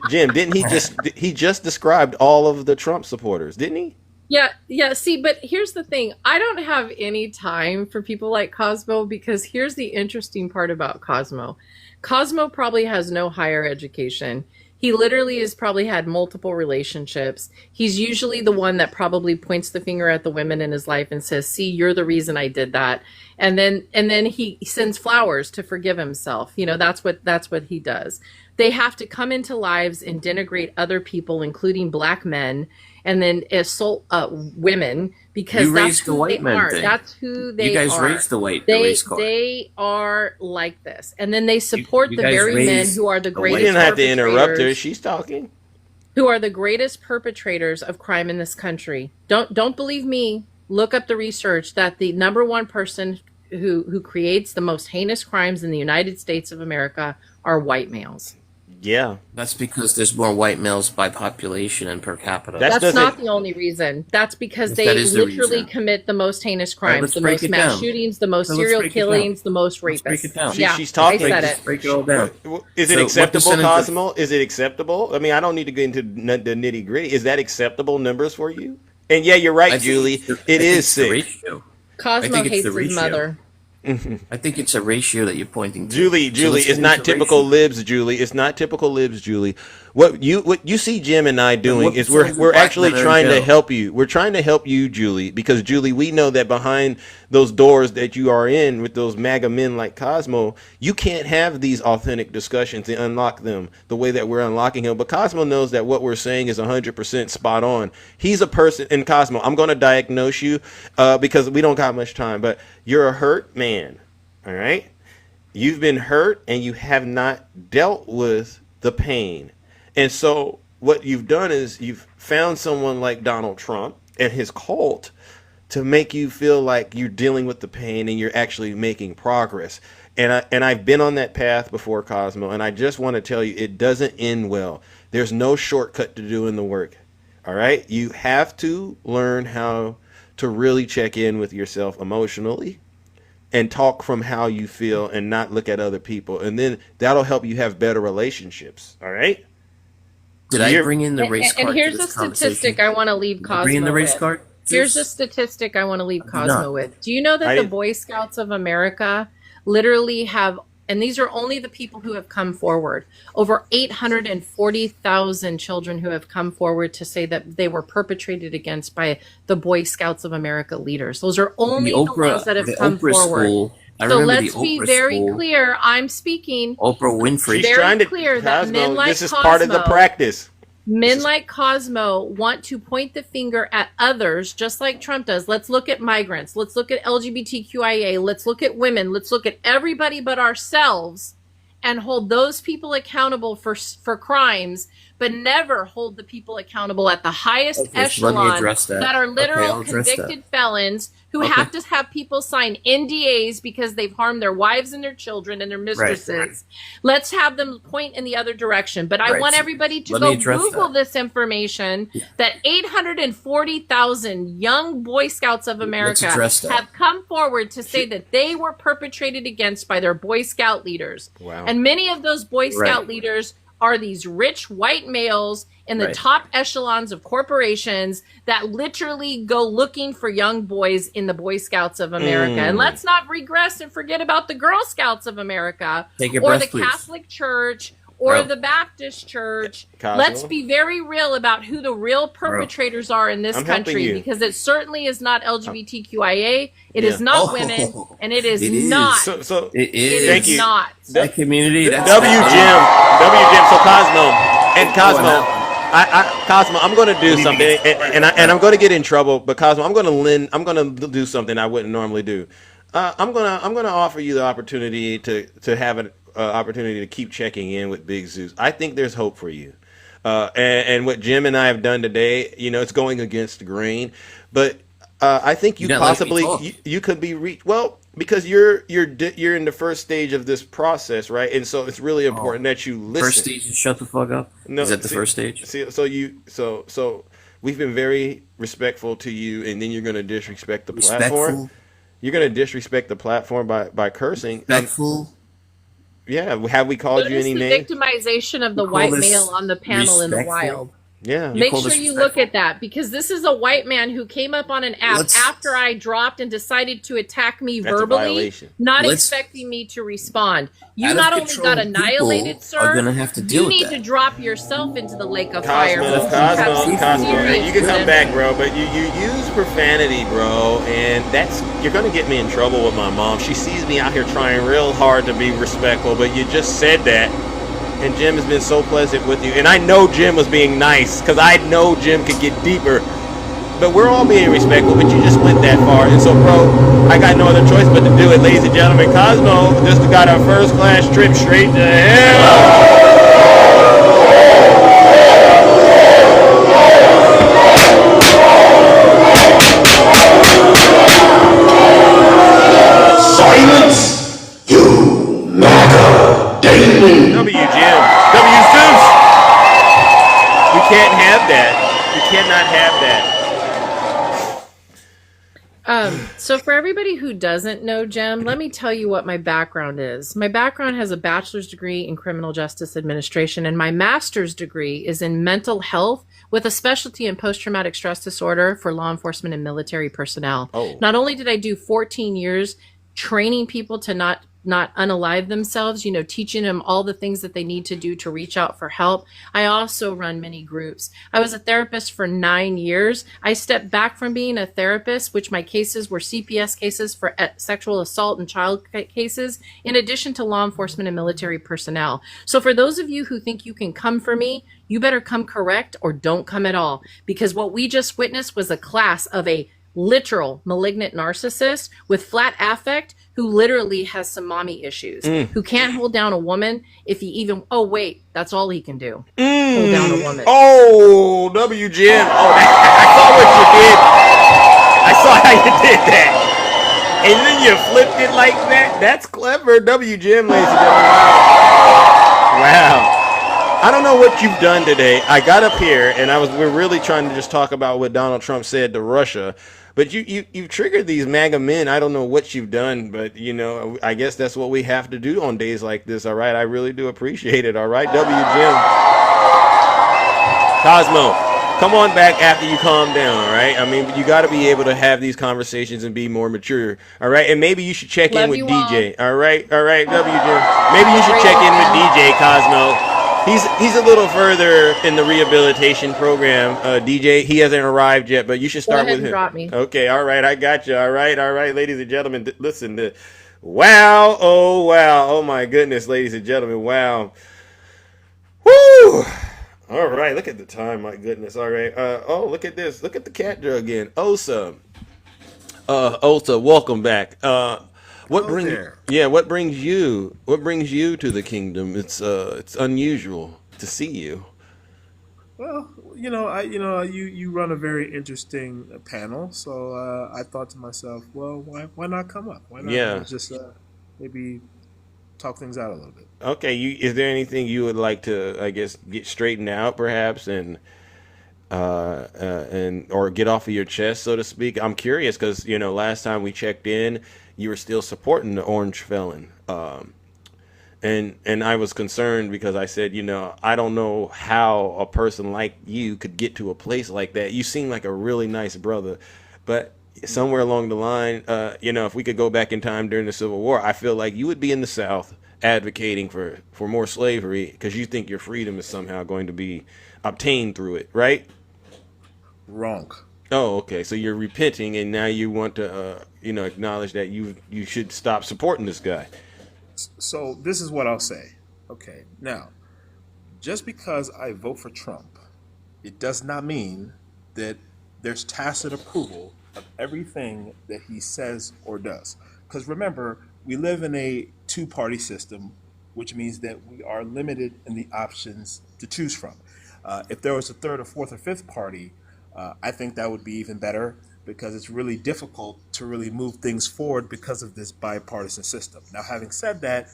Jim, didn't he just described all of the Trump supporters, didn't he? Yeah. See, but here's the thing. I don't have any time for people like Cosmo, because here's the interesting part about Cosmo. Cosmo probably has no higher education. He literally has probably had multiple relationships. He's usually the one that probably points the finger at the women in his life and says, see, you're the reason I did that. And then he sends flowers to forgive himself. You know, that's what he does. They have to come into lives and denigrate other people, including black men, and then assault women, because that's who they are. That's who they are. You guys raised the race card. They are like this. And then they support the very men who are the greatest. We didn't have to interrupt her. She's talking. Who are the greatest perpetrators of crime in this country. Don't believe me. Look up the research that the number one person who creates the most heinous crimes in the United States of America are white males. Yeah. That's because there's more white males by population and per capita. That's not the only reason. That's because they literally commit the most heinous crimes, the most mass shootings, the most serial killings, the most rapists. She's talking. I said it. Break it all down. Is it acceptable, Cosmo? Is it acceptable? I mean, I don't need to get into the nitty gritty. Is that acceptable numbers for you? And yeah, you're right, Julie. It is sick. Cosmo hates his mother. I think it's a ratio that you're pointing to. Julie, it's not typical libs, Julie. It's not typical libs, Julie. What you see Jim and I doing is we're actually trying to help you. We're trying to help you, Julie, because Julie, we know that behind those doors that you are in with those MAGA men like Cosmo, you can't have these authentic discussions and unlock them the way that we're unlocking them. But Cosmo knows that what we're saying is 100% spot on. He's a person, and Cosmo, I'm going to diagnose you because we don't got much time, but you're a hurt man, all right? You've been hurt and you have not dealt with the pain. And so what you've done is you've found someone like Donald Trump and his cult to make you feel like you're dealing with the pain and you're actually making progress. And I've been on that path before, Cosmo, and I just want to tell you it doesn't end well. There's no shortcut to doing the work. All right? You have to learn how to really check in with yourself emotionally and talk from how you feel and not look at other people. And then that'll help you have better relationships. All right? Did I bring in the race card? And here's a statistic I want to leave Cosmo with. Bring in the race card? Here's a statistic I want to leave Cosmo with. Do you know that the Boy Scouts of America literally have, and these are only the people who have come forward, over 840,000 children who have come forward to say that they were perpetrated against by the Boy Scouts of America leaders. Those are only the ones that have come forward. So let's be very clear. I'm speaking. Oprah Winfrey. She's trying to, clear that men like this is part of the practice. Men like Cosmo want to point the finger at others, just like Trump does. Let's look at migrants. Let's look at LGBTQIA. Let's look at women. Let's look at everybody but ourselves and hold those people accountable for crimes, but never hold the people accountable at the highest echelon that are literal convicted felons who have to have people sign NDAs because they've harmed their wives and their children and their mistresses. Right. Let's have them point in the other direction. But I want everybody to go Google this information that 840,000 young Boy Scouts of America have come forward to say that they were perpetrated against by their Boy Scout leaders. Wow. And many of those Boy Scout leaders are these rich white males in the top echelons of corporations that literally go looking for young boys in the Boy Scouts of America. And let's not regress and forget about the Girl Scouts of America or the Catholic Church or the Baptist Church. Cosmo? Let's be very real about who the real perpetrators are in this I'm helping country, you. because it certainly is not LGBTQIA. It is not women, and it is not. So It is. It Thank is you. not. That community. That's W Jim. So Cosmo and Cosmo. Cosmo, I'm going to do something, and I'm going to get in trouble. But Cosmo, I'm going to do something I wouldn't normally do. I'm gonna offer you the opportunity to have an opportunity to keep checking in with Big Zeus. I think there's hope for you. And what Jim and I have done today, it's going against the grain, but I think you possibly you could be reached. Well, because you're in the first stage of this process, right? And so it's really important that you listen. First stage is shut the fuck up. No, is that the first stage? So we've been very respectful to you, and then you're going to disrespect the platform. You're going to disrespect the platform by cursing. Respectful. Yeah, have we called you any names? Victimization of the white male on the panel in the wild. Yeah. Make sure you look at that, because this is a white man who came up on an app after I dropped and decided to attack me verbally, not expecting me to respond. You not only got annihilated, sir, are gonna have to deal you with need that. to drop yourself into the lake of fire. Cosmo, you can come back, bro, but you use profanity, bro, and you're gonna get me in trouble with my mom. She sees me out here trying real hard to be respectful, but you just said that. And Jim has been so pleasant with you. And I know Jim was being nice, because I know Jim could get deeper. But we're all being respectful, but you just went that far. And so, bro, I got no other choice but to do it. Ladies and gentlemen, Cosmo just got our first class trip straight to hell. Silence, you MAGA daily. W Jim. W Zeus. We can't have that. We cannot have that. So for everybody who doesn't know Jim, let me tell you what my background is. My background has a bachelor's degree in criminal justice administration, and my master's degree is in mental health with a specialty in post-traumatic stress disorder for law enforcement and military personnel. Not only did I do 14 years training people to not unalive themselves, teaching them all the things that they need to do to reach out for help, I also run many groups. I was a therapist for 9 years. I stepped back from being a therapist, which my cases were CPS cases for sexual assault and child cases, in addition to law enforcement and military personnel. So for those of you who think you can come for me, you better come correct or don't come at all, because what we just witnessed was a class of a literal malignant narcissist with flat affect who literally has some mommy issues, who can't hold down a woman if he even, that's all he can do. Hold down a woman. Oh, W Jim. Oh, I saw what you did. I saw how you did that. And then you flipped it like that. That's clever. W Jim, ladies and gentlemen. Wow. I don't know what you've done today. I got up here and we're really trying to just talk about what Donald Trump said to Russia. But you've triggered these MAGA men. I don't know what you've done, but I guess that's what we have to do on days like this. All right, I really do appreciate it. All right, W Jim. Cosmo, come on back after you calm down. All right, I mean, you got to be able to have these conversations and be more mature. All right, and maybe you should check in with DJ. All right, W Jim. Maybe you should check in with DJ Cosmo. He's a little further in the rehabilitation program, DJ. He hasn't arrived yet, but you should start with him. Drop me. Okay, all right, I got you. All right, ladies and gentlemen, listen. Wow, oh my goodness, ladies and gentlemen, wow. Woo! All right, look at the time, my goodness. All right, look at this. Look at the cat drug in. Osa, welcome back. What brings you to the kingdom? It's unusual to see you. Well, you run a very interesting panel, so I thought to myself, well, why not come up? Why not just maybe talk things out a little bit? Okay, is there anything you would like to, I guess, get straightened out, perhaps, and or get off of your chest, so to speak? I'm curious because last time we checked in, you were still supporting the orange felon. And I was concerned because I said, I don't know how a person like you could get to a place like that. You seem like a really nice brother, but somewhere along the line, if we could go back in time during the Civil War, I feel like you would be in the South advocating for more slavery because you think your freedom is somehow going to be obtained through it, right? Wrong. Oh, okay. So you're repenting, and now you want to, acknowledge that you should stop supporting this guy. So this is what I'll say. Okay, now, just because I vote for Trump, it does not mean that there's tacit approval of everything that he says or does. Because remember, we live in a two-party system, which means that we are limited in the options to choose from. If there was a third or fourth or fifth party, I think that would be even better because it's really difficult to really move things forward because of this bipartisan system. Now, having said that,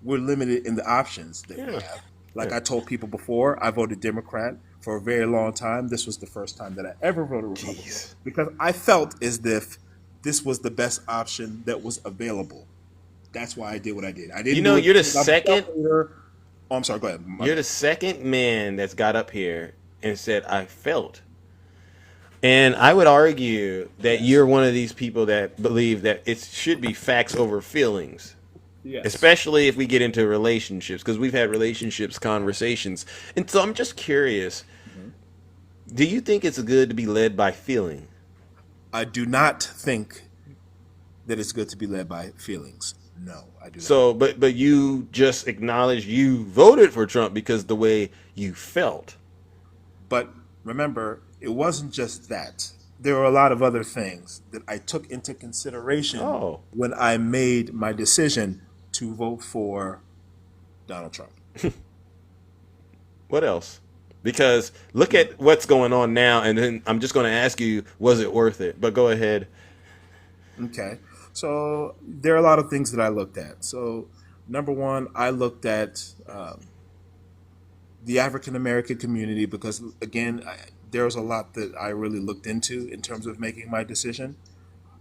we're limited in the options that we have. Like I told people before, I voted Democrat for a very long time. This was the first time that I ever voted Republican because I felt as if this was the best option that was available. That's why I did what I did. I didn't. You're the second. Oh, I'm sorry. Go ahead. You're the second man that's got up here and said I felt. And I would argue that you're one of these people that believe that it should be facts over feelings. Yes. Especially if we get into relationships, because we've had relationships conversations. And so I'm just curious, do you think it's good to be led by feeling? I do not think that it's good to be led by feelings. No, I do not. So, but you just acknowledged you voted for Trump because the way you felt. But remember, it wasn't just that. There were a lot of other things that I took into consideration when I made my decision to vote for Donald Trump. What else? Because look at what's going on now, and then I'm just going to ask you, was it worth it? But go ahead. Okay. So there are a lot of things that I looked at. So number one, I looked at the African American community because, again, there was a lot that I really looked into in terms of making my decision.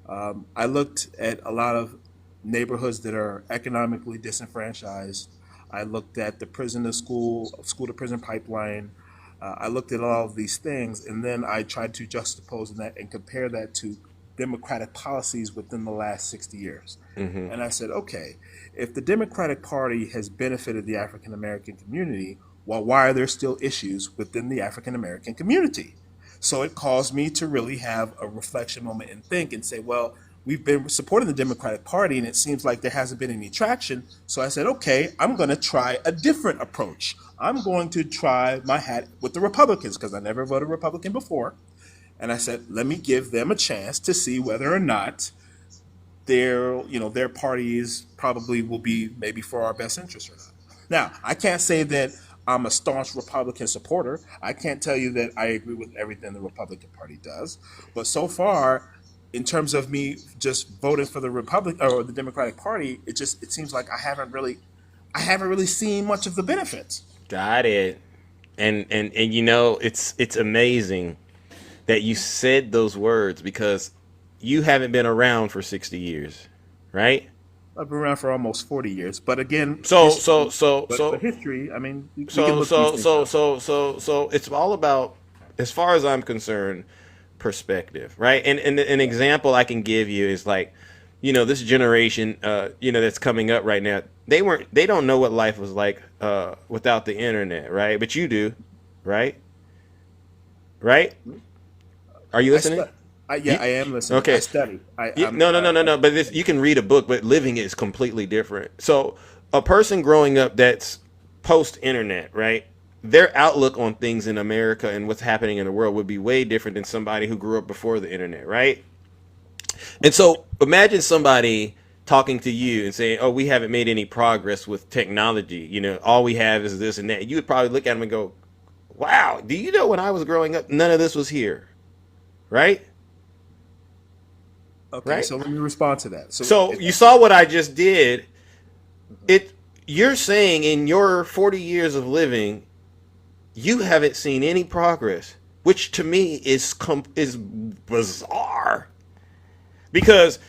I looked at a lot of neighborhoods that are economically disenfranchised. I looked at the prison to school to prison pipeline. I looked at all of these things, and then I tried to juxtapose that and compare that to Democratic policies within the last 60 years. Mm-hmm. And I said, okay, if the Democratic Party has benefited the African American community, well, why are there still issues within the African American community? So it caused me to really have a reflection moment and think and say, well, we've been supporting the Democratic Party and it seems like there hasn't been any traction. So I said, okay, I'm going to try a different approach. I'm going to try my hat with the Republicans because I never voted Republican before. And I said, let me give them a chance to see whether or not their parties probably will be maybe for our best interest or not. Now, I can't say that I'm a staunch Republican supporter. I can't tell you that I agree with everything the Republican Party does. But so far, in terms of me just voting for the Republican or the Democratic Party, it seems like I haven't really seen much of the benefits. Got it. And it's amazing that you said those words because you haven't been around for 60 years, right? I've been around for almost 40 years, but again, so history. I mean, so it's all about, as far as I'm concerned, perspective, right? And an example I can give you is like, this generation, that's coming up right now. They don't know what life was like without the internet, right? But you do, right? Right? Are you listening? I am listening. Okay. I study. No. But you can read a book, but living it is completely different. So a person growing up that's post-internet, right? Their outlook on things in America and what's happening in the world would be way different than somebody who grew up before the internet, right? And so imagine somebody talking to you and saying, oh, we haven't made any progress with technology. All we have is this and that. You would probably look at them and go, wow, do you know when I was growing up, none of this was here. Right? Okay, right? So let me respond to that. So you saw what I just did. You're saying in your 40 years of living, you haven't seen any progress, which to me is bizarre. Because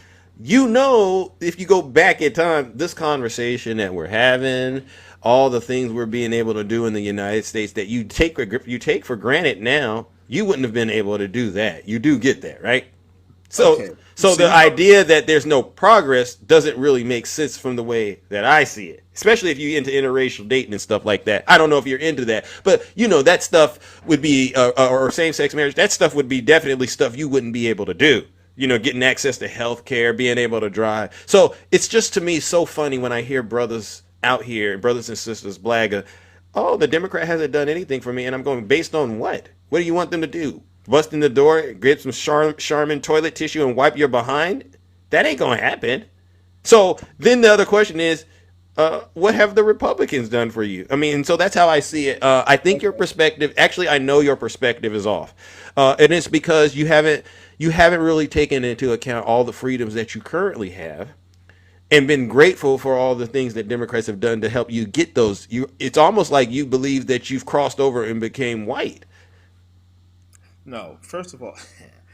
if you go back in time, this conversation that we're having, all the things we're being able to do in the United States that you take for granted now, you wouldn't have been able to do that. You do get that, right? So, Okay. so the idea that there's no progress doesn't really make sense from the way that I see it, especially if you're into interracial dating and stuff like that. I don't know if you're into that, but that stuff would be, or same-sex marriage, that stuff would be definitely stuff you wouldn't be able to do. Getting access to health care, being able to drive. So it's just to me so funny when I hear brothers out here, brothers and sisters, blagger, oh, the Democrat hasn't done anything for me. And I'm going, based on what? What do you want them to do? Bust in the door, get some Charmin toilet tissue and wipe your behind? That ain't going to happen. So then the other question is, what have the Republicans done for you? I mean, so that's how I see it. I think your perspective, actually, I know your perspective is off. And it's because you haven't really taken into account all the freedoms that you currently have and been grateful for all the things that Democrats have done to help you get those. It's almost like you believe that you've crossed over and became white. No, first of all,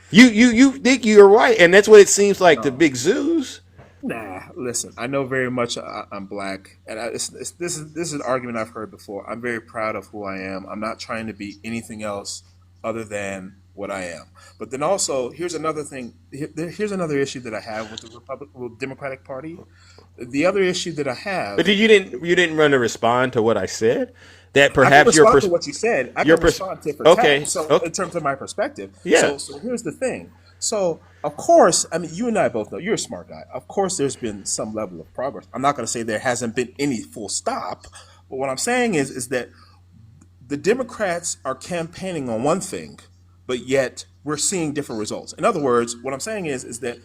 you think you're white, and that's what it seems like to Big Zeus. Nah, listen. I know very much I'm black, and this is an argument I've heard before. I'm very proud of who I am. I'm not trying to be anything else other than what I am. But then also, here's another thing. Here's another issue that I have with the Democratic Party. The other issue that I have. But you didn't run to respond to what I said. That perhaps I can respond to what you said. I can respond to it okay. So in terms of my perspective. Yeah. So here's the thing. So of course, I mean, you and I both know you're a smart guy. Of course, there's been some level of progress. I'm not going to say there hasn't been any full stop, but what I'm saying is that the Democrats are campaigning on one thing, but yet we're seeing different results. In other words, what I'm saying is that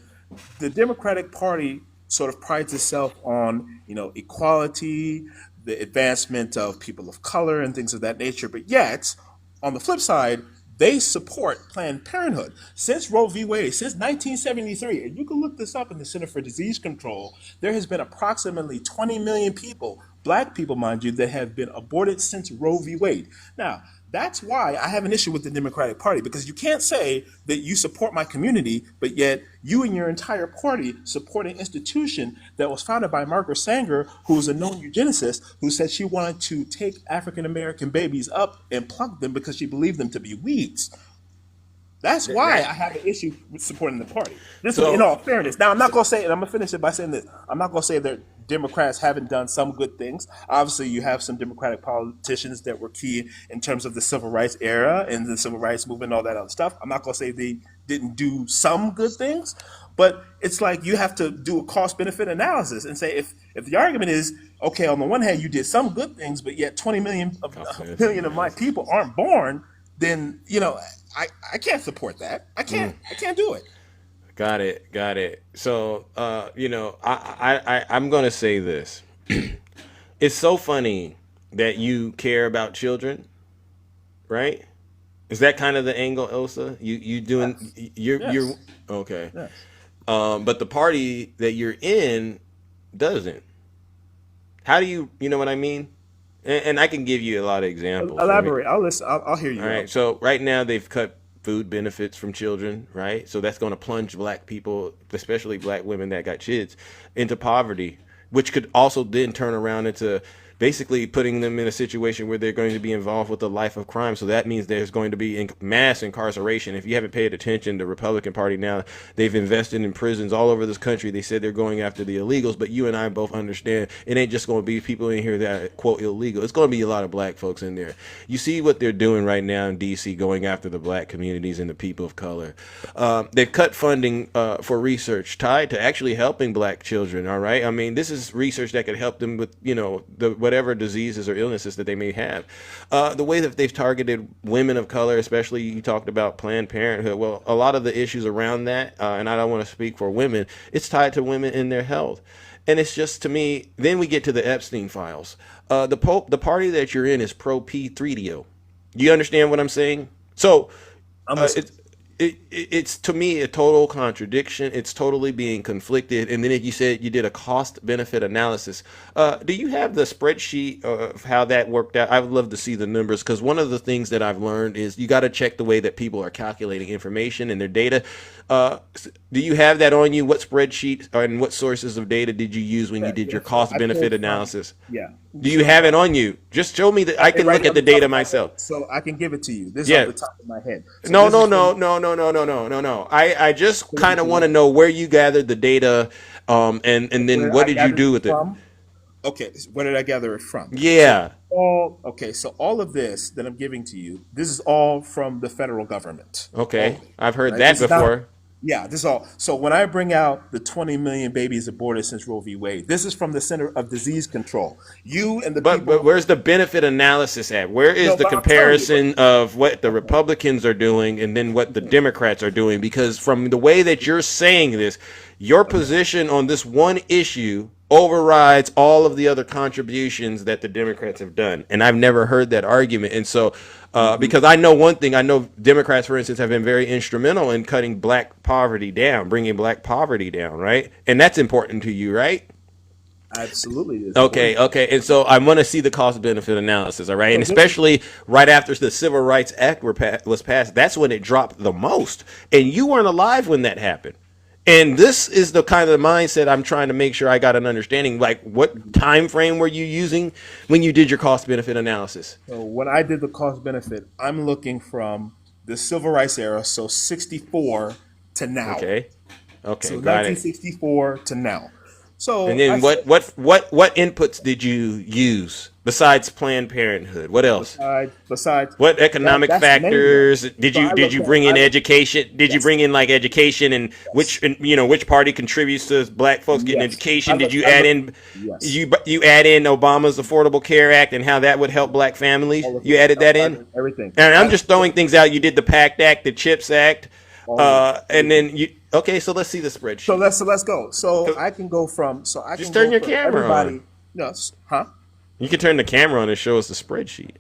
the Democratic Party sort of prides itself on, equality, the advancement of people of color and things of that nature. But yet, on the flip side, they support Planned Parenthood. Since Roe v. Wade, since 1973, and you can look this up in the Center for Disease Control, there has been approximately 20 million people, black people, mind you, that have been aborted since Roe v. Wade. Now, that's why I have an issue with the Democratic Party, because you can't say that you support my community, but yet you and your entire party support an institution that was founded by Margaret Sanger, who was a known eugenicist, who said she wanted to take African-American babies up and pluck them because she believed them to be weeds. That's why I have an issue with supporting the party. This is in all fairness. Now, I'm not going to say, and I'm going to finish it by saying this, I'm not going to say that Democrats haven't done some good things. Obviously, you have some Democratic politicians that were key in terms of the civil rights era and the civil rights movement and all that other stuff. I'm not going to say they didn't do some good things, but it's like you have to do a cost-benefit analysis and say if the argument is, okay, on the one hand, you did some good things, but yet 20 million of my people aren't born, then, I can't support that. I can't do it. Got it. So, I'm going to say this. It's so funny that you care about children, right? Is that kind of the angle, Elsa? You doing, yes. You're, okay. Yes. But the party that you're in doesn't. How do you know what I mean? And I can give you a lot of examples. Elaborate. I'll listen. I'll hear you. All right. So right now they've cut food benefits from children, right? So that's going to plunge black people, especially black women that got kids, into poverty, which could also then turn around into basically putting them in a situation where they're going to be involved with a life of crime. So that means there's going to be mass incarceration. If you haven't paid attention, the Republican Party now, they've invested in prisons all over this country. They said they're going after the illegals, but you and I both understand it ain't just going to be people in here that are, quote, illegal. It's going to be a lot of black folks in there. You see what they're doing right now in D.C., going after the black communities and the people of color. They've cut funding for research tied to actually helping black children, all right? I mean, this is research that could help them with, whatever diseases or illnesses that they may have. The way that they've targeted women of color, especially you talked about Planned Parenthood. Well, a lot of the issues around that, and I don't want to speak for women, it's tied to women in their health. And it's just, to me, then we get to the Epstein files. The party that you're in is pro P3DO. Do you understand what I'm saying? So it's to me a total contradiction. It's totally being conflicted. And then you said you did a cost benefit analysis. Do you have the spreadsheet of how that worked out? I would love to see the numbers, because one of the things that I've learned is you got to check the way that people are calculating information and their data. Do you have that on you? What spreadsheet and what sources of data did you use when you did your cost benefit analysis? Yeah. Do you have it on you? Just show me that I can look at the data myself. So I can give it to you. This is off the top of my head. So No. I just kind of want to know where you gathered the data, and then what did you do with it? Okay, where did I gather it from? Yeah. So all of this that I'm giving to you, this is all from the federal government. Okay, I've heard that before. This is all. So when I bring out the 20 million babies aborted since Roe v. Wade, this is from the Center of Disease Control. But where's the benefit analysis at? Where is the comparison of what the Republicans are doing and then what the Democrats are doing? Because from the way that you're saying this, your position on this one issue overrides all of the other contributions that the Democrats have done. And I've never heard that argument. And so, because I know one thing, I know Democrats, for instance, have been very instrumental in cutting black poverty down, bringing black poverty down, right? And that's important to you, right? Absolutely. Okay. And so I want to see the cost-benefit analysis, all right? And especially right after the Civil Rights Act was passed, that's when it dropped the most. And you weren't alive when that happened. And this is the kind of mindset I'm trying to make sure I got an understanding. Like, what time frame were you using when you did your cost-benefit analysis? So when I did the cost-benefit, I'm looking from the Civil Rights era, so 64 to now. Okay, so got 1964 to now. So and then what inputs did you use besides Planned Parenthood? What else? Besides what economic factors did you bring in education? Did you bring in like education and which party contributes to black folks getting education? Did you add in you add in Obama's Affordable Care Act and how that would help black families? You added that in? Everything. And I'm just throwing things out. You did the PACT Act, the CHIPS Act, and then you. Okay, so let's see the spreadsheet. So let's go. So I can go from. So I just can turn go your camera on. No, huh? You can turn the camera on and show us the spreadsheet.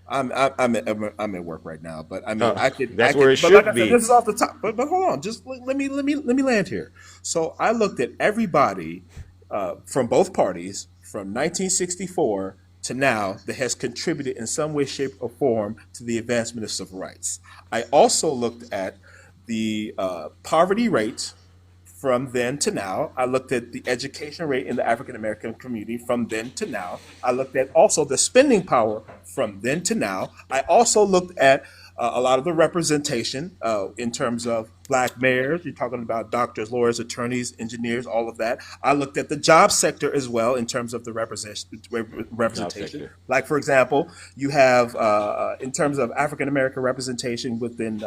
I'm at work right now, but I mean I could. That's where it should be. This is off the top, but hold on, just let me land here. So I looked at everybody from both parties from 1964 to now that has contributed in some way, shape, or form to the advancement of civil rights. I also looked at the poverty rate from then to now. I looked at the education rate in the African American community from then to now. I looked at also the spending power from then to now. I also looked at a lot of the representation in terms of black mayors. You're talking about doctors, lawyers, attorneys, engineers, all of that. I looked at the job sector as well in terms of the representation. Like, for example, you have in terms of African American representation within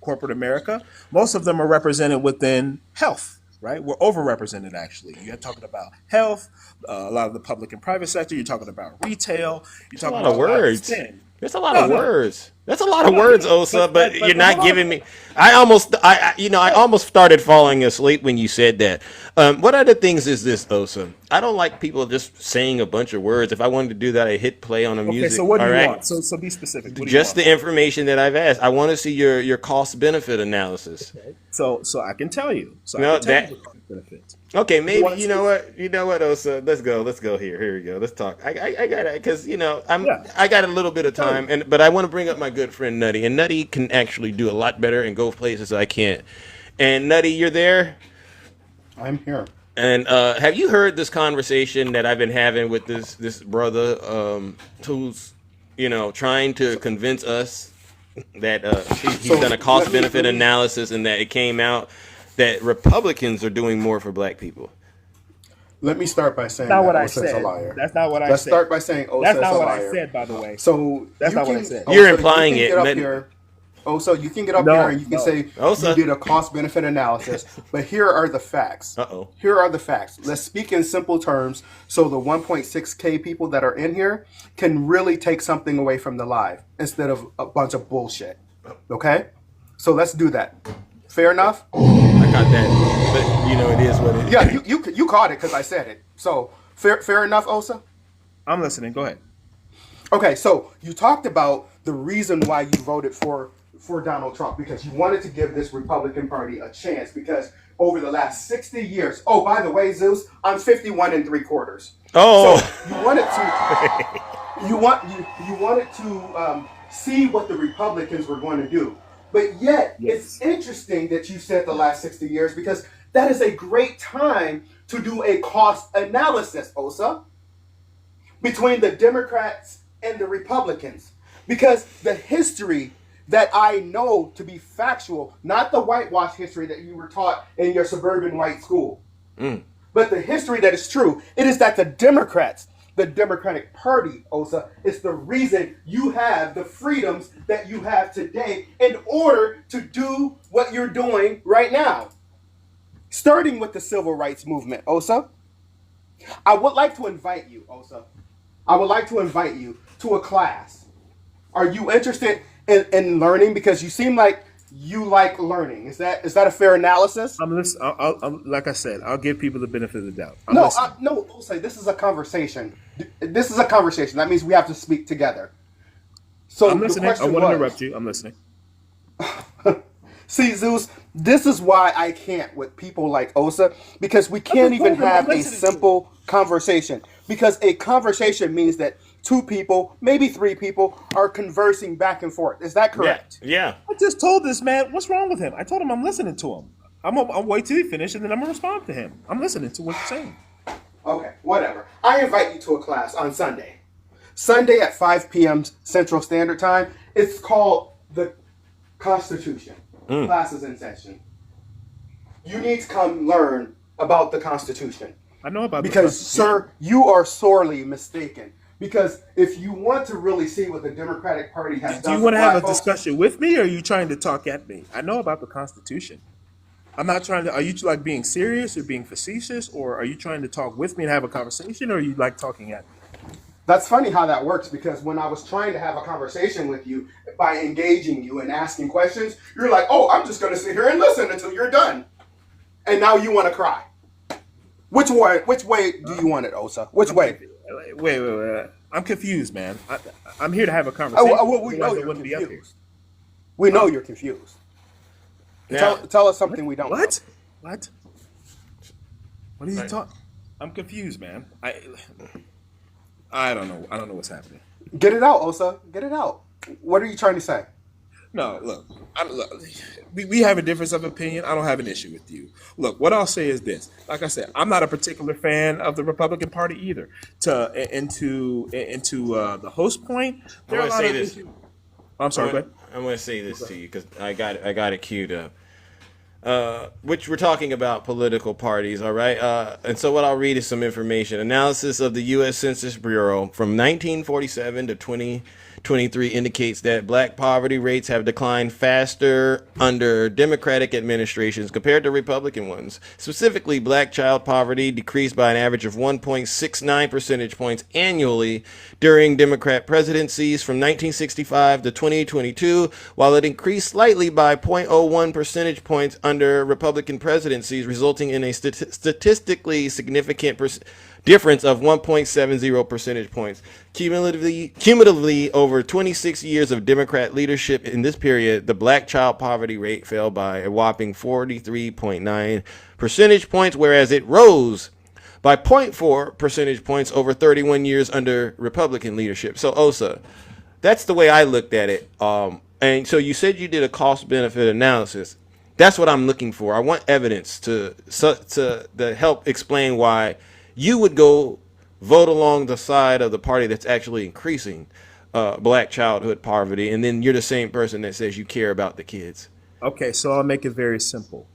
corporate America, most of them are represented within health. Right, we're overrepresented actually. You're talking about health, a lot of the public and private sector. You're talking about retail. You're talking about words. There's a lot of words. That's a lot of words, Osa. But you're not giving me. I almost started falling asleep when you said that. What other things is this, Osa? I don't like people just saying a bunch of words. If I wanted to do that, I hit play on the music. Okay, so what do you want? So be specific. Just the information that I've asked. I want to see your cost benefit analysis. Okay. So I can tell you. So I can tell you the cost benefits. Okay, maybe you know what, Osa. Let's go here. Here we go. Let's talk. I got it because I got a little bit of time, but I want to bring up my good friend Nutty, and Nutty can actually do a lot better and go places I can't. And Nutty, you're there. I'm here. And have you heard this conversation that I've been having with this brother who's trying to convince us that he's done a cost benefit analysis and that it came out that Republicans are doing more for black people? Let me start by saying that's not that what I Osa's said. a liar. That's not what I said. Let's start by saying Osa's That's not a what liar. I said, by the way. So that's not what I said. You're implying it. So you can get up here and you can say you did a cost benefit analysis, but here are the facts. Here are the facts. Let's speak in simple terms so the 1.6K people that are in here can really take something away from the live instead of a bunch of bullshit. Okay? So let's do that. Fair enough? I got that, but it is what it is. Yeah, you caught it because I said it. So fair enough, Osa? I'm listening. Go ahead. Okay, so you talked about the reason why you voted for Donald Trump, because you wanted to give this Republican Party a chance, because over the last 60 years, oh, by the way, Zeus, I'm 51 3/4. Oh. So you wanted to see what the Republicans were going to do. But yet, It's interesting that you said the last 60 years, because that is a great time to do a cost analysis, Osa. between the Democrats and the Republicans. Because the history that I know to be factual, not the whitewash history that you were taught in your suburban white school, but the history that is true, it is that the Democrats, the Democratic Party, Osa, is the reason you have the freedoms that you have today in order to do what you're doing right now. Starting with the civil rights movement, Osa. I would like to invite you, Osa. I would like to invite you to a class. Are you interested in learning? Because you seem like you like learning. Is that a fair analysis? I'm listening. Like I said, I'll give people the benefit of the doubt. No, Osa, this is a conversation. This is a conversation. That means we have to speak together. So I'm listening. I won't interrupt you. I'm listening. See, Zeus, this is why I can't with people like Osa, because we can't even have a simple conversation. Because a conversation means that two people, maybe three people, are conversing back and forth. Is that correct? Yeah. I just told this man, what's wrong with him? I told him I'm listening to him. I'll wait till he finishes, and then I'm going to respond to him. I'm listening to what you're saying. Okay, whatever. I invite you to a class on Sunday. Sunday at 5 p.m. Central Standard Time. It's called the Constitution. Class is in session. You need to come learn about the Constitution. I know about because, sir, you are sorely mistaken. Because if you want to really see what the Democratic Party has done, do you want to have a discussion with me, or are you trying to talk at me? I know about the Constitution. I'm not trying to. Are you like being serious or being facetious, or are you trying to talk with me and have a conversation, or are you like talking at me? That's funny how that works, because when I was trying to have a conversation with you by engaging you and asking questions, you're like, oh, I'm just going to sit here and listen until you're done. And now you want to cry. Which way do you want it, Osa? Which way? Wait. I'm confused, man. I'm here to have a conversation. We know you're confused. We know you're confused. Tell us something we don't know. What are you talking? I'm confused, man. I don't know. I don't know what's happening. Get it out, Osa. Get it out. What are you trying to say? No, look, we have a difference of opinion. I don't have an issue with you. Look, what I'll say is this. Like I said, I'm not a particular fan of the Republican Party either. Into the host point, there are a lot of issues. I'm sorry, go ahead. I'm going to say this to you because I got it queued up. Which we're talking about political parties, all right? And so what I'll read is some information. Analysis of the U.S. Census Bureau from 1947 to 2023 indicates that black poverty rates have declined faster under Democratic administrations compared to Republican ones. Specifically, black child poverty decreased by an average of 1.69 percentage points annually during Democrat presidencies from 1965 to 2022, while it increased slightly by 0.01 percentage points under Republican presidencies, resulting in a statistically significant difference of 1.70 percentage points. Cumulatively, over 26 years of Democrat leadership in this period, the black child poverty rate fell by a whopping 43.9 percentage points, whereas it rose by 0.4 percentage points over 31 years under Republican leadership. So, Osa, that's the way I looked at it. And so you said you did a cost-benefit analysis. That's what I'm looking for. I want evidence to help explain why you would go vote along the side of the party that's actually increasing black childhood poverty, and then you're the same person that says you care about the kids. Okay, so I'll make it very simple.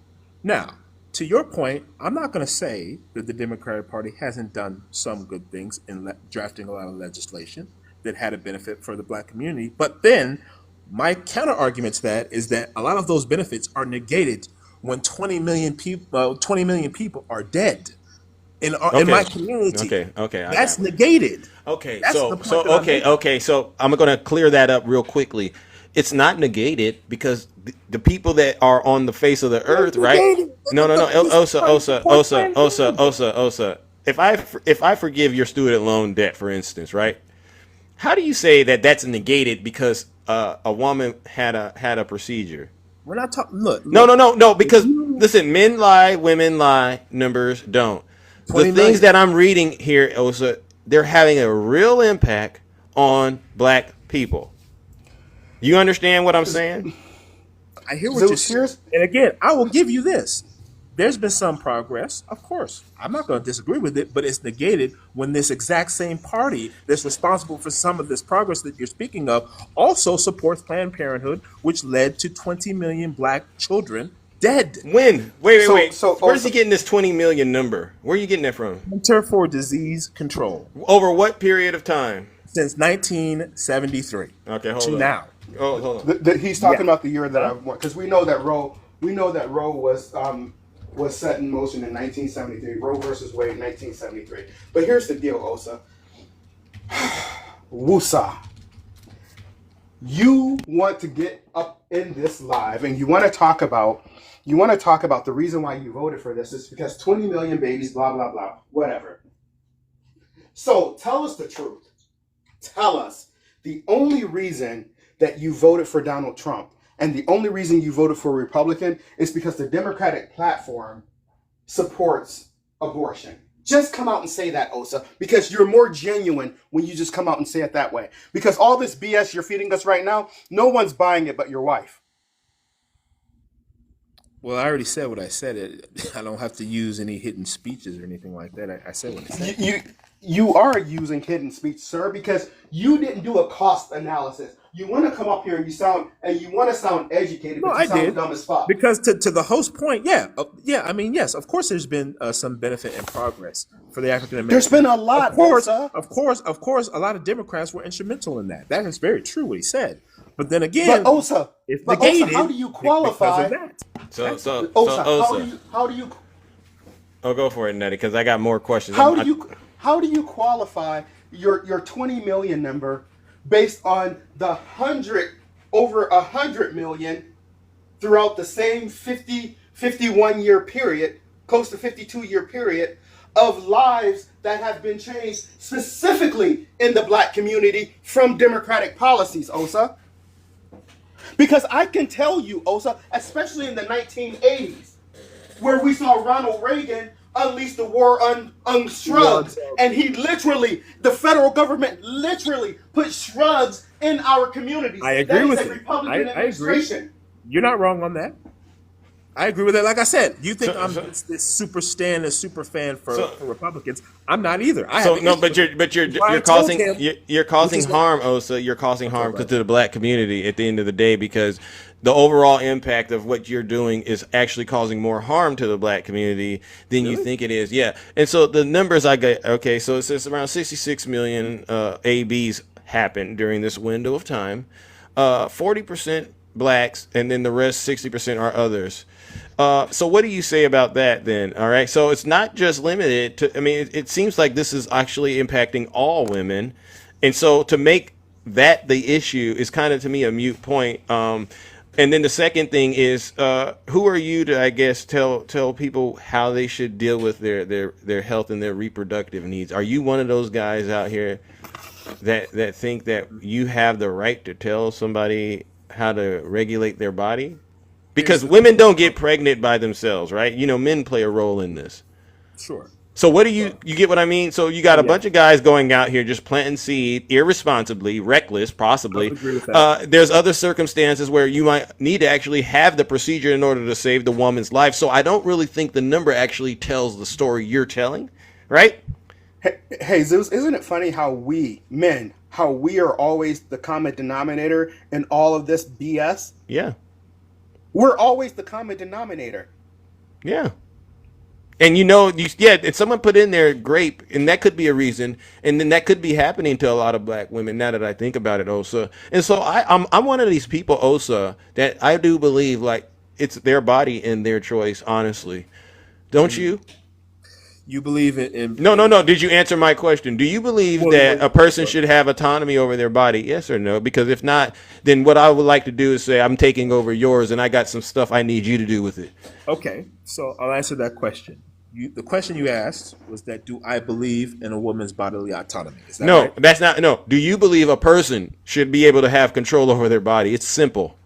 Now, to your point, I'm not going to say that the Democratic Party hasn't done some good things in drafting a lot of legislation that had a benefit for the black community. But then my counter argument to that is that a lot of those benefits are negated when 20 million people are dead in my community. Okay, that's negated. Okay, so I'm going to clear that up real quickly. It's not negated because the people that are on the face of the earth, right? No. Osa. If I forgive your student loan debt, for instance, right? How do you say that that's negated because a woman had a procedure? We're not talking. Look. No. Because listen, men lie, women lie, numbers don't. The things that I'm reading here, Osa, they're having a real impact on black people. You understand what I'm saying? I hear what you're saying. And again, I will give you this. there's been some progress, of course. I'm not going to disagree with it, but it's negated when this exact same party that's responsible for some of this progress that you're speaking of also supports Planned Parenthood, which led to 20 million black children dead. When? Wait. So where's he getting this 20 million number? Where are you getting that from? Center for Disease Control. Over what period of time? Since 1973. Okay, hold to on. now. Oh, hold on. He's talking about the year that I want, because we know that Roe was set in motion in 1973. Roe versus Wade, 1973. But here's the deal, Osa. Wusa. You want to get up in this live and you want to talk about the reason why you voted for this is because 20 million babies, blah, blah, blah, whatever. So tell us the truth. Tell us the only reason that you voted for Donald Trump and the only reason you voted for a Republican is because the Democratic platform supports abortion. Just come out and say that, Osa, because you're more genuine when you just come out and say it that way. Because all this BS you're feeding us right now, no one's buying it but your wife. Well, I already said what I said. I don't have to use any hidden speeches or anything like that. I said what I said. You are using hidden speech, sir, because you didn't do a cost analysis. You want to come up here and you want to sound educated, but you sound dumb as fuck. Because to the host point, I mean, yes, of course, there's been some benefit and progress for the African Americans. There's been a lot, of course, a lot of Democrats were instrumental in that. That is very true what he said. But then again, Osa, how do you qualify? So Osa, how do you? Oh, go for it, Nettie, because I got more questions. How do you qualify your 20 million number based on the over 100 million throughout the same 51 year period, close to 52 year period of lives that have been changed specifically in the black community from Democratic policies, Osa? Because I can tell you, Osa, especially in the 1980s, where we saw Ronald Reagan unleash the war on shrugs, and the federal government literally put shrugs in our communities. I agree with you. Republican administration. Agree. You're not wrong on that. I agree with that. Like I said, you think I'm this super fan for Republicans. I'm not either. But you're causing harm, Osa. You're causing harm to the black community at the end of the day, because the overall impact of what you're doing is actually causing more harm to the black community than you think it is. Yeah. And so the numbers I get, okay, so it says around 66 million ABs happened during this window of time. 40% blacks, and then the rest 60% are others. So what do you say about that then? All right. So it's not just limited to, I mean, it seems like this is actually impacting all women. And so to make that the issue is kind of, to me, a moot point. And then the second thing is, who are you to, I guess, tell people how they should deal with their health and their reproductive needs? Are you one of those guys out here that think that you have the right to tell somebody how to regulate their body? Because women don't get pregnant by themselves, right? You know, men play a role in this. Sure. So what do you get what I mean? So you got a bunch of guys going out here just planting seed irresponsibly, reckless, possibly. There's other circumstances where you might need to actually have the procedure in order to save the woman's life. So I don't really think the number actually tells the story you're telling, right? Hey, Zeus, isn't it funny how we are always the common denominator in all of this BS? Yeah. We're always the common denominator. Yeah. And and someone put in there grape, and that could be a reason, and then that could be happening to a lot of black women now that I think about it, Osa. And so I'm one of these people, Osa, that I do believe like it's their body and their choice, honestly. Don't you? You believe in No. Did you answer my question? Do you believe that a person should have autonomy over their body? Yes or no? Because if not, then what I would like to do is say, I'm taking over yours and I got some stuff I need you to do with it. Okay, so I'll answer that question. The question you asked was that, do I believe in a woman's bodily autonomy? Is that right? That's not. No. Do you believe a person should be able to have control over their body? It's simple.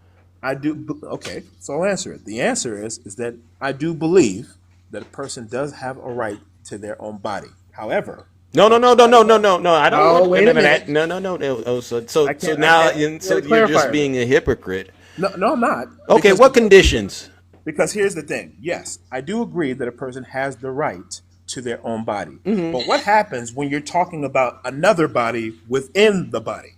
I do. Okay, so I'll answer it. The answer is that I do believe that a person does have a right to their own body. However, no. I don't. Wait a minute. No. So now you're just being a hypocrite. No, I'm not. Okay, what conditions? Because here's the thing. Yes, I do agree that a person has the right to their own body. Mhm. But what happens when you're talking about another body within the body?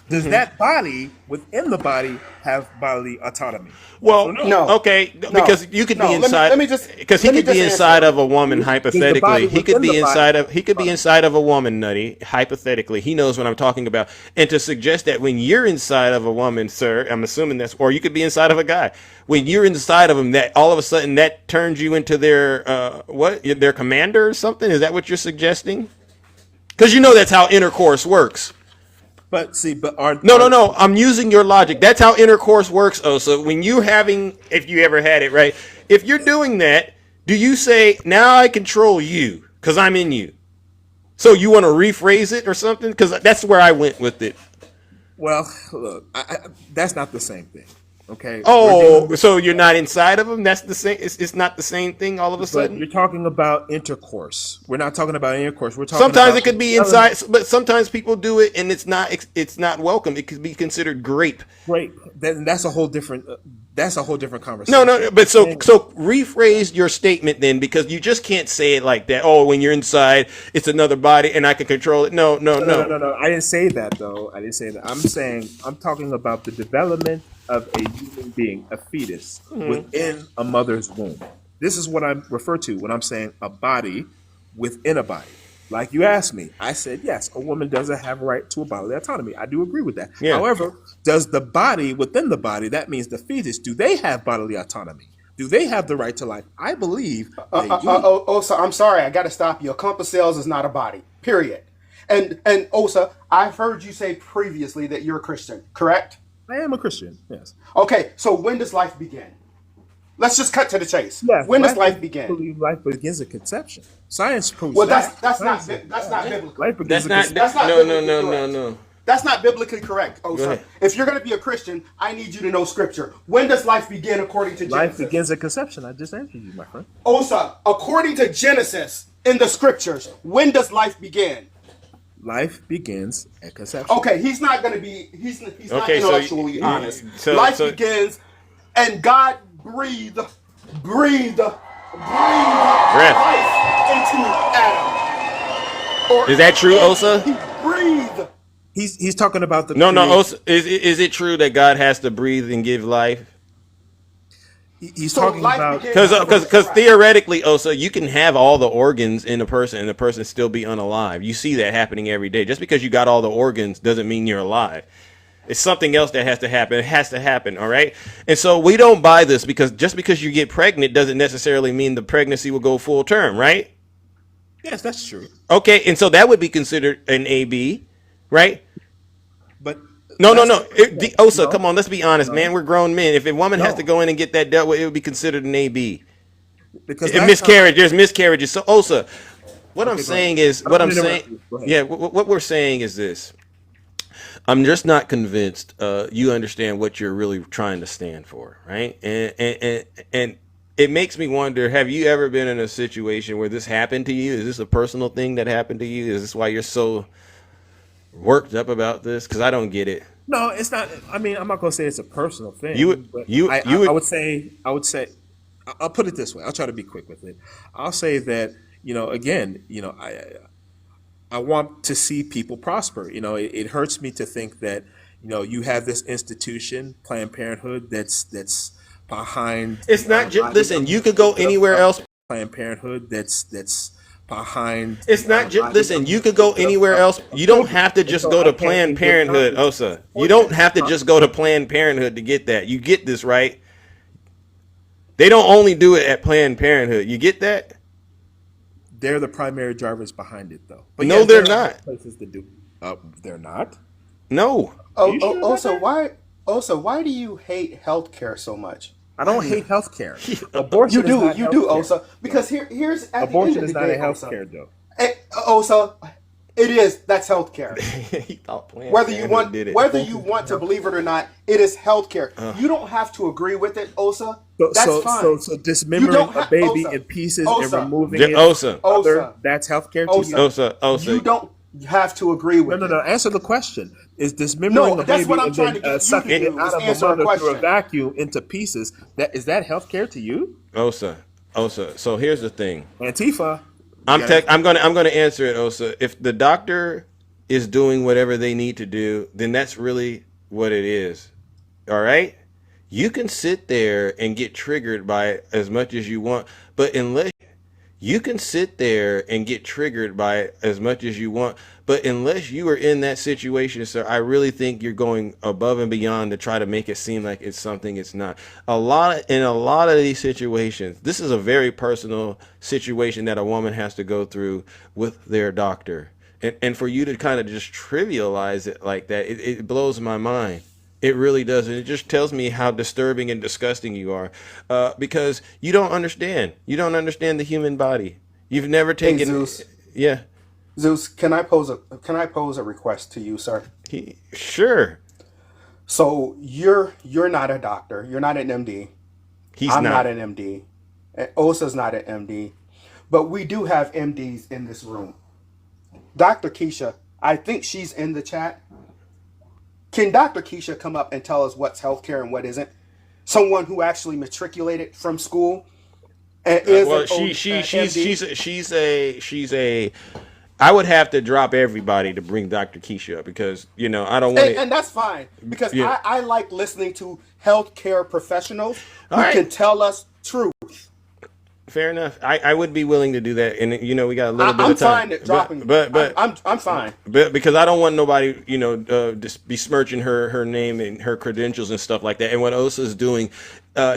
Does that body within the body have bodily autonomy? Well, No. okay, No. because you could No. be inside. Let me just Because he let me could be just inside answer. of a woman Does the hypothetically. body He could within be the inside body- of. He could be inside of a woman, Nutty. Hypothetically, he knows what I'm talking about. And to suggest that when you're inside of a woman, sir, I'm assuming that's, or you could be inside of a guy. When you're inside of them, that all of a sudden that turns you into their what? Their commander or something? Is that what you're suggesting? Because you know that's how intercourse works. But see, but are No. I'm using your logic. That's how intercourse works. Oh, so when you're having, if you ever had it, right? If you're doing that, do you say, now I control you because I'm in you? So you want to rephrase it or something? Because that's where I went with it. Well, look, that's not the same thing. Okay. Oh, so you're not inside of them? That's the same. It's not the same thing all of a But sudden? you're talking about intercourse. We're not talking about intercourse. We're talking Sometimes about it could be inside, but sometimes people do it and it's not welcome. It could be considered grape. Grape. Then that's a whole different. That's a whole different conversation. No, but so rephrase your statement then, because you just can't say it like that. Oh, when you're inside, it's another body and I can control it. No. No. I didn't say that though. I didn't say that. I'm talking about the development of a human being, a fetus within a mother's womb. This is what I refer to when I'm saying a body within a body. Like you asked me, I said yes. A woman doesn't have a right to a bodily autonomy. I do agree with that. Yeah. However, does the body within the body, that means the fetus, do they have bodily autonomy? Do they have the right to life? I believe they do. So I'm sorry, I got to stop you. A clump of cells is not a body. Period. And Osa, I've heard you say previously that you're a Christian, correct? I am a Christian. Yes. Okay. So when does life begin? Let's just cut to the chase. Yes. When does life I begin? believe life begins at conception. Science proves Well, that. that's not biblical. Life That's begins not. That's not No. biblically correct. No. That's not biblically correct, Go Osa. ahead. If you're going to be a Christian, I need you to know Scripture. When does life begin according to Genesis? Life begins at conception. I just answered you, my friend. Osa, according to Genesis in the Scriptures, when does life begin? Life begins at conception. Okay, he's not going to be. He's not Okay, so intellectually honest. so- Life so- begins, and God breathed life into Adam. Or- Is that true, Osa? He breathed. He's talking about the No. period- Osa, is it true that God has to breathe and give life? He's So talking life about begins- Because theoretically, Osa, you can have all the organs in a person and the person still be unalive. You see that happening every day. Just because you got all the organs doesn't mean you're alive. It's something else that has to happen. It has to happen, all right? And so we don't buy this because just because you get pregnant doesn't necessarily mean the pregnancy will go full term, right? yes, that's true. Okay, and so that would be considered an AB, right? But No. Osa, come on, let's be honest, man. We're grown men. If a woman has to go in and get that dealt with, it would be considered an AB. because A that's miscarriage, there's miscarriages. So Osa, what I'm go saying ahead. is, I what don't I'm mean to saying, interrupt you. Go ahead. yeah, what we're saying is this. I'm just not convinced you understand what you're really trying to stand for, right? And it makes me wonder, have you ever been in a situation where this happened to you? Is this a personal thing that happened to you? Is this why you're so worked up about this? Because I don't get it. No, it's not. I mean, I'm not going to say it's a personal thing. You would- but you- I you would- would say. I'll put it this way. I'll try to be quick with it. I'll say that again, I want to see people prosper. It hurts me to think that you have this institution, Planned Parenthood, that's behind. It's not just, listen, you could go anywhere else. Planned Parenthood that's behind. It's not just, listen, you could go anywhere else. You don't have to just go to Planned Parenthood, Osa. You don't have to just go to Planned Parenthood to get that. You get this, right? They don't only do it at Planned Parenthood. You get that? They're the primary drivers behind it, though. But No, yes, they're there are not. Places to do. They're not. No. you sure about Also, why do you hate healthcare so much? I don't hate healthcare. Abortion You do, is not you do, healthcare. Osa. Because here's at Abortion the end is of the not day, a Osa. healthcare, though. Osa, it is. That's healthcare. He thought Planned Whether you Parenthood want, did it. to believe it or not, it is healthcare. You don't have to agree with it, Osa. That's fine. So You dismembering don't a baby Osa. in pieces Osa. and removing Ja- it, Osa. other, that's healthcare to you. Osa. You don't. You have to agree with No. Answer the question. Is dismembering No, a that's baby what I'm and trying to then get you sucking to it do, out is of a answer a mother through a question. vacuum into pieces? Is that healthcare to you? Osa. So here's the thing. Antifa. I'm gonna answer it, Osa. If the doctor is doing whatever they need to do, then that's really what it is. All right? You can sit there and get triggered by as much as you want, but unless you can sit there and get triggered by as much as you want, but unless you are in that situation, sir, I really think you're going above and beyond to try to make it seem like it's something it's not. In a lot of these situations, this is a very personal situation that a woman has to go through with their doctor. And for you to kind of just trivialize it like that, it blows my mind. It really does. And it just tells me how disturbing and disgusting you are, because you don't understand. You don't understand the human body. You've never taken. Hey, Zeus. Yeah. Zeus, can I pose a request to you, sir? Sure. So you're not a doctor. You're not an MD. I'm not an MD. And Osa's not an MD. But we do have MDs in this room. Dr. Keisha, I think she's in the chat. Can Dr. Keisha come up and tell us what's healthcare and what isn't? Someone who actually matriculated from school and is she's a. I would have to drop everybody to bring Dr. Keisha up because I don't want. And that's fine because I like listening to healthcare professionals who can tell us truth. Fair enough. I would be willing to do that, and we got a little bit of time. I'm fine at dropping, but I'm fine. But because I don't want nobody, besmirching her name and her credentials and stuff like that. And what Osa is doing,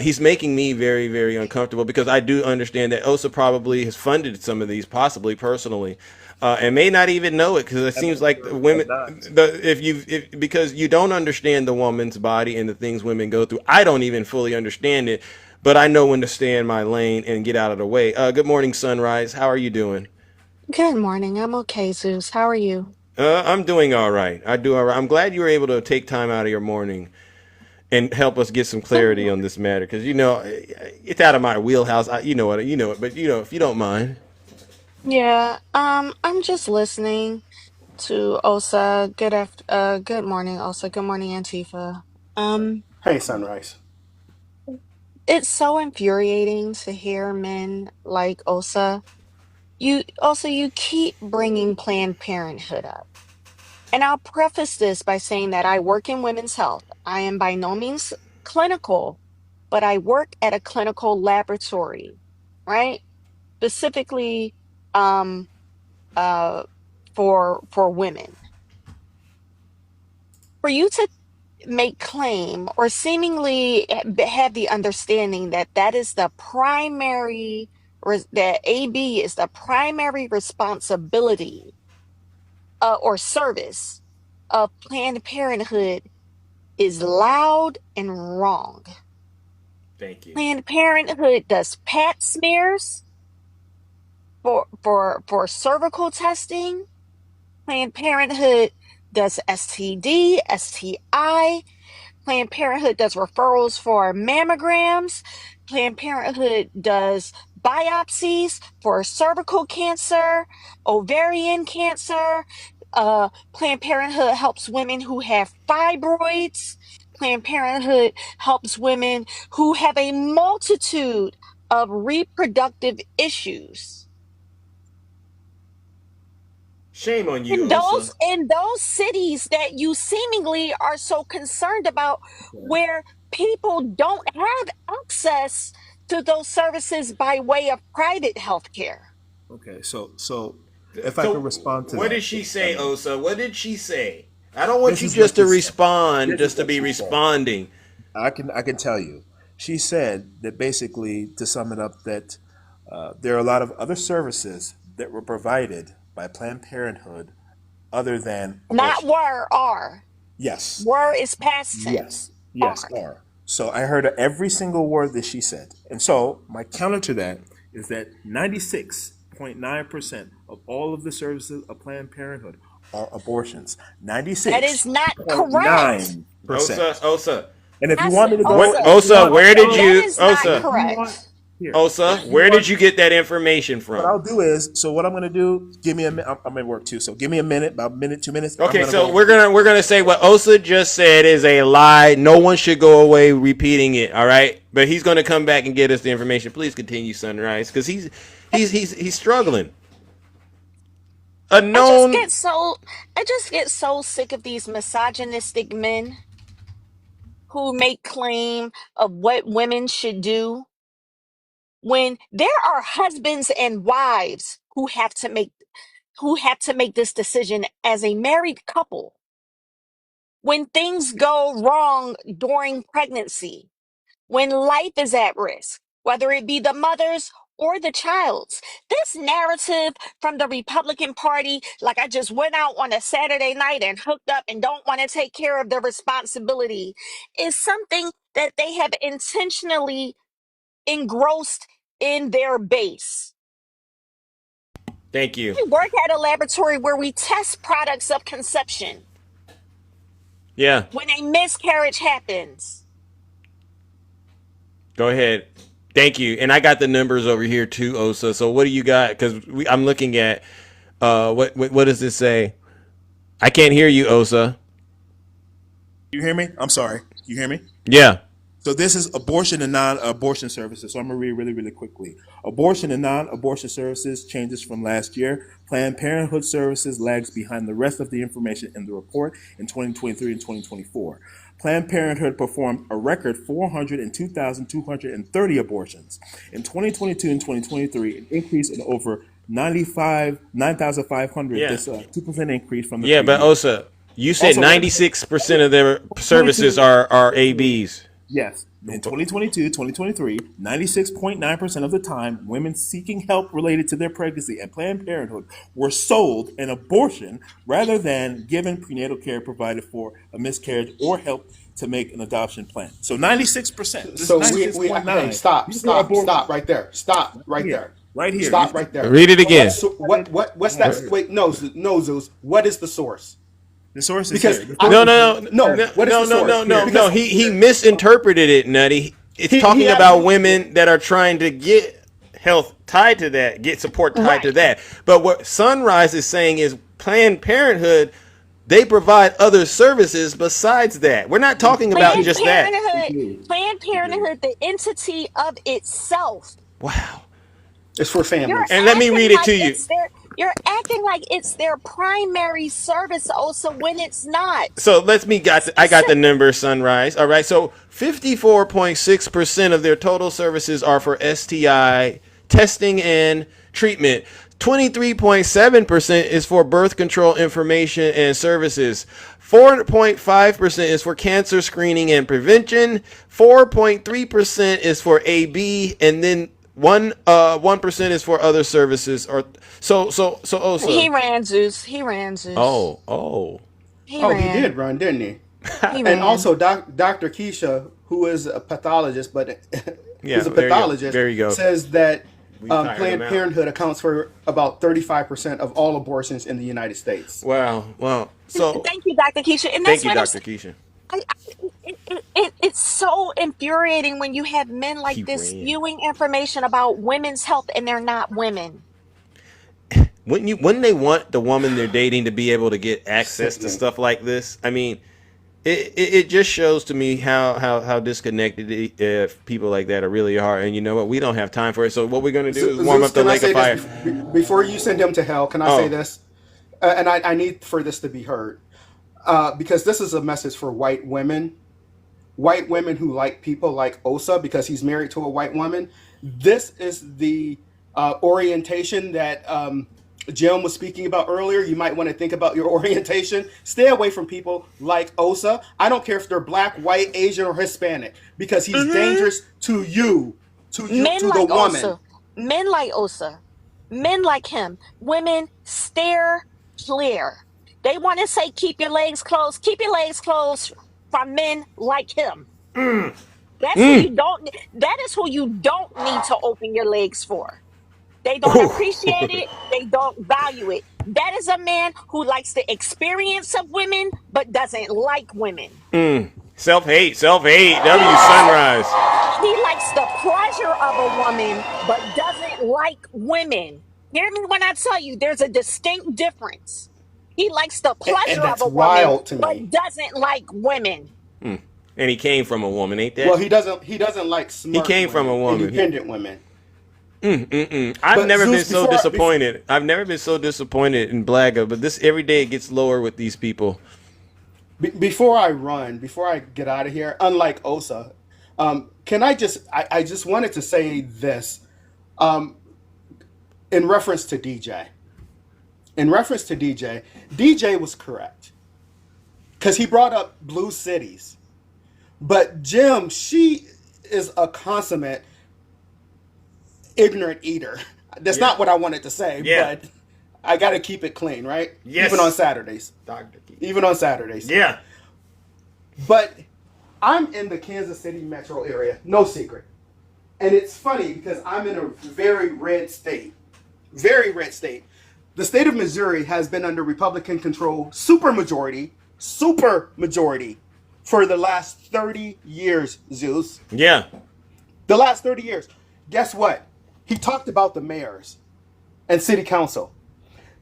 he's making me very, very uncomfortable because I do understand that Osa probably has funded some of these, possibly personally. And may not even know it because it seems like women, because you don't understand the woman's body and the things women go through. I don't even fully understand it, but I know when to stay in my lane and get out of the way. Good morning, Sunrise. How are you doing? Good morning. I'm okay, Zeus. How are you? I'm doing all right. I do all right. I'm glad you were able to take time out of your morning and help us get some clarity on this matter because it's out of my wheelhouse. You know it, but if you don't mind. Yeah, I'm just listening to Osa. Good morning, Osa. Good morning, Antifa. Hey, Sunrise. It's so infuriating to hear men like Osa. You keep bringing Planned Parenthood up. And I'll preface this by saying that I work in women's health. I am by no means clinical, but I work at a clinical laboratory, right? Specifically, um, uh, for women. For you to make claim or seemingly have the understanding that that is the primary, that AB is the primary responsibility or service of Planned Parenthood is loud and wrong. Thank you. Planned Parenthood does pap smears for cervical testing. Planned Parenthood does STD, STI. Planned Parenthood does referrals for mammograms. Planned Parenthood does biopsies for cervical cancer, ovarian cancer. Planned Parenthood helps women who have fibroids. Planned Parenthood helps women who have a multitude of reproductive issues. Shame on you, Osa. In those cities that you seemingly are so concerned about, where people don't have access to those services by way of private health care. Okay, so if I could respond to what that. did she say, Osa? What did she say? I don't want you just to respond, just to be responding. I can tell you. She said that basically, to sum it up, that there are a lot of other services that were provided by Planned Parenthood other than not are. Yes. Were is past tense. Yes, are. So I heard every single word that she said. And so my counter to that is that 96.9% of all of the services of Planned Parenthood are abortions. 96. That is not correct. Osa. And if you want me to go, Osa, where did you? That is not correct. Here. Osa, where did you get that information What I'll from? do is, so what I'm going to do, give me a minute. I'm at work too, so give me a minute, about a minute, 2 minutes. Okay, so we're gonna say what Osa just said is a lie. No one should go away repeating it. All right, but he's gonna come back and get us the information. Please continue, Sunrise, because he's struggling. A known. I just get so sick of these misogynistic men who make claim of what women should do when there are husbands and wives who have to make this decision as a married couple. When things go wrong during pregnancy, when life is at risk, whether it be the mother's or the child's. This narrative from the Republican Party, like I just went out on a Saturday night and hooked up and don't want to take care of their responsibility, is something that they have intentionally engrossed in their base. Thank you. I work at a laboratory where we test products of conception. Yeah. When a miscarriage happens. Go ahead. Thank you. And I got the numbers over here too, Osa. So what do you got? Because I'm looking at what does this say? I can't hear you, Osa. You hear me? I'm sorry. You hear me? Yeah. So this is abortion and non-abortion services. So I'm going to read really, really quickly. Abortion and non-abortion services changes from last year. Planned Parenthood services lags behind the rest of the information in the report in 2023 and 2024. Planned Parenthood performed a record 402,230 abortions. In 2022 and 2023, an increase in over 9,500. Yeah. This 2% increase from the Yeah, but previous. Osa, you said 96% of their services are ABs. Yes. In 2022, 2023, 96.9% of the time, women seeking help related to their pregnancy and Planned Parenthood were sold an abortion rather than given prenatal care provided for a miscarriage or help to make an adoption plan. So 96%. So hey, stop right there. Stop right there. Right here. Stop right there. Read it again. What's that? Wait, no, Zeus. What is the source? The source is because no. He misinterpreted it, Nutty. It's talking about women that are trying to get health tied to that, get support tied to that. But what Sunrise is saying is Planned Parenthood, they provide other services besides that. We're not talking about just that. Planned Parenthood, the entity of itself. Wow. It's for families. And let me read it to you. You're acting like it's their primary service also when it's not. So I got the number, Sunrise. All right. So 54.6% of their total services are for STI testing and treatment. 23.7% is for birth control information and services. 4.5% is for cancer screening and prevention. 4.3% is for AB, and then 1% is for other services. Or so. He ran, Zeus. He ran, Zeus. He did run, didn't he? And also, Dr. Keisha, who is a pathologist, but who's a pathologist, there you go. says that Planned Parenthood accounts for about 35% of all abortions in the United States. Wow. So thank you, Dr. Keisha. And thank you, Dr. Keisha. It's so infuriating when you have men like this spewing information about women's health and they're not women. Wouldn't they want the woman they're dating to be able to get access to stuff like this? I mean, it just shows to me how disconnected people like that really are. And you know what? We don't have time for it. So what we're going to do is warm up the lake of fire. Before you send him to hell, can I say this? And I need for this to be heard. Because this is a message for white women who like people like Osa because he's married to a white woman. This is the orientation that Jim was speaking about earlier. You might want to think about your orientation. Stay away from people like Osa. I don't care if they're black, white, Asian, or Hispanic because he's dangerous to you, to the woman. Men like Osa. Men like him. Women steer clear. They want to say, keep your legs closed. Keep your legs closed from men like him. That is who you don't need to open your legs for. They don't appreciate it. They don't value it. That is a man who likes the experience of women, but doesn't like women. Self-hate. W Sunrise. He likes the pleasure of a woman, but doesn't like women. Hear me when I tell you there's a distinct difference. He likes the And pleasure of that's a woman, wild to me. but doesn't like women. And he came from a woman, ain't that? Well, he doesn't like smart He came women, from a woman. independent women. I've never been so disappointed. I've never been so disappointed in Blaga, but this every day it gets lower with these people. Before I get out of here, unlike Osa, can I just wanted to say this in reference to DJ. In reference to DJ, DJ was correct because he brought up blue cities. But Jim, she is a consummate ignorant eater. That's not what I wanted to say, but I got to keep it clean, right? Yes. Even on Saturdays. Even on Saturdays. Yeah. But I'm in the Kansas City metro area, no secret. And it's funny because I'm in a very red state. Very red state. The state of Missouri has been under Republican control, supermajority, for the last 30 years, Zeus. Yeah. The last 30 years. Guess what? He talked about the mayors and city council.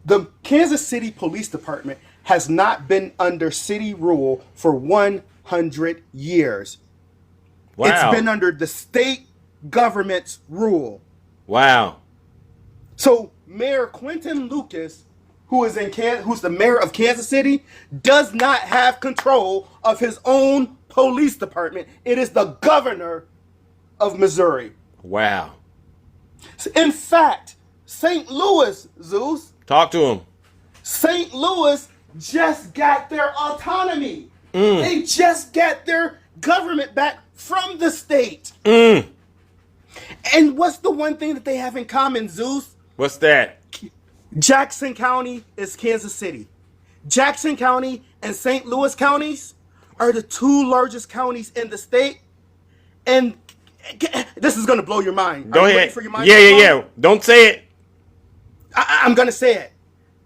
The Kansas City Police Department has not been under city rule for 100 years. Wow. It's been under the state government's rule. Wow. So Mayor Quentin Lucas, who's the mayor of Kansas City, does not have control of his own police department. It is the governor of Missouri. Wow. In fact, St. Louis, Zeus. Talk to him. St. Louis just got their autonomy. They just got their government back from the state. And what's the one thing that they have in common, Zeus? What's that? Jackson County is Kansas City. Jackson County and St. Louis counties are the two largest counties in the state. And this is going to blow your mind. Go ahead. Ready for your mind? Yeah. Don't say it. I'm going to say it.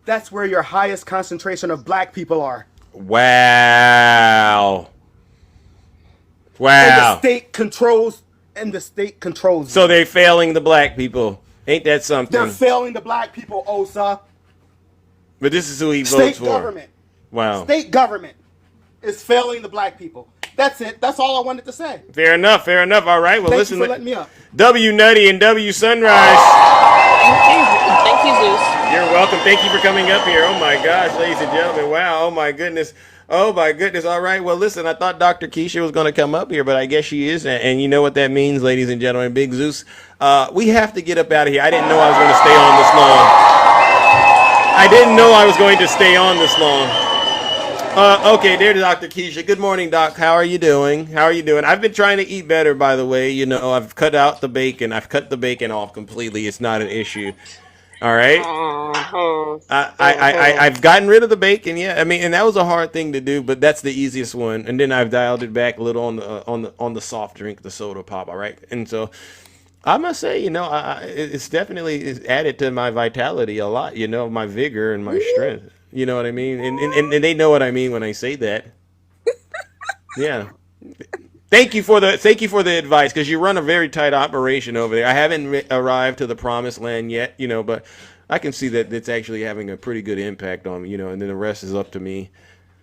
That's where your highest concentration of black people are. Wow. And the state controls. So they're failing the black people. Ain't that something? They're failing the black people, Osa. But this is who he votes State for. government. Wow. State government is failing the black people. That's it. That's all I wanted to say. Fair enough. All right. Well, listen. Thank you for letting me up. W Nutty and W Sunrise. Thank you, Zeus. You're welcome. Thank you for coming up here. Oh my gosh, ladies and gentlemen. Wow. Oh my goodness. All right. Well, listen, I thought Dr. Keisha was going to come up here, but I guess she is. And you know what that means, ladies and gentlemen. Big Zeus. We have to get up out of here. I didn't know I was going to stay on this long. Okay, there's Dr. Keisha. Good morning, Doc. How are you doing? I've been trying to eat better, by the way. You know, I've cut out the bacon. I've cut the bacon off completely. It's not an issue. All right. I've gotten rid of the bacon. Yeah, I mean, and that was a hard thing to do, but that's the easiest one. And then I've dialed it back a little on the soft drink, the soda pop. All right, and so I must say, you know, it's definitely added to my vitality a lot. You know, my vigor and my strength. You know what I mean, and they know what I mean when I say that. Yeah. Thank you for the advice, because you run a very tight operation over there. I haven't arrived to the promised land yet, you know, but I can see that it's actually having a pretty good impact on me, you know, and then the rest is up to me.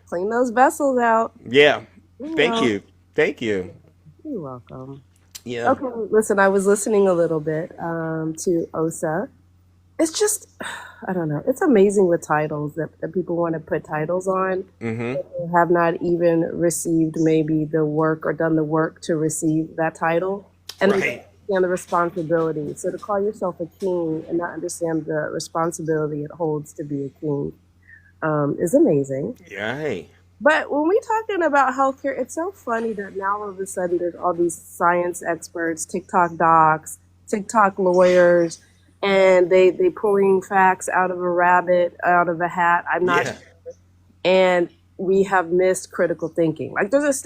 Clean those vessels out. Yeah. Thank you. You're welcome. Yeah. Okay, listen, I was listening a little bit to Osa. It's just, I don't know. It's amazing with titles that people want to put titles on. Mm-hmm. They have not even received maybe the work or done the work to receive that title. And they understand the responsibility. So to call yourself a king and not understand the responsibility it holds to be a king is amazing. Yeah. Hey. But when we're talking about healthcare, it's so funny that now all of a sudden there's all these science experts, TikTok docs, TikTok lawyers, and they pulling facts out of a hat. I'm not sure. And we have missed critical thinking. Like there's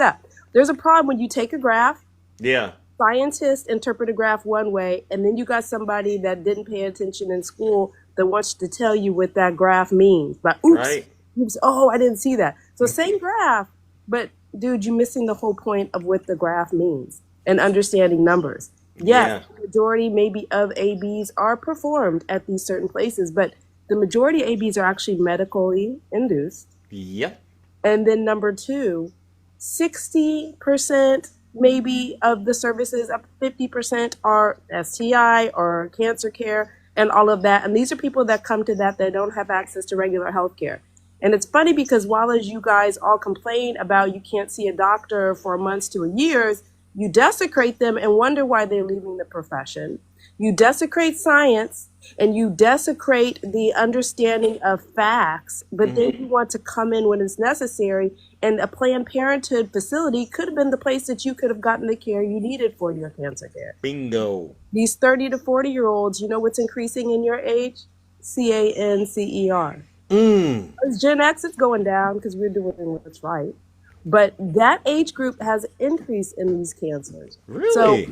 a problem when you take a graph. Yeah. Scientists interpret a graph one way, and then you got somebody that didn't pay attention in school that wants to tell you what that graph means. But oops, oh, I didn't see that. So same graph, but dude, you're missing the whole point of what the graph means. and understanding numbers. Yes, the majority maybe of ABs are performed at these certain places, but the majority of ABs are actually medically induced. Yep. And then number two, 60% maybe of the services, up to 50% are STI or cancer care and all of that. And these are people that come to that don't have access to regular health care. And it's funny because while as you guys all complain about you can't see a doctor for months to years, you desecrate them and wonder why they're leaving the profession. You desecrate science and you desecrate the understanding of facts, but then you want to come in when it's necessary. And a Planned Parenthood facility could have been the place that you could have gotten the care you needed for your cancer care. Bingo. These 30 to 40-year-olds, you know what's increasing in your age? CANCER. As Gen X, it's going down because we're doing what's right. But that age group has increased in these cancers. Really? So,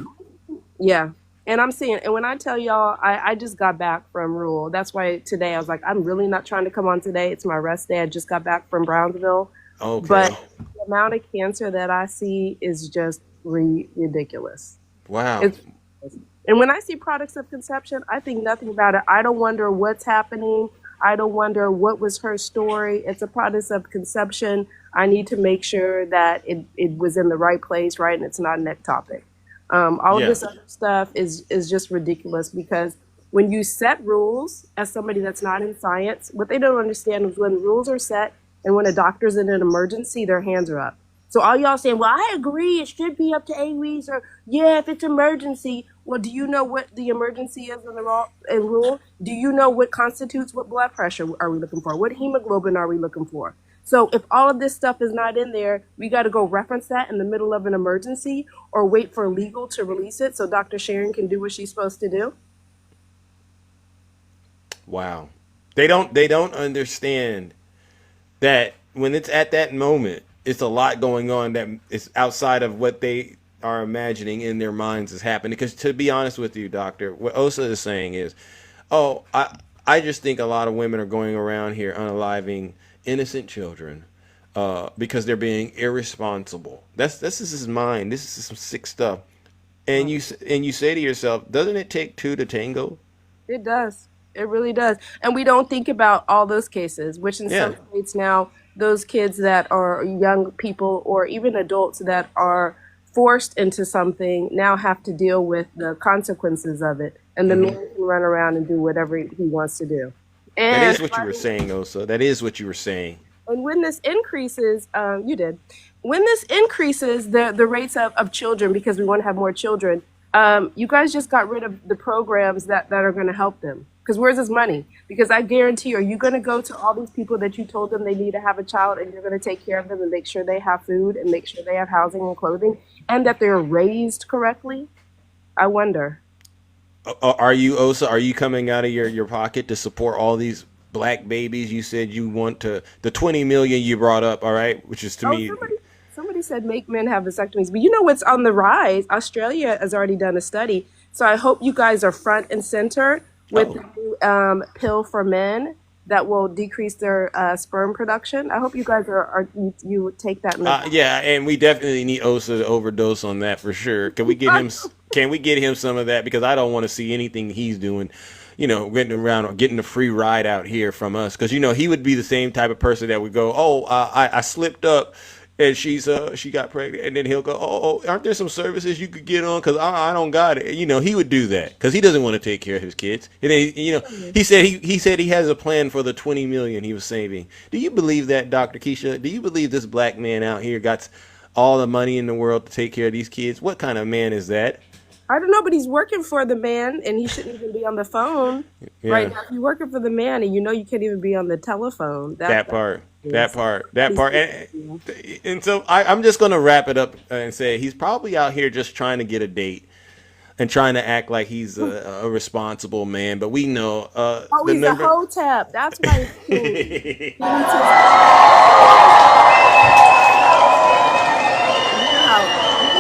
yeah. And I'm seeing, and when I tell y'all, I just got back from Rule. That's why today I was like, I'm really not trying to come on today. It's my rest day. I just got back from Brownsville. Okay. But the amount of cancer that I see is just ridiculous. Wow. And when I see products of conception, I think nothing about it. I don't wonder what's happening. I don't wonder what was her story. It's a product of conception. I need to make sure that it was in the right place, right, and it's not an ectopic. All of this other stuff is just ridiculous because when you set rules as somebody that's not in science, what they don't understand is when rules are set and when a doctor's in an emergency, their hands are up. So all y'all saying, well, I agree, it should be up to 8 weeks, or yeah, if it's emergency. Well, do you know what the emergency is in the rule? Do you know what constitutes what blood pressure are we looking for? What hemoglobin are we looking for? So if all of this stuff is not in there, we got to go reference that in the middle of an emergency or wait for legal to release it so Dr. Sharon can do what she's supposed to do. Wow. They don't understand that when it's at that moment, it's a lot going on that is outside of what they are imagining in their minds is happening. Because to be honest with you, doctor, what Osa is saying is, I just think a lot of women are going around here unaliving innocent children because they're being irresponsible. This is his mind. This is some sick stuff. And you say to yourself, doesn't it take two to tango? It does. It really does. And we don't think about all those cases, which in some states now, those kids that are young people or even adults that are forced into something now have to deal with the consequences of it. And the man can run around and do whatever he wants to do. And that is what you were saying, Osa. That is what you were saying. And when this increases, when this increases the rates of children, because we want to have more children, you guys just got rid of the programs that are going to help them. Because where's this money? Because I guarantee you, are you going to go to all these people that you told them they need to have a child and you're going to take care of them and make sure they have food and make sure they have housing and clothing and that they're raised correctly? I wonder. Are you, Osa, are you coming out of your pocket to support all these black babies? You said you want to, the 20 million you brought up, all right, which is to me. Somebody said make men have vasectomies. But you know what's on the rise? Australia has already done a study. So I hope you guys are front and center with the new pill for men that will decrease their sperm production. I hope you guys you take that. Yeah, and we definitely need Osa to overdose on that for sure. Can we get him? Can we get him some of that? Because I don't want to see anything he's doing, getting around or getting a free ride out here from us. Because he would be the same type of person that would go, I slipped up. And she got pregnant, and then he'll go, aren't there some services you could get on? Because I don't got it. He would do that because he doesn't want to take care of his kids. And then, he said he has a plan for the 20 million he was saving. Do you believe that, Dr. Keisha? Do you believe this black man out here got all the money in the world to take care of these kids? What kind of man is that? I don't know, but he's working for the man, and he shouldn't even be on the phone right now. If you're working for the man, and you can't even be on the telephone. That part. And so I'm just going to wrap it up and say he's probably out here just trying to get a date and trying to act like he's a responsible man. But we know. He's a hotep. That's why he's cool.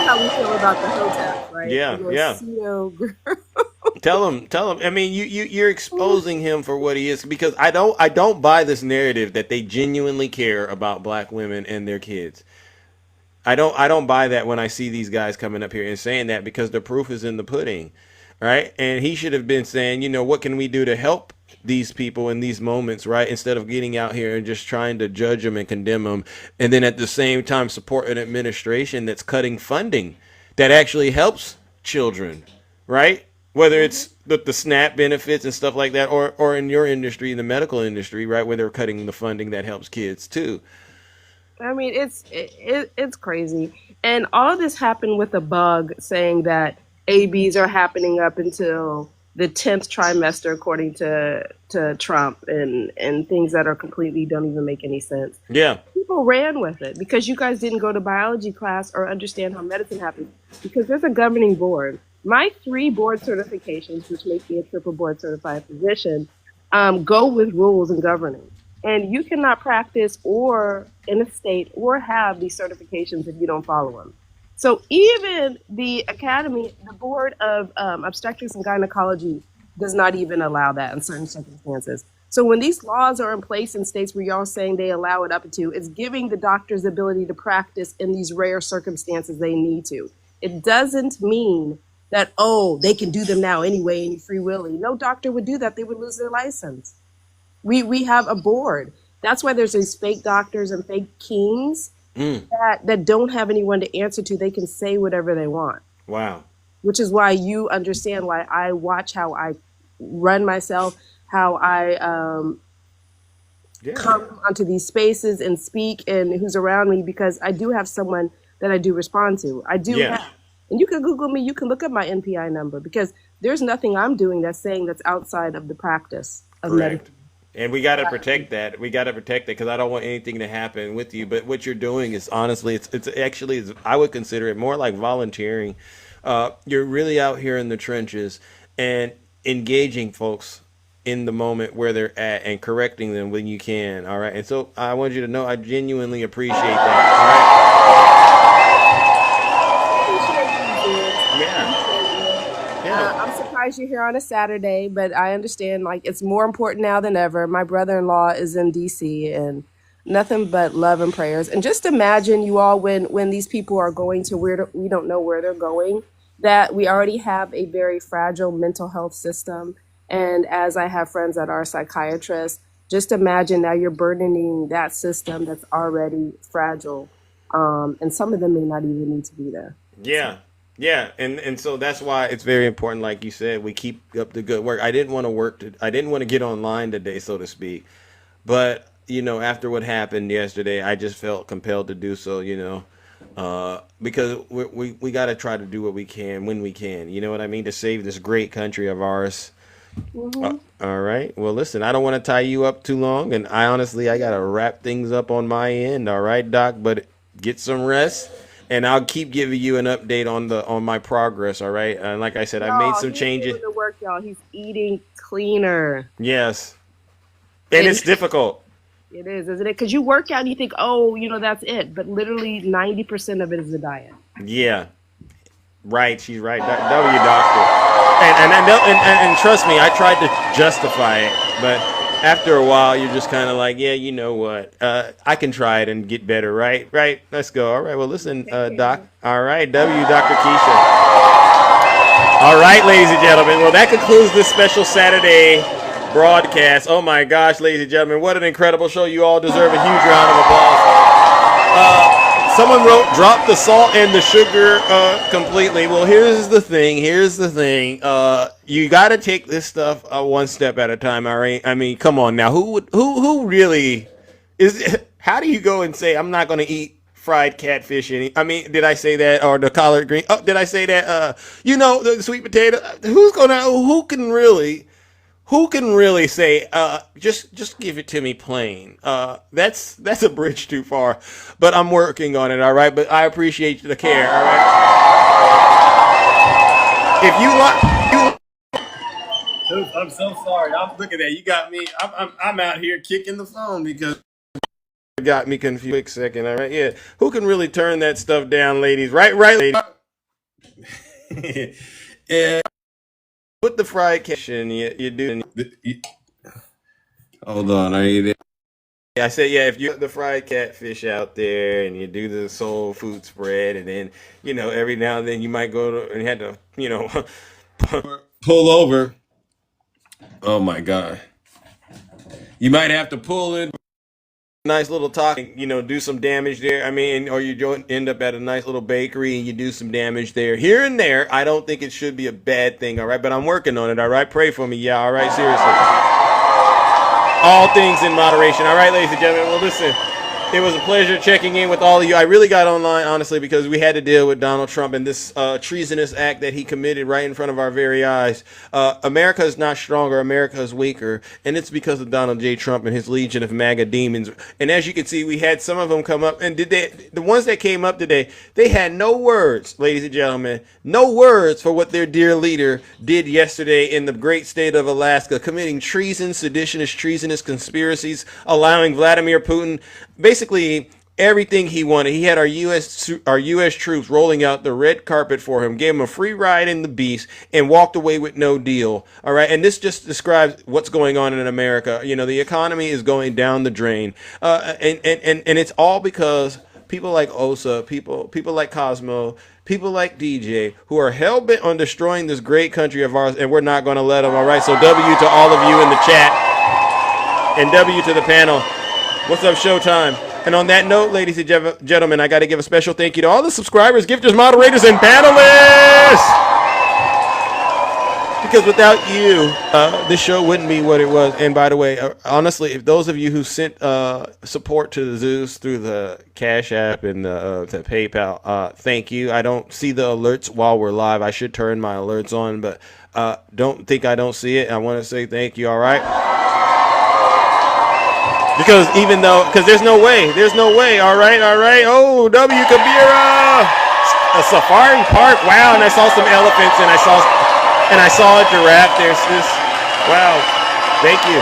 How we feel about the hotep, right? Yeah. Tell him. I mean, you're exposing him for what he is, because I don't buy this narrative that they genuinely care about black women and their kids. I don't buy that when I see these guys coming up here and saying that, because the proof is in the pudding, right? And he should have been saying, what can we do to help these people in these moments, right? Instead of getting out here and just trying to judge them and condemn them, and then at the same time support an administration that's cutting funding that actually helps children, right? Whether it's the SNAP benefits and stuff like that, or in your industry, in the medical industry, right, where they're cutting the funding that helps kids too. I mean, it's crazy. And all of this happened with a bug saying that ABs are happening up until the 10th trimester, according to Trump, and things that are completely don't even make any sense. Yeah. People ran with it because you guys didn't go to biology class or understand how medicine happens, because there's a governing board. My 3 board certifications, which make me a triple board certified physician, go with rules and governing. And you cannot practice or in a state or have these certifications if you don't follow them. So even the academy, the board of obstetrics and gynecology, does not even allow that in certain circumstances. So when these laws are in place in states where y'all saying they allow it up to, it's giving the doctors the ability to practice in these rare circumstances they need to. It doesn't mean that, they can do them now anyway, any free willy. No doctor would do that. They would lose their license. We have a board. That's why there's these fake doctors and fake kings that don't have anyone to answer to. They can say whatever they want. Wow. Which is why you understand why I watch how I run myself, how I come onto these spaces and speak, and who's around me, because I do have someone that I do respond to. I do have. And you can Google me. You can look up my NPI number, because there's nothing I'm doing that's outside of the practice of medicine. And we got to protect that. We got to protect that, because I don't want anything to happen with you. But what you're doing is, honestly, it's actually, I would consider it more like volunteering. You're really out here in the trenches and engaging folks in the moment where they're at and correcting them when you can. All right. And so I want you to know I genuinely appreciate that. All right. I'm surprised you're here on a Saturday, but I understand, it's more important now than ever. My brother-in-law is in DC, and nothing but love and prayers. And just imagine, you all, when these people are going to where we don't know where they're going, that we already have a very fragile mental health system. And as I have friends that are psychiatrists, just imagine now you're burdening that system that's already fragile. And some of them may not even need to be there. Yeah. Yeah, and so that's why it's very important, like you said, we keep up the good work. I didn't want to get online today, so to speak. But, after what happened yesterday, I just felt compelled to do so, because we got to try to do what we can when we can, you know what I mean, to save this great country of ours. All right. Well, listen, I don't want to tie you up too long, and I got to wrap things up on my end. All right, Doc, but get some rest. And I'll keep giving you an update on my progress, all right? And like I said, I made some changes. He's doing the work, y'all. He's eating cleaner. Yes. And it's difficult. It is, isn't it? Because you work out and you think, that's it. But literally 90% of it is the diet. Yeah. Right. She's right. W, doctor. And trust me, I tried to justify it, but after a while, you're just kind of like, yeah, you know what? I can try it and get better, right? Right. Let's go. All right. Well, listen, Doc. All right. W, Dr. Keisha. All right, ladies and gentlemen. Well, that concludes this special Saturday broadcast. Oh, my gosh, ladies and gentlemen. What an incredible show. You all deserve a huge round of applause. Someone wrote, drop the salt and the sugar completely. Well, here's the thing. You got to take this stuff one step at a time. All right. I mean, come on now. Who really is? How do you go and say I'm not going to eat fried catfish? Did I say that? Or the collard green? Oh, did I say that? The sweet potato. Who can really say, just give it to me plain? That's a bridge too far, but I'm working on it, all right? But I appreciate the care, all right? If you like, I'm so sorry. Look at that. You got me. I'm out here kicking the phone because it got me confused. Quick second, all right? Yeah. Who can really turn that stuff down, ladies? Right, ladies? Yeah. Put the fried catfish in, you do. Hold on, are you there? I said, yeah, if you the fried catfish out there and you do the soul food spread, and then, every now and then you might go to and had to, pull over. Oh my God. You might have to pull in. Nice little talk, do some damage there. I mean, or you end up at a nice little bakery and you do some damage there. Here and there, I don't think it should be a bad thing, all right? But I'm working on it, all right? Pray for me, yeah, all right? Seriously. All things in moderation, all right, ladies and gentlemen? Well, listen, it was a pleasure checking in with all of you. I really got online, honestly, because we had to deal with Donald Trump and this treasonous act that he committed right in front of our very eyes. America is not stronger. America is weaker. And it's because of Donald J. Trump and his legion of MAGA demons. And as you can see, we had some of them come up. And the ones that came up today, they had no words, ladies and gentlemen, no words for what their dear leader did yesterday in the great state of Alaska, committing treason, seditionist, treasonous conspiracies, allowing Vladimir Putin basically everything he wanted. He had our U.S. troops rolling out the red carpet for him, gave him a free ride in the beast, and walked away with no deal. All right, and this just describes what's going on in America. The economy is going down the drain, and it's all because people like Osa, people like Cosmo, people like DJ, who are hell-bent on destroying this great country of ours, and we're not going to let them. All right, so W to all of you in the chat, and W to the panel. What's up, Showtime? And on that note, ladies and gentlemen, I got to give a special thank you to all the subscribers, gifters, moderators, and panelists. Because without you, this show wouldn't be what it was. And by the way, honestly, if those of you who sent support to the Zeus through the Cash App and the PayPal, thank you. I don't see the alerts while we're live. I should turn my alerts on, but don't think I don't see it. I want to say thank you, all right? Because there's no way, all right. Oh, W. Kabira, a safari park, wow, and I saw some elephants, and I saw a giraffe. There's this, wow, thank you.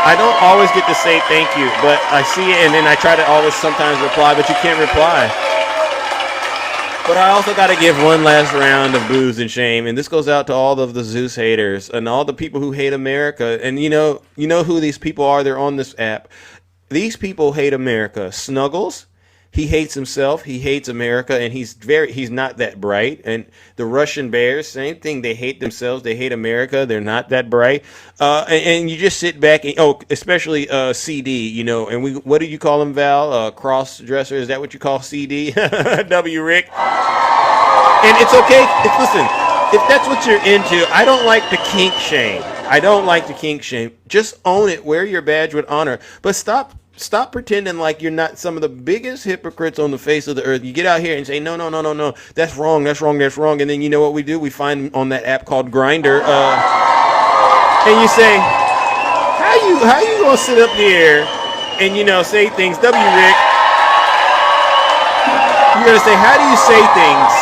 I don't always get to say thank you, but I see it, and then I try to always sometimes reply, but you can't reply. But I also got to give one last round of booze and shame, and this goes out to all of the Zeus haters and all the people who hate America. And you know who these people are. They're on this app. These people hate America. Snuggles, he hates himself. He hates America, and he's not that bright. And the Russian Bears, same thing. They hate themselves. They hate America. They're not that bright. And you just sit back and especially CD. And what do you call him, Val? Cross dresser. Is that what you call CD? W. Rick. And it's okay. Listen, if that's what you're into, I don't like the kink shame. Just own it. Wear your badge with honor. But stop pretending like you're not some of the biggest hypocrites on the face of the earth. You get out here and say, no, that's wrong. And then you know what we do? We find on that app called Grindr. And you say, how you gonna sit up here and, say things, W. Rick? You're gonna say, how do you say things?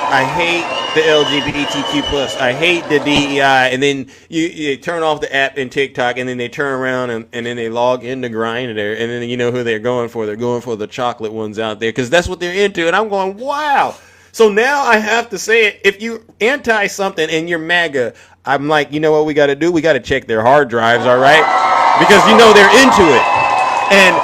I hate the LGBTQ+. I hate the DEI. And then you turn off the app in TikTok, and then they turn around and then they log into Grindr, and then you know who they're going for. They're going for the chocolate ones out there because that's what they're into. And I'm going, wow. So now I have to say it. If you anti something and you're MAGA, I'm like, you know what we got to do? We got to check their hard drives, all right? Because they're into it. And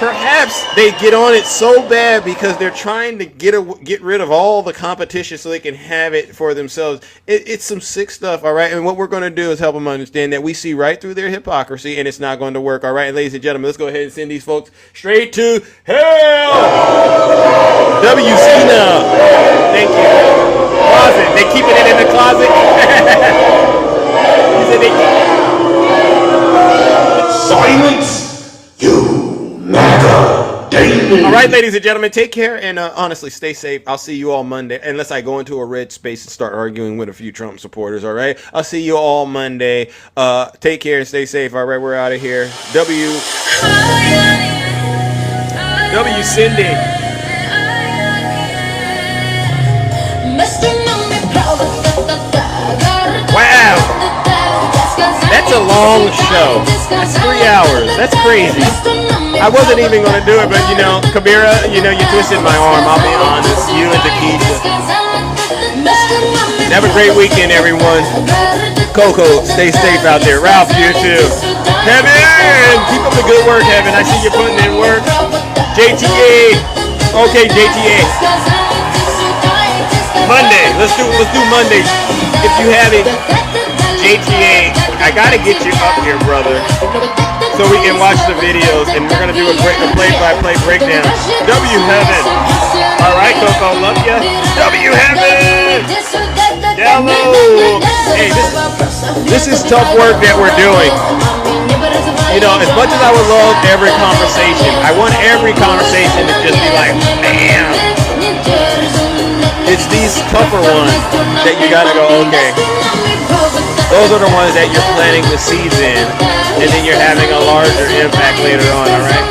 perhaps they get on it so bad because they're trying to get rid of all the competition so they can have it for themselves. It's some sick stuff, all right? And what we're going to do is help them understand that we see right through their hypocrisy, and it's not going to work, all right? And ladies and gentlemen, let's go ahead and send these folks straight to hell. WCNA. Thank you. Closet. They keeping it in the closet. Silence, you MAGA demon. All right, ladies and gentlemen, take care and honestly, stay safe. I'll see you all Monday, unless I go into a red space and start arguing with a few Trump supporters. All right, I'll see you all Monday. Take care and stay safe. All right, we're out of here. W Cindy. Wow. That's a long show. That's 3 hours. That's crazy. I wasn't even going to do it, but Kabira, you twisted my arm. I'll be honest. You and Takesha. Have a great weekend, everyone. Coco, stay safe out there. Ralph, you too. Kevin, keep up the good work, Kevin. I see you putting in work. JTA. Okay, JTA. Monday. Let's do Monday. If you have it, JTA, I gotta get you up here, brother, so we can watch the videos, and we're gonna do a play-by-play breakdown. W Heaven. All right, Coco, love ya. W Heaven. Download. Hey, this is tough work that we're doing. You know, as much as I would love every conversation, I want every conversation to just be like, man. It's these tougher ones that you gotta go, okay. Those are the ones that you're planting the seeds in, and then you're having a larger impact later on, alright?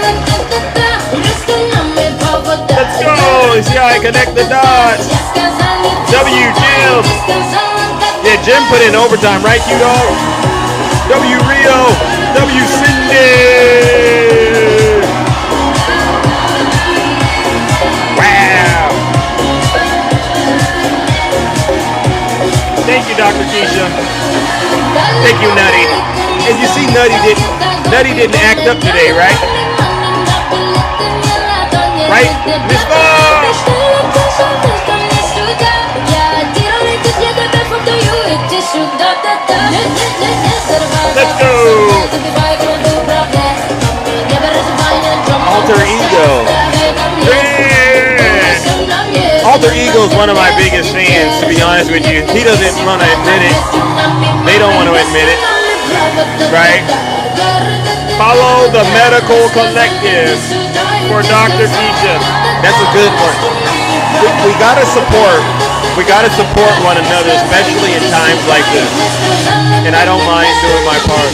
Let's go! You see how I connect the dots? W, Jim! Yeah, Jim put in overtime, right, Q-Dog? W, Rio! W, Cindy! Wow! Thank you, Dr. Keisha. Thank you, Nutty. And you see, Nutty didn't act up today, right? Right, Miss Boss? Let's go. Alter Ego. Yeah. Alter Ego is one of my biggest fans, to be honest with you. He doesn't want to admit it. They don't want to admit it. Right? Follow the Medical Collective for Dr. Keisha. That's a good one. We gotta support. We gotta support one another, especially in times like this. And I don't mind doing my part.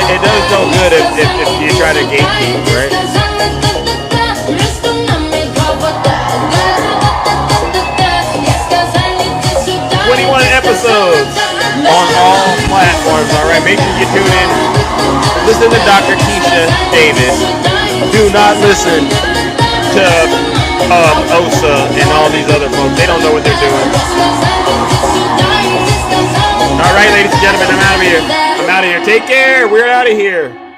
It does no good if you try to gatekeep, right? 21 episodes on all platforms, alright? Make sure you tune in. Listen to Dr. Keisha Davis. Do not listen to Osa and all these other folks. They don't know what they're doing. Alright, ladies and gentlemen, I'm out of here. Take care. We're out of here.